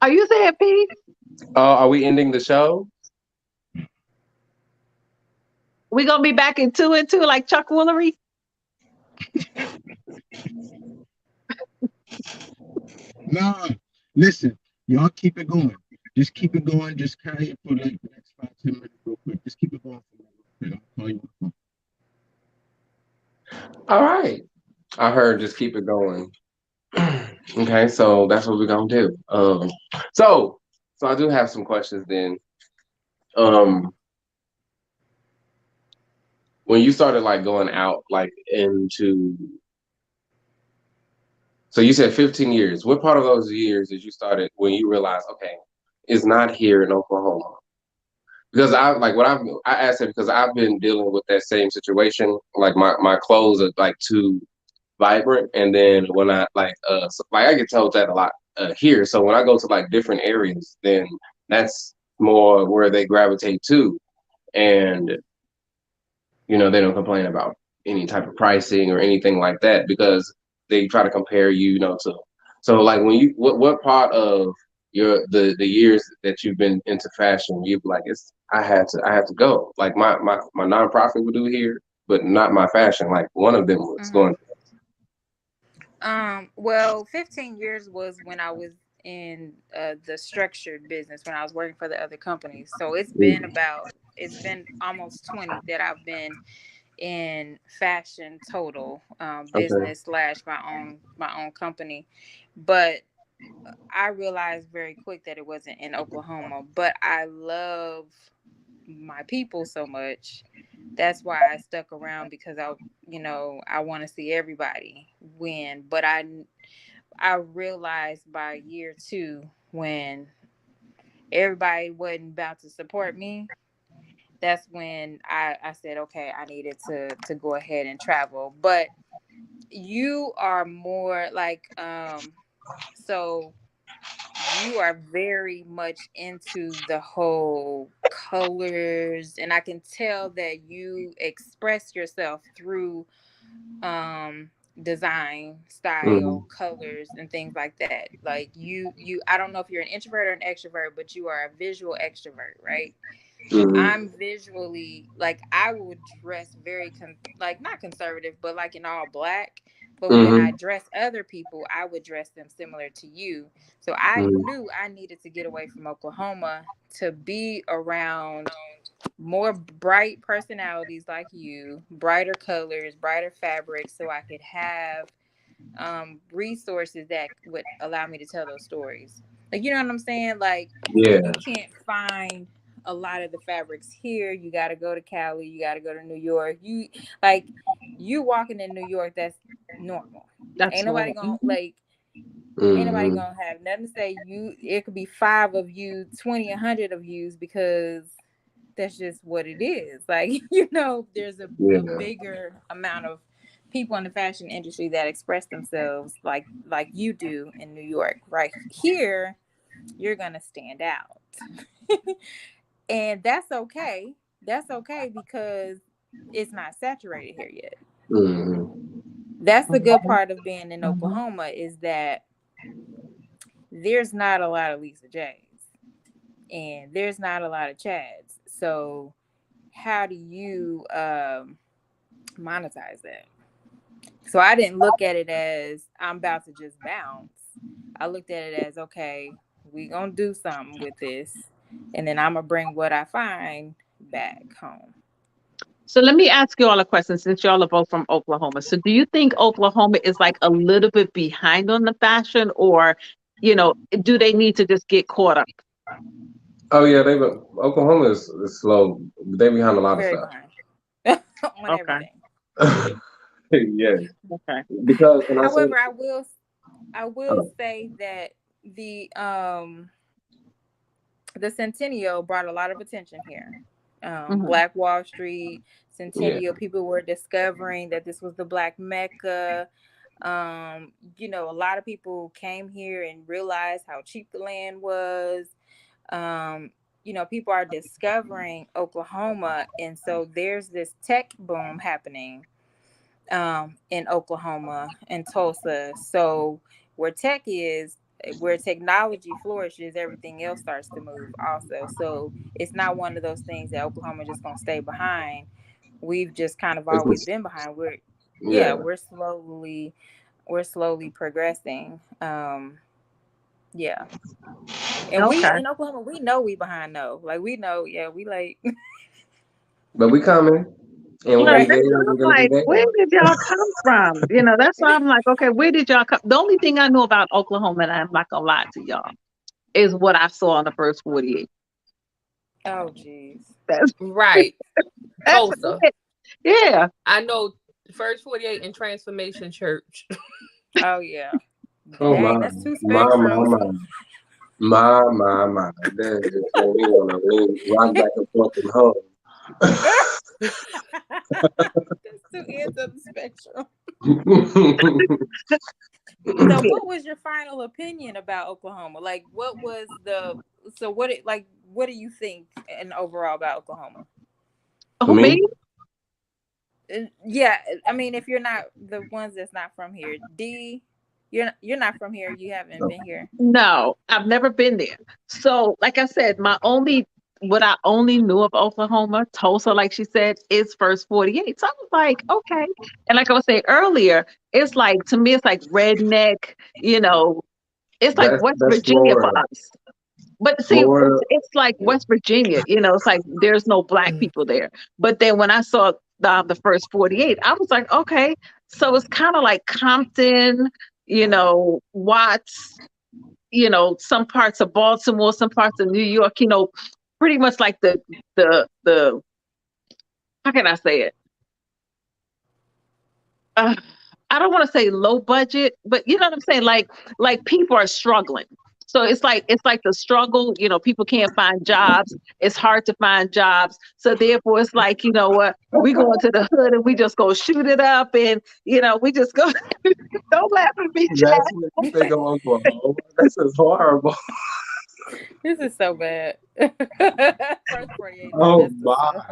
[SPEAKER 5] Are you saying peace?
[SPEAKER 3] Are we ending the show?
[SPEAKER 5] We gonna be back in 2 and 2 like Chuck Woolery?
[SPEAKER 8] No, listen, y'all keep it going. Just keep it going. Just carry it for like the next 5, 10 minutes, real quick. Just keep it going for me, real quick. I'll call you on the phone.
[SPEAKER 3] All right. I heard just keep it going. Okay, so that's what we're gonna do. So so I do have some questions then. Um, when you started like going out like into, so you said 15 years. What part of those years did you started when you realized, okay, it's not here in Oklahoma? Because I like what I asked it because I've been dealing with that same situation. Like my clothes are like too vibrant, and then when I like like I get told that a lot here. So when I go to like different areas, then that's more where they gravitate to, and they don't complain about any type of pricing or anything like that because they try to compare to. So like when you what part of the years that you've been into fashion, you've like I had to go. Like my nonprofit would do here, but not my fashion. Like one of them was going.
[SPEAKER 6] Well, 15 years was when I was in the structured business when I was working for the other companies. So it's been almost 20 that I've been in fashion total,
[SPEAKER 3] Okay.
[SPEAKER 6] business slash my own company. But I realized very quick that it wasn't in Oklahoma, but I love my people so much. That's why I stuck around because I want to see everybody win. But I realized by year 2 when everybody wasn't about to support me, that's when I said, okay, I needed to go ahead and travel. But you are more like so you are very much into the whole colors, and I can tell that you express yourself through design, style,
[SPEAKER 3] Mm-hmm.
[SPEAKER 6] colors, and things like that. Like you I don't know if you're an introvert or an extrovert, but you are a visual extrovert, right?
[SPEAKER 3] Mm-hmm.
[SPEAKER 6] I'm visually like I would dress very like not conservative, but like in all black. But when I
[SPEAKER 3] Mm-hmm.
[SPEAKER 6] dress other people, I would dress them similar to you. So I knew I needed to get away from Oklahoma to be around more bright personalities like you, brighter colors, brighter fabrics, so I could have resources that would allow me to tell those stories. Like, you know what I'm saying? Like,
[SPEAKER 3] Yeah.
[SPEAKER 6] you can't find a lot of the fabrics here. You got to go to Cali. You got to go to New York. You walking in New York, that's normal.
[SPEAKER 5] That's
[SPEAKER 6] Ain't nobody
[SPEAKER 5] normal.
[SPEAKER 6] gonna like. Ain't nobody
[SPEAKER 3] Mm-hmm.
[SPEAKER 6] gonna have nothing to say. It could be 5 of you, 20, 100 of yous because that's just what it is. Like, there's a
[SPEAKER 3] Yeah.
[SPEAKER 6] bigger amount of people in the fashion industry that express themselves like you do in New York. Right here, you're gonna stand out. And that's okay. That's okay because it's not saturated here yet.
[SPEAKER 3] Mm-hmm.
[SPEAKER 6] That's the good part of being in Oklahoma is that there's not a lot of Lisa Jaes and there's not a lot of Chads. So how do you monetize that? So I didn't look at it as I'm about to just bounce. I looked at it as, okay, we gonna do something with this, and then I'm gonna bring what I find back home.
[SPEAKER 5] So let me ask you all a question since y'all are both from Oklahoma. So do you think Oklahoma is like a little bit behind on the fashion, or, do they need to just get caught up?
[SPEAKER 3] Oh yeah, Oklahoma is slow. They behind a lot of
[SPEAKER 6] Very
[SPEAKER 3] stuff.
[SPEAKER 6] behind on
[SPEAKER 5] Okay.
[SPEAKER 6] everything.
[SPEAKER 3] Yeah,
[SPEAKER 5] Okay.
[SPEAKER 3] because when I say
[SPEAKER 6] However, I will say that the Centennial brought a lot of attention here.
[SPEAKER 5] Mhm.
[SPEAKER 6] Black Wall Street,
[SPEAKER 3] yeah,
[SPEAKER 6] Centennial, people were discovering that this was the Black Mecca. A lot of people came here and realized how cheap the land was. People are discovering Oklahoma, and so there's this tech boom happening in Oklahoma and Tulsa. So where tech is, where technology flourishes, everything else starts to move also. So it's not one of those things that Oklahoma just gonna stay behind. We've just kind of
[SPEAKER 3] it's
[SPEAKER 6] always
[SPEAKER 3] just,
[SPEAKER 6] been behind. We're yeah,
[SPEAKER 3] yeah.
[SPEAKER 6] we're slowly progressing. Yeah. And we
[SPEAKER 5] Okay.
[SPEAKER 6] in Oklahoma, we know we behind though. Like we know, yeah, we like
[SPEAKER 3] But we coming, and when
[SPEAKER 5] Look,
[SPEAKER 3] we
[SPEAKER 6] right.
[SPEAKER 5] that's
[SPEAKER 3] there,
[SPEAKER 5] what
[SPEAKER 3] we're
[SPEAKER 5] I'm
[SPEAKER 3] gonna be
[SPEAKER 5] like.
[SPEAKER 3] there.
[SPEAKER 5] Where did y'all come from? That's why I'm like, okay, where did y'all come? The only thing I know about Oklahoma, and I'm not gonna lie to y'all, is what I saw on the first 48.
[SPEAKER 6] Oh geez.
[SPEAKER 5] That's
[SPEAKER 4] Right.
[SPEAKER 5] that's
[SPEAKER 4] Tulsa.
[SPEAKER 5] it. Yeah.
[SPEAKER 4] I know First 48 and Transformation Church.
[SPEAKER 6] Oh yeah.
[SPEAKER 3] Oh
[SPEAKER 6] Dang,
[SPEAKER 3] my,
[SPEAKER 6] that's two
[SPEAKER 3] my, my,
[SPEAKER 6] spectrums.
[SPEAKER 3] my, my. That just made me want to lean, rock back and forth and
[SPEAKER 6] That's two ends of the spectrum.
[SPEAKER 3] hug.
[SPEAKER 6] So
[SPEAKER 5] Yeah.
[SPEAKER 6] what was your final opinion about Oklahoma? Like what was the so what do you think and overall about Oklahoma?
[SPEAKER 3] For
[SPEAKER 5] Who me?
[SPEAKER 3] me,
[SPEAKER 6] Yeah, I mean if you're not the ones that's not from here, you're not from here, you haven't been here.
[SPEAKER 5] No, I've never been there. So, like I said, what I only knew of Oklahoma, Tulsa, like she said, is first 48. So I was like, okay. And like I was saying earlier, it's like to me, it's like redneck, it's like West
[SPEAKER 3] that's
[SPEAKER 5] Virginia for
[SPEAKER 3] Florida.
[SPEAKER 5] us. But see,
[SPEAKER 3] Florida,
[SPEAKER 5] it's like West Virginia, it's like there's no black people there. But then when I saw the first 48, I was like, okay, so it's kind of like Compton, Watts, some parts of Baltimore, some parts of New York, pretty much like the how can I say it? Uh, I don't want to say low budget, but you know what I'm saying? Like people are struggling. So it's like the struggle, people can't find jobs. It's hard to find jobs. So therefore it's like, you know what, we go into the hood and we just go shoot it up and we just go don't laugh at me, Chad.
[SPEAKER 3] that's what you think of Oklahoma. This is horrible.
[SPEAKER 6] This is so bad. First 48 done
[SPEAKER 3] Oh
[SPEAKER 6] messed us
[SPEAKER 3] my.
[SPEAKER 6] up.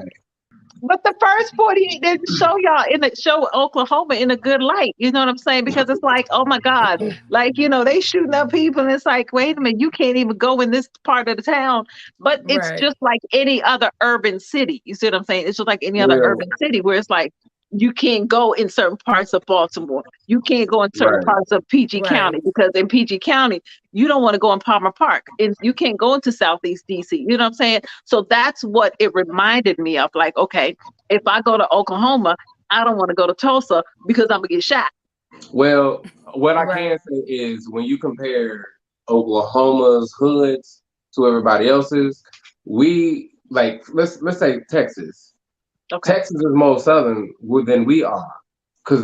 [SPEAKER 5] But the first 48 didn't show y'all show Oklahoma in a good light. You know what I'm saying? Because it's like, oh my God, like, they shooting up people. And it's like, wait a minute, you can't even go in this part of the town. But it's
[SPEAKER 4] Right.
[SPEAKER 5] just like any other urban city. You see what I'm saying? It's just like any other
[SPEAKER 3] Well,
[SPEAKER 5] urban city where it's like, you can't go in certain parts of Baltimore. You can't go in certain
[SPEAKER 3] right,
[SPEAKER 5] parts of PG
[SPEAKER 4] Right.
[SPEAKER 5] County because in PG County, you don't want to go in Palmer Park and you can't go into Southeast DC. You know what I'm saying? So that's what it reminded me of. Like, okay, if I go to Oklahoma, I don't want to go to Tulsa because I'm gonna get shot.
[SPEAKER 3] well, what I
[SPEAKER 4] Right.
[SPEAKER 3] can say is when you compare Oklahoma's hoods to everybody else's, we like let's say Texas.
[SPEAKER 5] Okay.
[SPEAKER 3] Texas is more southern than we are because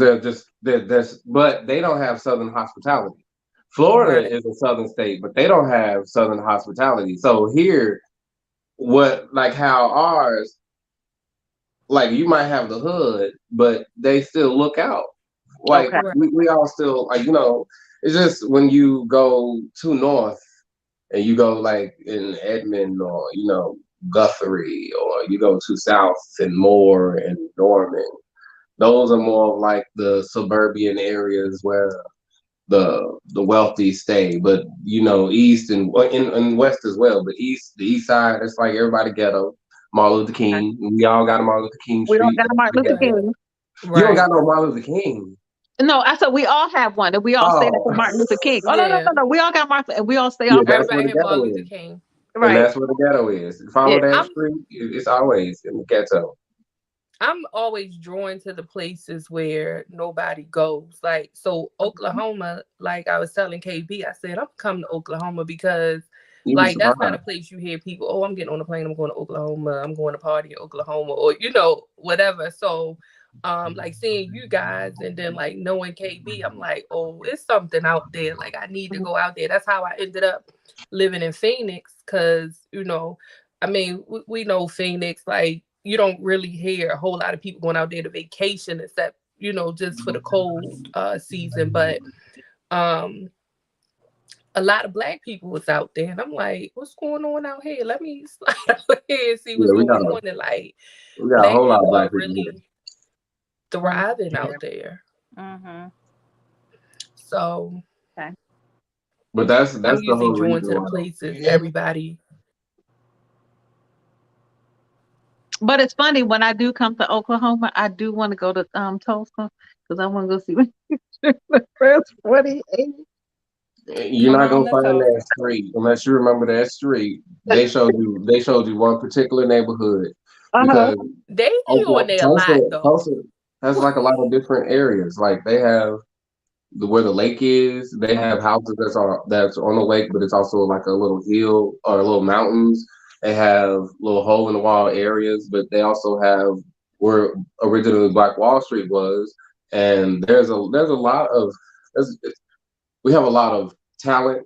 [SPEAKER 3] but they don't have southern hospitality. Florida
[SPEAKER 4] Right.
[SPEAKER 3] is a southern state, but they don't have southern hospitality. So here, what like how ours, like you might have the hood, but they still look out. Like
[SPEAKER 5] Okay.
[SPEAKER 4] Right.
[SPEAKER 3] we all still like it's just when you go too north and you go like in Edmond or Guthrie or you go to South and Moore and Norman. Those are more of like the suburban areas where the wealthy stay. But east and well, in west as well. But the east side, it's like everybody ghetto. Martin Luther King. We all got a Martin Luther King
[SPEAKER 5] We don't
[SPEAKER 3] Street.
[SPEAKER 5] got a Martin Luther
[SPEAKER 4] Right.
[SPEAKER 5] King.
[SPEAKER 3] You don't
[SPEAKER 4] Right.
[SPEAKER 3] got no Martin Luther King.
[SPEAKER 5] No, I said we all have one, and we all stay
[SPEAKER 3] Oh,
[SPEAKER 5] after Martin Luther King. Oh no, no,
[SPEAKER 4] Yeah.
[SPEAKER 5] no, no. We all got Martin, and we all stay
[SPEAKER 3] yeah,
[SPEAKER 5] off of
[SPEAKER 3] that's where
[SPEAKER 4] Everybody
[SPEAKER 3] the
[SPEAKER 4] had Martin
[SPEAKER 3] ghetto
[SPEAKER 4] Luther
[SPEAKER 3] is.
[SPEAKER 4] King.
[SPEAKER 3] And
[SPEAKER 5] right.
[SPEAKER 3] that's where the ghetto is. Follow
[SPEAKER 5] Yeah.
[SPEAKER 3] that
[SPEAKER 4] I'm
[SPEAKER 3] street, it's always in the ghetto.
[SPEAKER 4] I'm always drawn to the places where nobody goes. Like, so Oklahoma, like I was telling KB, I said, I'm coming to Oklahoma because,
[SPEAKER 3] You'd be
[SPEAKER 4] like, that's not a
[SPEAKER 3] surprised.
[SPEAKER 4] place you hear people, oh, I'm getting on a plane, I'm going to Oklahoma, I'm going to party in Oklahoma, or, whatever. So, like seeing you guys and then like knowing KB, I'm like, oh, it's something out there. Like, I need to
[SPEAKER 5] Mhm.
[SPEAKER 4] go out there. That's how I ended up living in Phoenix because, I mean, we know Phoenix, like, you don't really hear a whole lot of people going out there to vacation except, just for the cold season. But um a lot of black people was out there and I'm like, what's going on out here? Let me slide out here and see what's
[SPEAKER 3] Yeah,
[SPEAKER 4] going on. And like
[SPEAKER 3] we got a
[SPEAKER 4] black
[SPEAKER 3] whole lot of
[SPEAKER 4] people are
[SPEAKER 3] black people here.
[SPEAKER 4] really thriving out there.
[SPEAKER 5] Mhm.
[SPEAKER 4] So
[SPEAKER 5] Okay.
[SPEAKER 3] But that's
[SPEAKER 4] I'm
[SPEAKER 3] the
[SPEAKER 4] usually
[SPEAKER 3] whole
[SPEAKER 4] drawn
[SPEAKER 3] reason
[SPEAKER 4] to the
[SPEAKER 3] why.
[SPEAKER 4] places
[SPEAKER 8] Yeah.
[SPEAKER 4] everybody.
[SPEAKER 5] But it's funny when I do come to Oklahoma, I do want to go to Tulsa because I want to go see the first 48.
[SPEAKER 3] You're
[SPEAKER 6] Come
[SPEAKER 3] not
[SPEAKER 6] on
[SPEAKER 3] gonna
[SPEAKER 6] to
[SPEAKER 3] find that
[SPEAKER 6] Tulsa.
[SPEAKER 3] street unless you remember that street. They showed you one particular neighborhood
[SPEAKER 5] Uh-huh.
[SPEAKER 3] because
[SPEAKER 4] They be on
[SPEAKER 3] Oklahoma,
[SPEAKER 4] there a
[SPEAKER 3] Tulsa,
[SPEAKER 4] lot though.
[SPEAKER 3] Tulsa has like a lot of different areas. Like they have where the lake is. They have houses that's on the lake, but it's also like a little hill or little mountains. They have little hole in the wall areas, but they also have where originally Black Wall Street was. And there's a lot of there's, we have a lot of talent.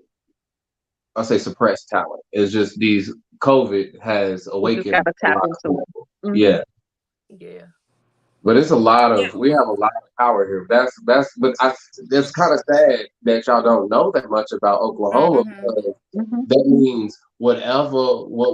[SPEAKER 3] I say suppressed talent. It's just these COVID has
[SPEAKER 5] You just
[SPEAKER 3] awakened
[SPEAKER 5] gotta
[SPEAKER 3] a
[SPEAKER 5] tap
[SPEAKER 3] lot of
[SPEAKER 5] into it.
[SPEAKER 3] people.
[SPEAKER 5] Hmm.
[SPEAKER 3] Yeah,
[SPEAKER 4] Yeah.
[SPEAKER 3] but it's a lot
[SPEAKER 6] Yeah.
[SPEAKER 3] of we have a lot of power here. It's kind of sad that y'all don't know that much about Oklahoma
[SPEAKER 6] Mm-hmm.
[SPEAKER 3] because
[SPEAKER 5] Hmm.
[SPEAKER 3] that means what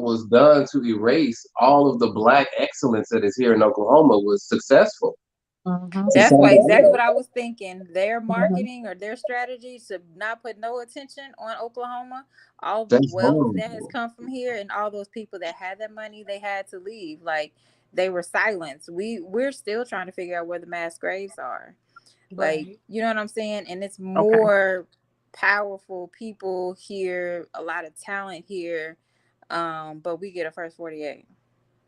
[SPEAKER 3] was done to erase all of the black excellence that is here in Oklahoma was successful.
[SPEAKER 5] Hmm.
[SPEAKER 3] It's a
[SPEAKER 6] That's
[SPEAKER 3] shame
[SPEAKER 6] why
[SPEAKER 3] to
[SPEAKER 6] exactly
[SPEAKER 3] have.
[SPEAKER 6] what I was thinking. Their
[SPEAKER 5] Hmm.
[SPEAKER 6] marketing or their strategy to not put no attention on Oklahoma, all the
[SPEAKER 3] That's
[SPEAKER 6] wealth that has
[SPEAKER 3] horrible.
[SPEAKER 6] come from here, and all those people that had that money, they had to leave. Like they were silenced. We're still trying to figure out where the mass graves are. Like,
[SPEAKER 4] Right.
[SPEAKER 6] you know what I'm saying? And it's
[SPEAKER 5] Okay.
[SPEAKER 6] more powerful people here, a lot of talent here. But we get a first 48.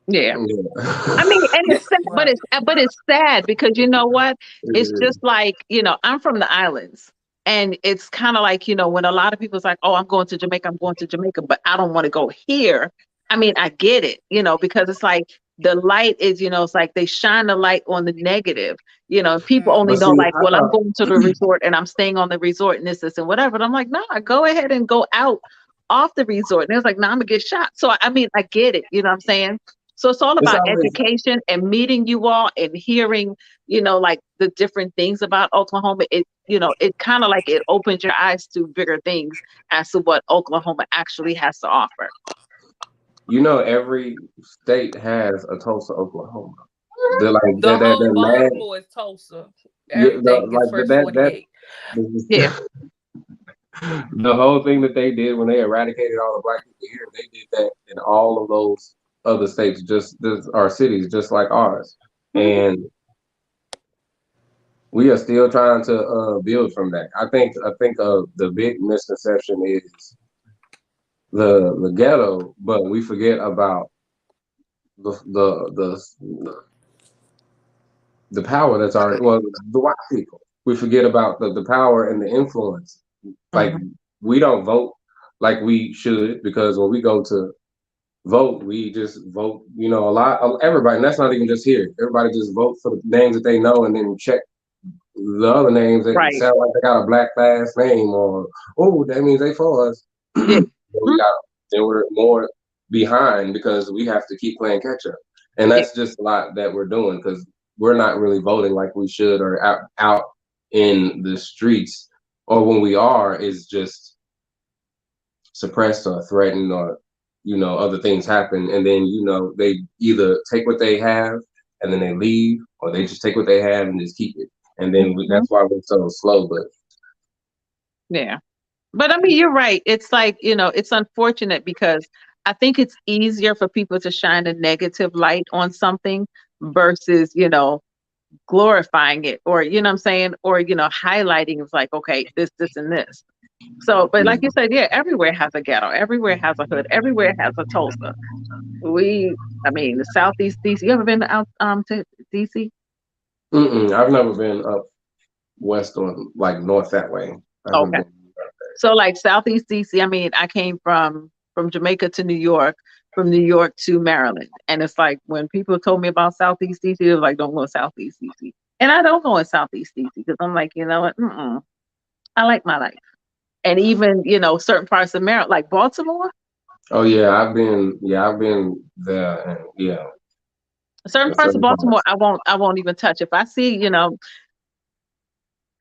[SPEAKER 5] Yeah. I mean,
[SPEAKER 3] Yeah.
[SPEAKER 5] and it's sad,
[SPEAKER 4] Right.
[SPEAKER 5] but it's sad because you know what? It's
[SPEAKER 3] It
[SPEAKER 5] just like, I'm from the islands. And it's kind of like, when a lot of people's like, oh, I'm going to Jamaica, but I don't want to go here. I mean, I get it, because it's like the light is, it's like they shine the light on the negative, people only
[SPEAKER 3] But
[SPEAKER 6] Mm-hmm.
[SPEAKER 5] know
[SPEAKER 3] see,
[SPEAKER 5] like,
[SPEAKER 3] I
[SPEAKER 5] well, I'm
[SPEAKER 3] thought
[SPEAKER 5] going to the resort and I'm staying on the resort and this and whatever. And I'm like, no, go ahead and go out off the resort. And it was like, no, I'm gonna get shot. So I mean, I get it, you know what I'm saying? So it's all
[SPEAKER 3] it's
[SPEAKER 5] about
[SPEAKER 3] always
[SPEAKER 5] education and meeting you all and hearing, like the different things about Oklahoma. It kind of like it opens your eyes to bigger things as to what Oklahoma actually has to offer.
[SPEAKER 3] every state has a Tulsa, Oklahoma. They're like
[SPEAKER 4] The whole
[SPEAKER 3] they're mad.
[SPEAKER 4] Baltimore is Tulsa. Everything is
[SPEAKER 3] Like
[SPEAKER 4] first 48.
[SPEAKER 5] Yeah.
[SPEAKER 3] the whole thing that they did when they eradicated all the black people here, they did that in all of those other states, just our cities, just like ours.
[SPEAKER 5] Mhm.
[SPEAKER 3] And we are still trying to build from that. I think the big misconception is the ghetto, but we forget about the the the power that's already the white people. We forget about the power and the influence. Like
[SPEAKER 5] Mhm.
[SPEAKER 3] we don't vote like we should because when we go to vote, we just vote. A lot of everybody. And that's not even just here. Everybody just vote for the names that they know and then check the other names that
[SPEAKER 5] Right.
[SPEAKER 3] sound like they got a black last name or oh that means they for us.
[SPEAKER 5] Yeah.
[SPEAKER 3] We got then we're more behind because we have to keep playing catch up, and
[SPEAKER 5] Yeah.
[SPEAKER 3] that's just a lot that we're doing because we're not really voting like we should or out in the streets, or when we are is just suppressed or threatened or other things happen, and then they either take what they have and then they leave, or they just take what they have and just keep it, and then
[SPEAKER 5] Mhm.
[SPEAKER 3] that's why we're so slow. But
[SPEAKER 5] Yeah. But I mean, you're right. It's like, it's unfortunate because I think it's easier for people to shine a negative light on something versus, glorifying it or, you know what I'm saying? Or, highlighting it's like, okay, this, and this. So, but like you said, yeah, everywhere has a ghetto, everywhere has a hood, everywhere has a Tulsa. I mean, the Southeast DC. You ever been out to DC?
[SPEAKER 3] I've never been up west or like north that way. I haven't
[SPEAKER 5] Okay.
[SPEAKER 3] been.
[SPEAKER 5] So like Southeast DC, I mean, I came from Jamaica to New York, from New York to Maryland. And it's like when people told me about Southeast DC, they were like, don't go to Southeast DC. And I don't go in Southeast DC because I'm like, you know what? I like my life. And even, certain parts of Maryland, like Baltimore,
[SPEAKER 3] Oh yeah, I've been there, and yeah,
[SPEAKER 5] certain
[SPEAKER 3] that's
[SPEAKER 5] parts of
[SPEAKER 3] certain
[SPEAKER 5] Baltimore,
[SPEAKER 3] parts.
[SPEAKER 5] I won't even touch. If I see,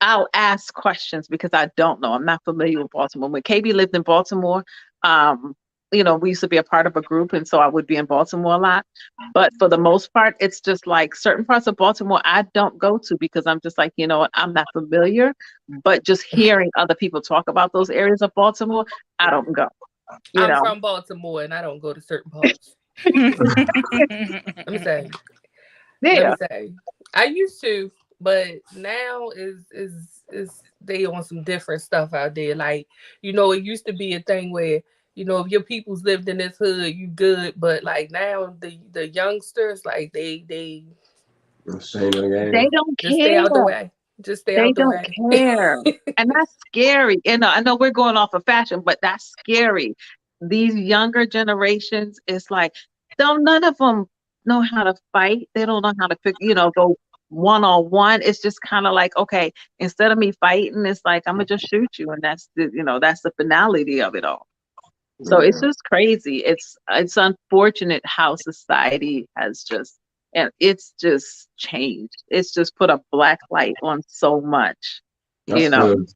[SPEAKER 5] I'll ask questions because I don't know. I'm not familiar with Baltimore. When KB lived in Baltimore, um, we used to be a part of a group, and so I would be in Baltimore a lot. But for the most part, it's just like certain parts of Baltimore I don't go to because I'm just like, you know what, I'm not familiar. But just hearing other people talk about those areas of Baltimore, I don't go.
[SPEAKER 4] I'm from Baltimore and I don't go to certain parts. Let me say. Let
[SPEAKER 5] Yeah.
[SPEAKER 4] me say. I used to, but now is they on some different stuff out there. Like, it used to be a thing where, if your peoples lived in this hood, you good. But like now the youngsters, like they
[SPEAKER 3] Shame in the
[SPEAKER 5] They
[SPEAKER 3] game.
[SPEAKER 5] don't
[SPEAKER 4] just stay
[SPEAKER 5] care.
[SPEAKER 4] out the way. Just stay
[SPEAKER 5] They
[SPEAKER 4] out the
[SPEAKER 5] don't
[SPEAKER 4] way.
[SPEAKER 5] care. And that's scary. I know we're going off of fashion, but that's scary. These younger generations, it's like, don't none of them know how to fight. They don't know how to go one on one. It's just kind of like, okay, instead of me fighting, it's like I'm gonna just shoot you, and that's the finality of it all. So it's
[SPEAKER 3] Yeah,
[SPEAKER 5] just crazy. It's unfortunate how society has it's just changed. It's just put a black light on so much,
[SPEAKER 3] that's
[SPEAKER 5] you know.
[SPEAKER 3] the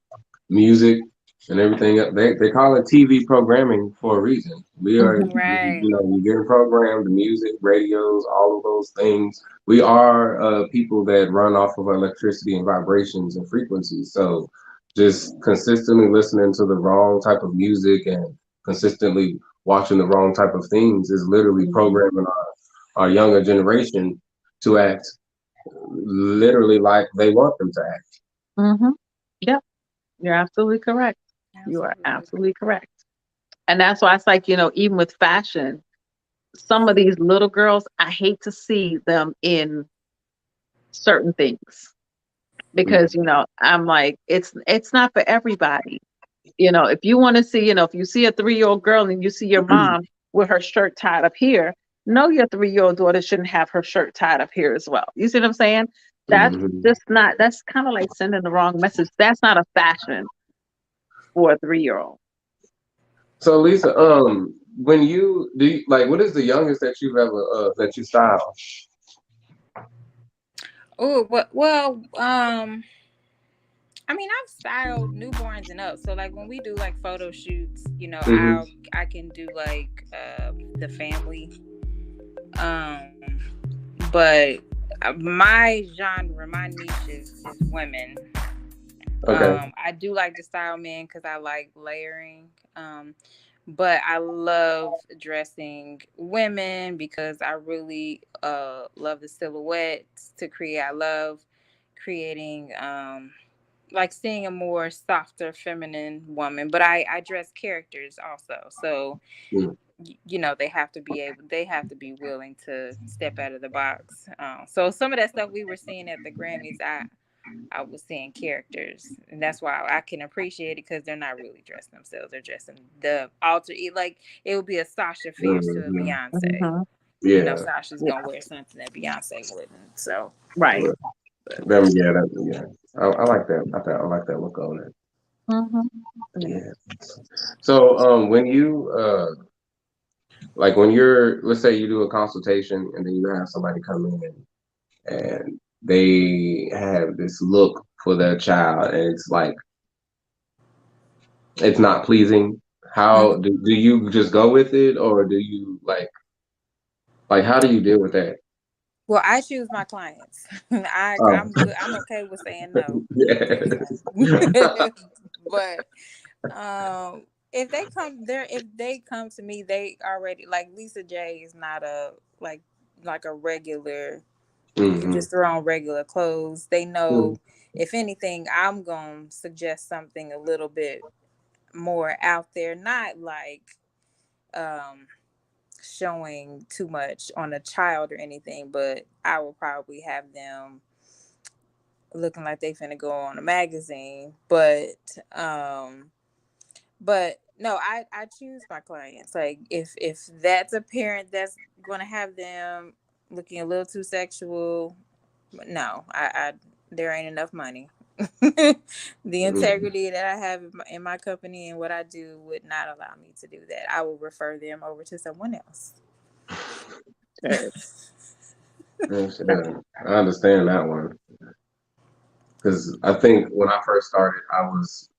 [SPEAKER 3] music and everything. They call it TV programming for a reason. We are,
[SPEAKER 5] Mhm.
[SPEAKER 6] Right.
[SPEAKER 3] we're getting programmed. The music, radios, all of those things. We are people that run off of electricity and vibrations and frequencies. So just consistently listening to the wrong type of music and consistently watching the wrong type of things is literally
[SPEAKER 5] Mhm.
[SPEAKER 3] programming our younger generation to act literally like they want them to act.
[SPEAKER 5] Mhm. Yep, you're absolutely correct. You are
[SPEAKER 6] Absolutely.
[SPEAKER 5] absolutely correct. And that's why it's like, even with fashion, some of these little girls, I hate to see them in certain things because, I'm like, it's not for everybody. If you want to see, if you see a 3-year-old girl and you see your mom with her shirt tied up here, no, your 3-year-old daughter shouldn't have her shirt tied up here as well. You see what I'm saying? That's
[SPEAKER 3] Mhm.
[SPEAKER 5] just not, that's kind of like sending the wrong message. That's not a fashion for a 3-year-old.
[SPEAKER 3] So Lisa, when like, what is the youngest that you've ever that you styled?
[SPEAKER 6] Oh, I mean, I've styled newborns and up. So like when we do like photo shoots,
[SPEAKER 3] Hmm.
[SPEAKER 6] I can do like the family. Um, but my genre, my niche is women.
[SPEAKER 3] Okay.
[SPEAKER 6] I do like to style men because I like layering. But I love dressing women because I really love the silhouettes to create. I love creating like seeing a more softer feminine woman, but I dress characters also. So
[SPEAKER 3] Mm.
[SPEAKER 6] they have to be willing to step out of the box. So some of that stuff we were seeing at the Grammys, I was seeing characters, and that's why I can appreciate it because they're not really dressing themselves; they're dressing the like it would be a Sasha Fierce to a
[SPEAKER 3] Mhm.
[SPEAKER 6] Beyonce.
[SPEAKER 5] Hmm.
[SPEAKER 3] Yeah.
[SPEAKER 6] Sasha's
[SPEAKER 5] Yeah,
[SPEAKER 6] gonna wear something that Beyonce wouldn't. So,
[SPEAKER 5] right.
[SPEAKER 3] Well,
[SPEAKER 6] but
[SPEAKER 3] yeah. I like that. I like that look on it.
[SPEAKER 5] Hmm. Yeah.
[SPEAKER 3] Yeah. So when you like when you're, let's say you do a consultation and then you have somebody come in and they have this look for their child and it's like it's not pleasing. How
[SPEAKER 6] Mhm.
[SPEAKER 3] do you just go with it, or do you like how do you deal with that?
[SPEAKER 6] Well, I choose my clients.
[SPEAKER 3] Oh,
[SPEAKER 6] I'm good. I'm okay with saying no.
[SPEAKER 3] yeah.
[SPEAKER 6] But if they come to me, they already like Lisa J is not a like a regular. You
[SPEAKER 3] Hmm.
[SPEAKER 6] just throw on regular clothes. They know if anything, I'm gonna suggest something a little bit. more out there, not like showing too much on a child or anything, but I will probably have them looking like they finna go on a magazine. But no, I choose my clients. Like if that's a parent that's gonna have them looking a little too sexual, no, I there ain't enough money. The integrity that I have in my company and what I do would not allow me to do that. I will refer them over to someone else.
[SPEAKER 3] Yeah, I understand that one. Because I think when I first started, I was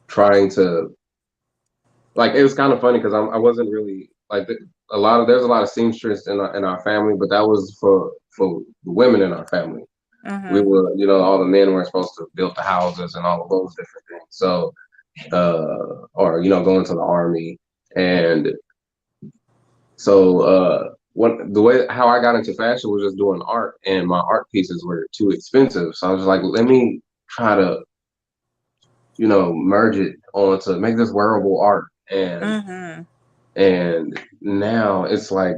[SPEAKER 3] trying to, like, it was kind of funny because I wasn't really like there's a lot of seamstress in our family, but that was for the women in our family. We were, all the men were supposed to build the houses and all of those different things. So, or go into the army, and so the way how I got into fashion was just doing art, and my art pieces were too expensive. So I was like, let me try to, merge it onto make this wearable art, and now it's like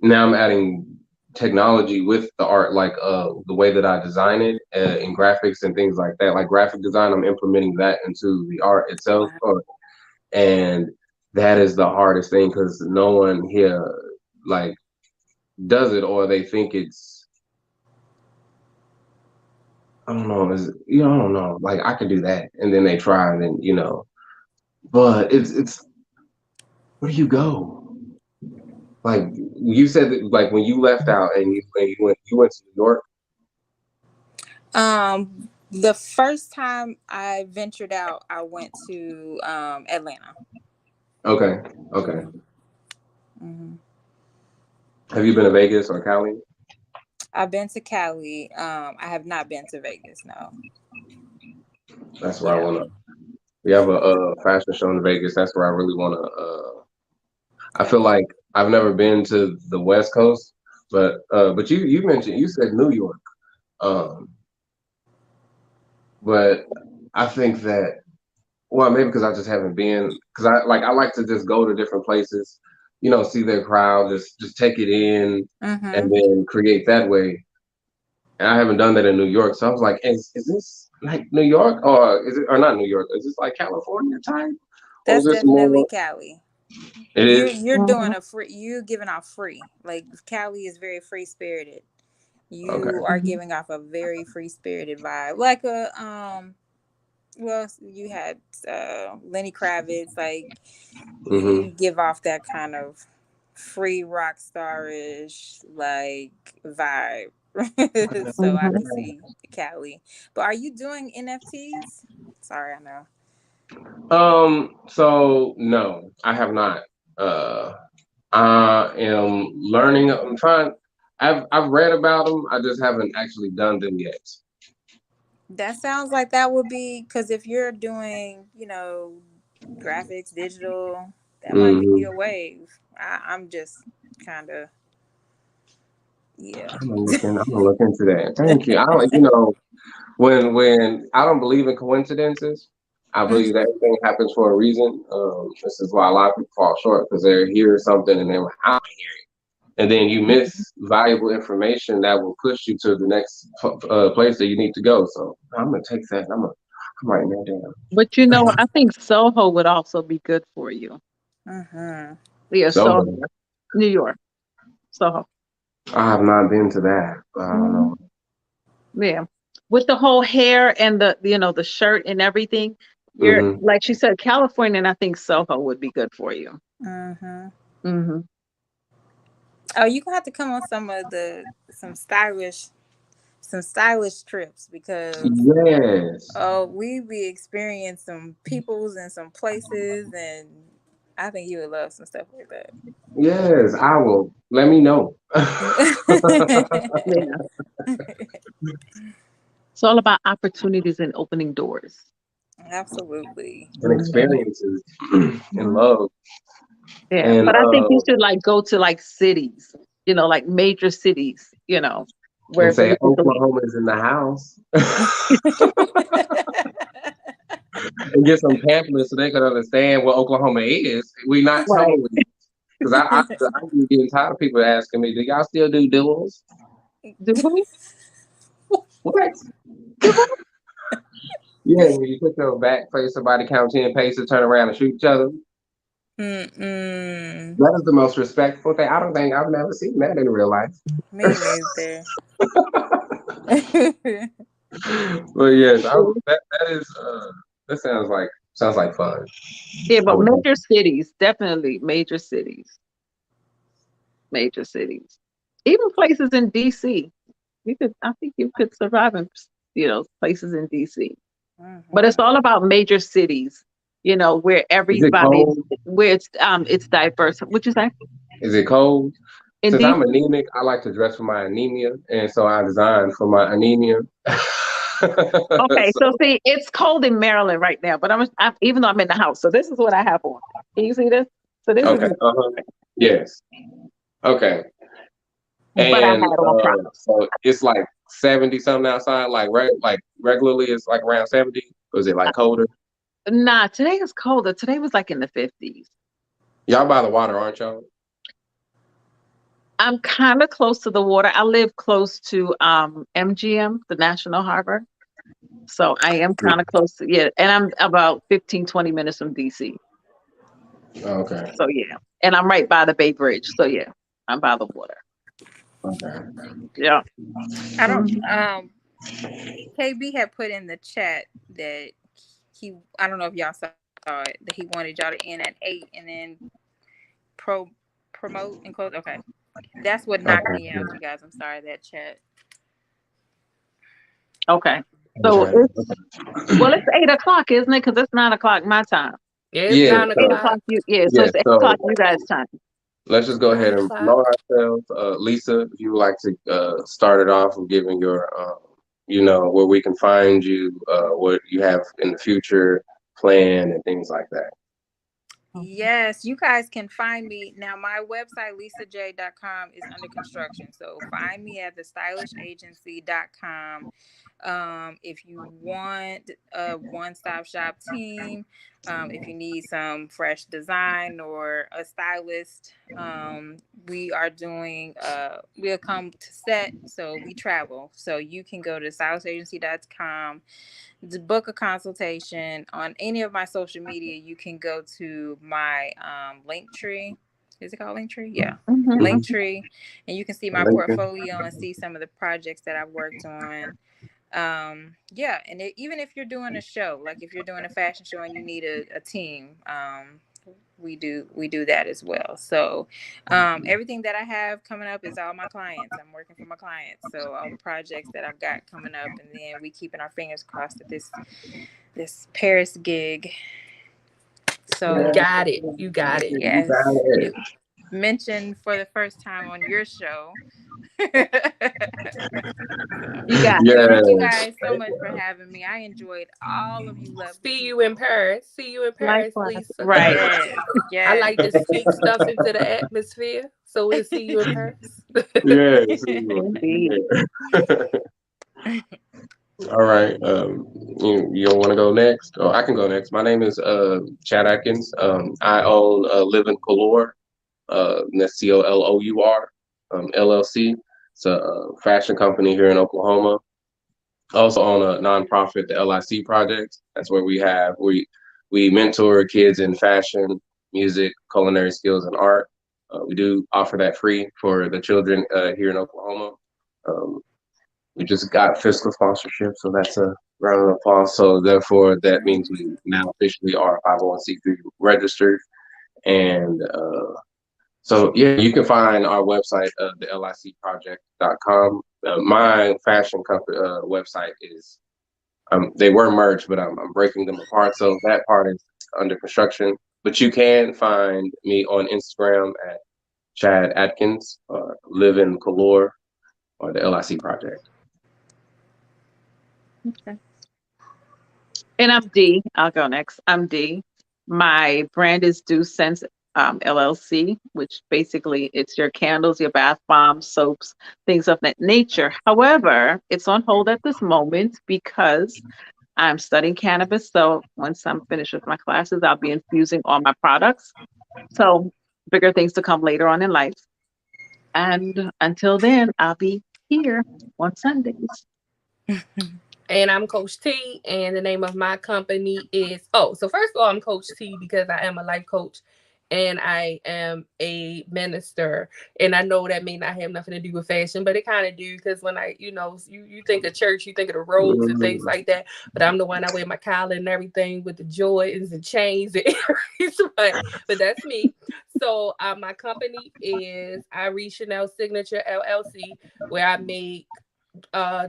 [SPEAKER 3] now I'm adding technology with the art, like the way that I design it in graphics and things like that. Like graphic design, I'm implementing that into the art itself, and that is the hardest thing because no one here like does it, or they think it's I don't know, I don't know, like I can do that, and then they try, and then but it's where do you go? Like you said that, like when you left out and you went to New York.
[SPEAKER 6] The first time I ventured out, I went to Atlanta.
[SPEAKER 3] Okay. Have you been to Vegas or Cali?
[SPEAKER 6] I've been to Cali. I have not been to Vegas. No.
[SPEAKER 3] That's where I want to. We have a fashion show in Vegas. That's where I really want to. I feel like I've never been to the West Coast, but you said New York, but I think that maybe because I just haven't been, because I like to just go to different places, see their crowd, just take it in, and then create that way. And I haven't done that in New York, so I was like, is this like New York, or is it, or not New York? Is this like California type?
[SPEAKER 6] That's definitely Cali. You're doing you're giving off free. Like Cali is very free spirited. You are giving off a very free spirited vibe, like well, you had Lenny Kravitz. Like you give off that kind of free rock starish like vibe. So I can see Cali. But are you doing NFTs? Sorry, I know.
[SPEAKER 3] So no, I have not. I am learning. I'm trying. I've read about them. I just haven't actually done them yet.
[SPEAKER 6] That sounds like that would be because if you're doing, graphics, digital, that might be your wave. I'm just kind of, yeah.
[SPEAKER 3] I'm gonna look into that. Thank you. I don't, when I don't believe in coincidences. I believe that everything happens for a reason. This is why a lot of people fall short because they hear something and they're like, I don't hear it, and then you miss valuable information that will push you to the next place that you need to go. So I'm gonna take that. I'm writing that down.
[SPEAKER 5] But I think Soho would also be good for you. Yeah, Soho, New York, Soho.
[SPEAKER 3] I have not been to that. I don't know.
[SPEAKER 5] Yeah, with the whole hair and the shirt and everything, you're like she said, California, and I think Soho would be good for you.
[SPEAKER 6] Oh, you gonna have to come on some stylish trips because we be experiencing some peoples and some places, and I think you would love some stuff like that.
[SPEAKER 3] Yes, I will. Let me know.
[SPEAKER 5] It's all about opportunities and opening doors.
[SPEAKER 6] Absolutely.
[SPEAKER 3] And experiences and love.
[SPEAKER 5] Yeah, and, but I think you should go to cities, like major cities, where
[SPEAKER 3] and say Oklahoma is in the house. and get some pamphlets so they can understand what Oklahoma is. We not
[SPEAKER 5] Right.
[SPEAKER 3] totally, because I'm getting tired of people asking me, do y'all still do duels?
[SPEAKER 5] Do who?
[SPEAKER 3] What? Yeah, when you put your back face somebody, count 10 paces, turn around and shoot each other. That is the most respectful thing. I don't think I've never seen that in real life.
[SPEAKER 6] Me neither.
[SPEAKER 3] But yes, that is that sounds like fun.
[SPEAKER 5] Yeah,
[SPEAKER 3] I
[SPEAKER 5] but
[SPEAKER 3] would
[SPEAKER 5] major cities, definitely major cities. Major cities. Even places in DC. I think you could survive in, places in DC. But it's all about major cities, where
[SPEAKER 3] Is it
[SPEAKER 5] everybody,
[SPEAKER 3] cold?
[SPEAKER 5] where it's diverse. Which is that
[SPEAKER 3] Is it cold?
[SPEAKER 5] in
[SPEAKER 3] Since
[SPEAKER 5] DC?
[SPEAKER 3] I'm anemic, I like to dress for my anemia, and so I designed for my anemia.
[SPEAKER 5] Okay,
[SPEAKER 3] So,
[SPEAKER 5] so see, it's cold in Maryland right now, but even though I'm in the house, so this is what I have on. Can you see this? So this
[SPEAKER 3] okay,
[SPEAKER 5] is,
[SPEAKER 3] yes, okay,
[SPEAKER 5] but I had
[SPEAKER 3] and
[SPEAKER 5] on props.
[SPEAKER 3] so it's like 70 something outside, like regularly it's like around 70. Or is it like colder?
[SPEAKER 5] Nah, today is colder. Today was like in the 50s.
[SPEAKER 3] Y'all by the water, aren't y'all?
[SPEAKER 5] I'm kind of close to the water. I live close to MGM, the National Harbor. So I am kind of close to, yeah, and I'm about 15, 20 minutes from DC.
[SPEAKER 3] Okay.
[SPEAKER 5] So yeah. And I'm right by the Bay Bridge. So yeah, I'm by the water.
[SPEAKER 3] Okay.
[SPEAKER 5] Yeah.
[SPEAKER 6] I don't KB had put in the chat that I don't know if y'all saw it, that he wanted y'all to end at 8 and then promote and close. Okay. That's what knocked me out, you guys. I'm sorry, that chat.
[SPEAKER 5] Okay. So it's 8 o'clock, isn't it? Because it's 9 o'clock my time.
[SPEAKER 4] Yeah, it's 9
[SPEAKER 5] 8
[SPEAKER 4] o'clock.
[SPEAKER 5] o'clock. So it's 8 o'clock you guys' time.
[SPEAKER 3] Let's just go ahead and promote ourselves. Lisa, if you would like to start it off with giving your, where we can find you, what you have in the future plan and things like that.
[SPEAKER 6] Yes, you guys can find me now. My website, lisajae.com, is under construction. So find me at thestylishagency.com. If you want a one-stop shop team, if you need some fresh design or a stylist, we are doing, we'll come to set. So we travel. So you can go to stylishagency.com to book a consultation. On any of my social media, you can go to my link tree. Is it called Linktree? Yeah. Linktree. And you can see my portfolio and see some of the projects that I've worked on. Yeah, and even if you're doing a show, like if you're doing a fashion show and you need a team, we do that as well. So everything that I have coming up is all my clients. I'm working for my clients, so all the projects that I've got coming up, and then we keeping our fingers crossed at this Paris gig. So
[SPEAKER 4] you got it.
[SPEAKER 6] Yes, mentioned for the first time on your show.
[SPEAKER 5] You got
[SPEAKER 6] it. Thank you guys so much for having me. I enjoyed all of you.
[SPEAKER 4] See you in Paris, Lisa.
[SPEAKER 5] Right.
[SPEAKER 6] Yes.
[SPEAKER 4] I like to speak stuff into the atmosphere, so we'll see you in Paris.
[SPEAKER 3] Yes. All right. You don't want to go next? Oh, I can go next. My name is Chad Atkins. I own Live in Color, that's COLOUR, LLC. It's a fashion company here in Oklahoma. I also own a nonprofit, the LIC Project. That's where we mentor kids in fashion, music, culinary skills, and art. We do offer that free for the children here in Oklahoma. We just got fiscal sponsorship, so that's a round of applause. So therefore, that means we now officially are 501c3 registered. And so, yeah, you can find our website, the licproject.com. My fashion company website is, they were merged, but I'm breaking them apart. So that part is under construction. But you can find me on Instagram at Chad Atkins, Live in Color, or the LIC Project.
[SPEAKER 5] Okay. And I'm D. I'll go next. I'm D. My brand is Do Sense LLC, which basically it's your candles, your bath bombs, soaps, things of that nature. However, it's on hold at this moment because I'm studying cannabis. So once I'm finished with my classes, I'll be infusing all my products. So bigger things to come later on in life. And until then, I'll be here on Sundays.
[SPEAKER 4] And I'm Coach T, and the name of my company is, so first of all, I'm Coach T because I am a life coach and I am a minister. And I know that may not have nothing to do with fashion, but it kind of do, because when you think of church, you think of the robes and things like that. But I'm the one, I wear my collar and everything with the Jordans and chains and earrings. But that's me. So my company is Irie Chanel Signature LLC, where I make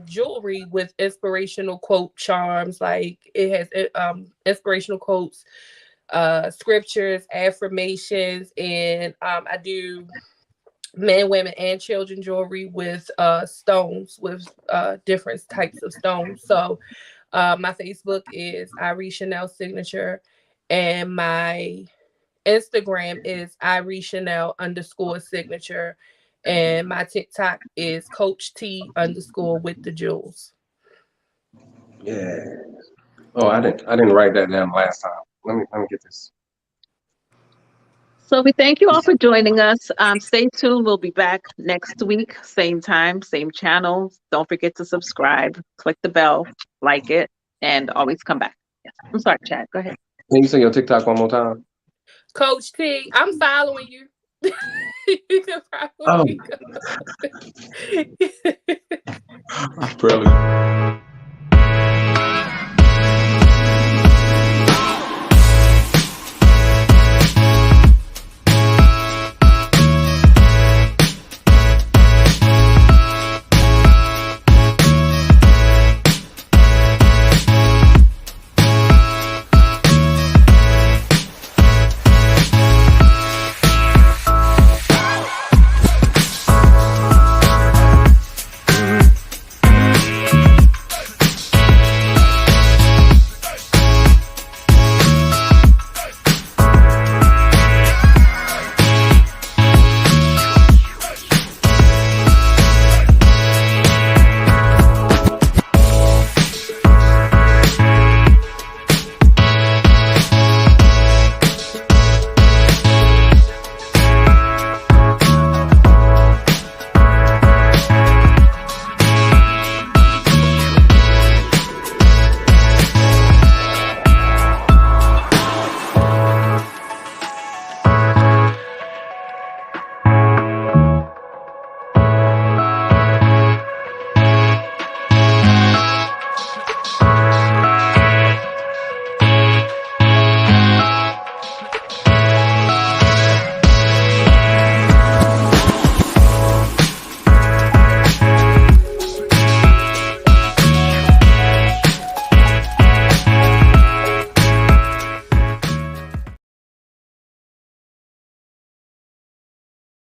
[SPEAKER 4] jewelry with inspirational quote charms. Like, it has inspirational quotes, scriptures, affirmations, and I do men, women, and children jewelry with stones, with different types of stones. So my Facebook is Irie Chanel Signature, and my Instagram is Irie Chanel _signature, and my TikTok is Coach T _ with the jewels.
[SPEAKER 3] Yeah. Oh, I didn't write that down last time. Let me get this.
[SPEAKER 5] So we thank you all for joining us. Stay tuned. We'll be back next week, same time, same channel. Don't forget to subscribe, click the bell, like it, and always come back. Yes. I'm sorry, Chad. Go ahead.
[SPEAKER 3] Can you say your TikTok one more time?
[SPEAKER 4] Coach T, I'm following you. You can
[SPEAKER 3] Oh.
[SPEAKER 4] probably go.
[SPEAKER 3] Brilliant.